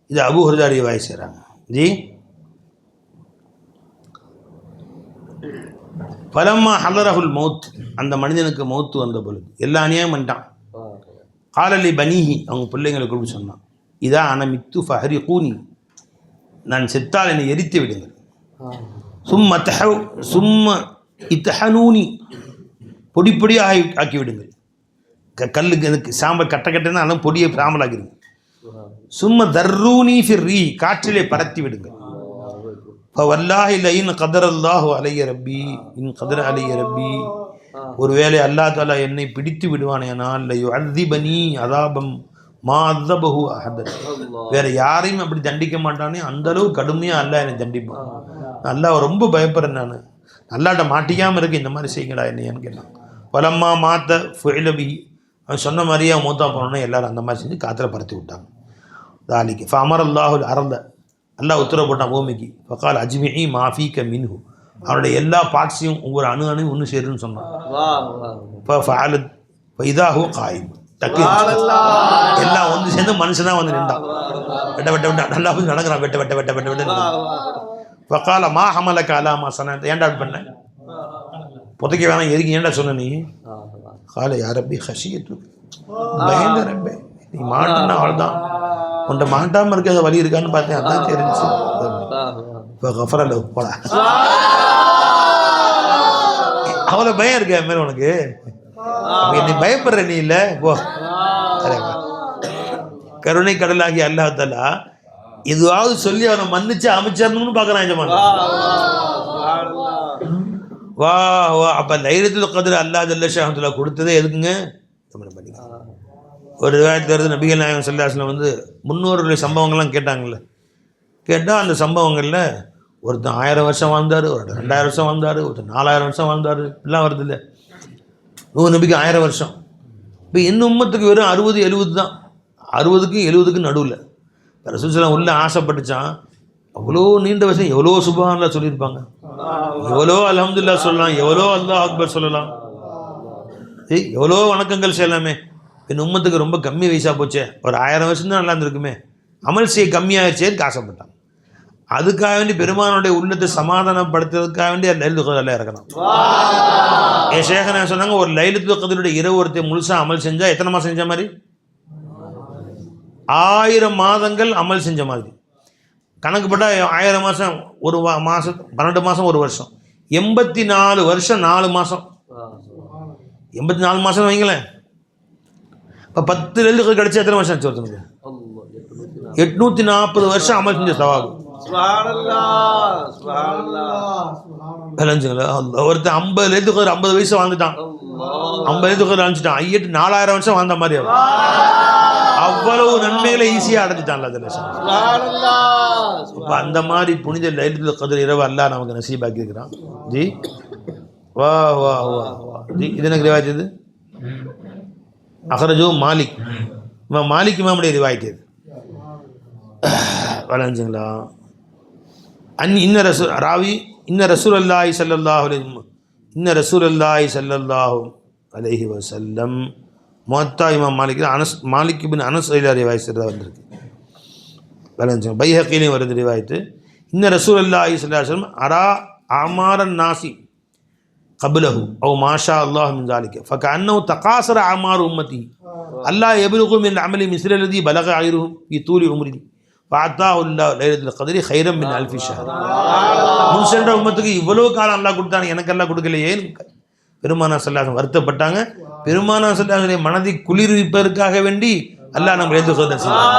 இது அபூ ஹுரைரா ரிவாயத் செய்கிறாங்க. ஜி ஃபலம்மா ஹலரஹுல் மௌத், அந்த மனிதனுக்கு மௌத்து வந்த பொழுது எல்லா அநியாயம் பண்ணிட்டான். காலலி பனீஹி, அவங்க பிள்ளைங்களை கூப்பிட்டு சொன்னான், இதா அனமித்து ஃபஹரிகூனி, நான் செத்தால் என்னை எரித்து விடுங்கள். சும்ம இத்தஹனூனி, பொடி பொடியாக ஆக்கி விடுங்கள். கல்லுக்கு எனக்கு சாம்பல் கட்ட கட்டன்னு அதெல்லாம் பொடியை சாம்பல் ஆக்கிடுங்க. சும்ம தர்ரூனி ஃபிர்ரி, காற்றிலே பரத்தி விடுங்கள். வல்லாஹி லைன் கதர் அல்லாஹு அலைய ரப்பி இன் கதர் அலைய ரப்பி, ஒருவேளை அல்லா தாலா என்னை பிடித்து விடுவானேனால் யுஅذிபனி அதாபம் மா அஸபஹு அஹதன், வேற யாரையும் அப்படி தண்டிக்க மாட்டானே, அந்த அளவு கடுமையாக அல்லாஹ் என்னை தண்டிப்பான். அல்லாஹ் ரொம்ப பயப்படுறேன், நான் அல்லாட்ட மாட்டிக்காமல் இருக்கு, இந்த மாதிரி செய்யுங்களா என்னையான்னு கேட்டான். பலம்மா மாத்த ஃபுஇலபி, அவன் சொன்ன மாதிரியே அவன் மூத்தா போனோன்னே எல்லாரும் அந்த மாதிரி செஞ்சு காற்றுல பறத்தி விட்டாங்க. தாலிக்கு ஃபமர் அல்லாஹுல் அறந்த, அல்லாஹ் உத்தரவு போட்டான் பூமிக்கு. ஃபகால் அஜ்மிஇ மாஃபீக மின்ஹு, அவனுடைய எல்லா பார்ட்ஸையும் ஒவ்வொரு அணு அணுவும் ஒன்று சேருன்னு சொன்னான். ஃபஅலத் ஃபஇதாஹு காயிம், டக்கு எல்லாம் ஒன்று சேர்ந்து மனுஷனாக வந்து நின்றான். வெட்ட வெட்ட வெட்ட நல்லா போய் நடக்கிறான், வெட்ட வெட்ட வெட்ட வெட்ட வெட்ட. ஃபகால மா ஹமலக அலா மா ஸனஅத, ஏன்டா பண்ண, புதைக்க வேணாம் எதுக்கு ஏன்டா சொன்ன நீ? கால யா ரப்பி ஹஷியத்து, பயந்த ரப்பே, நீ மாட்டேன்னா அவள்தான், உன்ட்ட மாட்டாமல் இருக்க வழி இருக்கான்னு பார்த்தேன், அதான் தெரிஞ்சு. இப்போ கஃபரல போடா, அவ்வளோ பயம் இருக்க மேலே உனக்கு, நீ பயப்படுற நீ இல்லை போ. கருணை கடலாகி அல்லாஹ் தஆலா எதுவாவது சொல்லி அவனை மன்னிச்சு அமைச்சர்னு பார்க்குறான் எஜமான். வா வா, அப்போ லைலத்துல் கத்ர் அல்லாஹ் ஜல்ல ஷாஹுல கொடுத்ததே எதுக்குங்க? பண்ணிக்க. ஒரு ரிவாயத் வருது, நபிகள் நாயகம் ஸல்லல்லாஹு அலைஹி வஸல்லம் வந்து முன்னோர்களுடைய சம்பவங்கள்லாம் கேட்டாங்கள்ல, கேட்டால் அந்த சம்பவங்களில் ஒருத்தன் 1000 வருஷம் வாழ்ந்தார், ஒரு 2000 வருஷம் வாழ்ந்தார், ஒருத்தர் 4000 வருஷம் வாழ்ந்தார், இப்படிலாம் வருது இல்லை. நபிக்கு 1000 வருஷம். இப்போ இன்னும் உம்மத்துக்கு வெறும் 60-70 தான், 60க்கும் 70க்கும் நடுவில். ரசூல் ஸல்லல்லாஹு உள்ள ஆசைப்பட்டுச்சான், அவ்வளோ நீண்ட வருஷம் எவ்வளோ சுப்ஹானல்லாஹ் சொல்லியிருப்பாங்க, எவ்வளோ அல்ஹம்துலில்லாஹ் சொல்லலாம், எவ்வளோ அல்லாஹ் அக்பர் சொல்லலாம், எவ்வளோ வணக்கங்கள் செய்யலாமே. என் உம்மத்துக்கு ரொம்ப கம்மி வயசாக போச்சே, ஒரு 1000 வருஷம் தான் நல்லா இருந்திருக்குமே, அமல் செய்ய கம்மியாகிடுச்சேன்னு ஆசைப்பட்டான். அதுக்காக வேண்டி பெருமானுடைய உள்ளத்தை சமாதானப்படுத்துறதுக்காக வேண்டி லைலத்துல் கத்ர் இறக்கலாம். என் ஷேഖனா சொன்னாங்க, ஒரு லைலத்துல் கத்ருடைய இரவு ஒருத்தர் முழுசாக அமல் செஞ்சால் எத்தனை மாதம் செஞ்ச மாதிரி? 1000 மாதங்கள் அமல் செஞ்ச மாதிரி கணக்கு போட்டால் 1000 மாதம், ஒரு மாதம் 12 மாதம், ஒரு வருஷம், 84 வருஷம் 4 மாதம், 84 மாதம் வைங்களேன். இப்போ 10 லைலத்துல் கிடச்சி எத்தனை வருஷம் ஆச்சு ஒருத்தனுக்கு? 840 வருஷம் அமல் செஞ்ச சவாபு. ஒருத்தன் 50 லைலத்துல் கத்ர் 50 வயசு வாழ்ந்துட்டான், 50 லைலத்துல் கத்ர் அழிச்சிட்டான், 4000 வருஷம் வாழ்ந்த மாதிரி அவ்வளவு நன்மைகளை ஈஸியாக அடைஞ்சிட்டான்ல அதில். அப்போ அந்த மாதிரி புனித லைலத்துல் கத்ர் இரவு அல்லாஹ் நமக்கு நசீபாக்கி இருக்கிறான். ஜி வா வா வா வா ஜி. இது எனக்கு ரிவாயத், இது அஹ்ரஜு மாலிக், மாலிக் இமாமுடைய ரிவாயத் இது. வளைஞ்சுங்களா? இன்ன ரசூல் ராவி இன்ன ரசூலுல்லாஹி ஸல்லல்லாஹு அலைஹி வஸல்லம் முவத்தா இமாம் மாலிக் இப்னு அனஸ் ரிவாயத் வந்திருக்கு. வளைஞ்சுங்க. பைஹக்கிலையும் வருது ரிவாயத்து. இன்ன ரசூலுல்லாஹி ஸல்லல்லாஹு அலைஹி வஸல்லம் அரா அமாரன் நாசி கபலஹு அவ் மாஷா அல்லாஹ் மின் ஸாலிக ஃபகஅன்னஹு தகாஸர அமார் உம்மதி அல்லாஹ் யப்லுகு மின் அமலி மிஸ்ல அல்லதி பலக ஐருஹும் ஃபீ தூலி உம்ரி ஃபஅத்தாஹு அல்லாஹ் லைலத்துல் கத்ரி கைரம் மின் அல்ஃபி ஷஹர். முன் சென்ற உம்மத்துக்கு இவ்வளோ காலம் அல்லாஹ் கொடுத்தாங்க, எனக்கு அல்லாஹ் கொடுக்கலையே பெருமானா ஸல்லல்லாஹு அலைஹி வருத்தப்பட்டாங்க. பெருமானா ஸல்லல்லாஹு அலைஹி மனதை குளிர்விப்பதற்காக வேண்டி அல்லாஹ் நம்ம லைலத்துல் கத்ர் செய்வாங்க.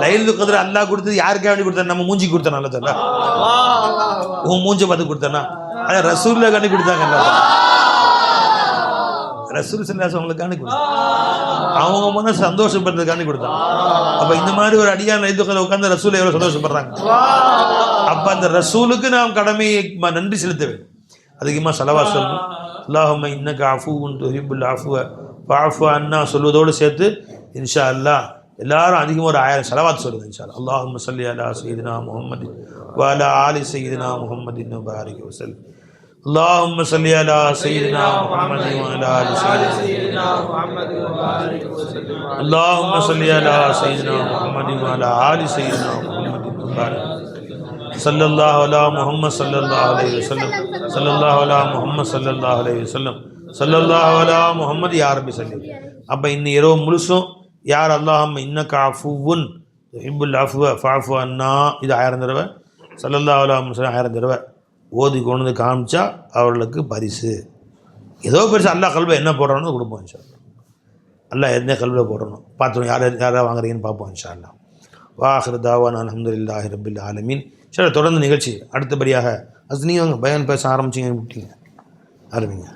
லைலத்துல் கத்ர் அல்லாஹ் கொடுத்தது யாருக்காக வேண்டி கொடுத்தாரு? நம்ம மூஞ்சிக்கு கொடுத்தானா? அல்ல தஆலா உன் மூஞ்சை பார்த்து கொடுத்தானா? அதை ரசூலுல்லாஹ் கண்டி கொடுத்தாங்க. ரசூல் ஸல்லல்லாஹு அவங்களுக்காண்டி கொடுத்தாங்க, அவங்க மன சந்தோஷப்படுறதுக்காண்டி கொடுத்தாங்க. அப்போ இந்த மாதிரி ஒரு அடியான் இதுகளை உட்காந்து ரசூல் எவ்வளோ சந்தோஷப்படுறாங்க. அப்போ அந்த ரசூலுக்கு நாம் கடமையை நன்றி செலுத்த வேண்டும். அதிகமாக ஸலவாத் சொல்லணும். அல்லாஹும்ம இன்னக அஃபூவுன் துஹிப்புல் அஃப்வ ஃபஅஃபு அன்னா சொல்வதோடு சேர்த்து இன்ஷா அல்லாஹ் எல்லாரும் அதிகமாக ஒரு 1000 ஸலவாத் சொல்லுங்கள் இன்ஷா அல்லாஹ். அல்லாஹும்ம ஸல்லி அலா சய்யிதினா முஹம்மதின் வ அலா ஆலி சய்யிதினா முஹம்மதின் வ பாரிக் வஸல்லம். اللهم صل على سيدنا محمد وعلى ال سيدنا محمد وبارك وسلم. اللهم صل على سيدنا محمد وعلى ال سيدنا محمد وبارك. صلى الله على محمد صلى الله عليه وسلم. صلى الله على محمد صلى الله عليه وسلم. صلى الله على محمد يا رب صلي. அப்ப இந்த இரவு முழுசும் யார் அல்லாஹும்ம இன்னக அஃபூவுன் துஹிப்புல் அஃப்வ ஃபஅஃபு அன்னா இது 1000 தடவை ஸல்லல்லாஹு அலைஹி வஸல்லம் 1000 தடவை ஓதி கொண்டு வந்து காமிச்சா அவர்களுக்கு பரிசு. ஏதோ பரிசு அல்லாஹ் கல்வை என்ன போடுறானோ கொடுப்போம் இன்ஷா அல்லாஹ். அல்லாஹ் என்ன கல்வியில் போடணும் பார்த்துருவோம், யாராவது வாங்குறீங்கன்னு பார்ப்போம் இன்ஷா அல்லாஹ். வாஹிரு தாவானா அல்ஹம்துலில்லாஹி ரப்பில் ஆலமீன். சரி, தொடர்ந்து நிகழ்ச்சி அடுத்தபடியாக நீங்க பயான் பேச ஆரம்பிச்சிங்க விட்டீங்க ஆரம்பிங்க.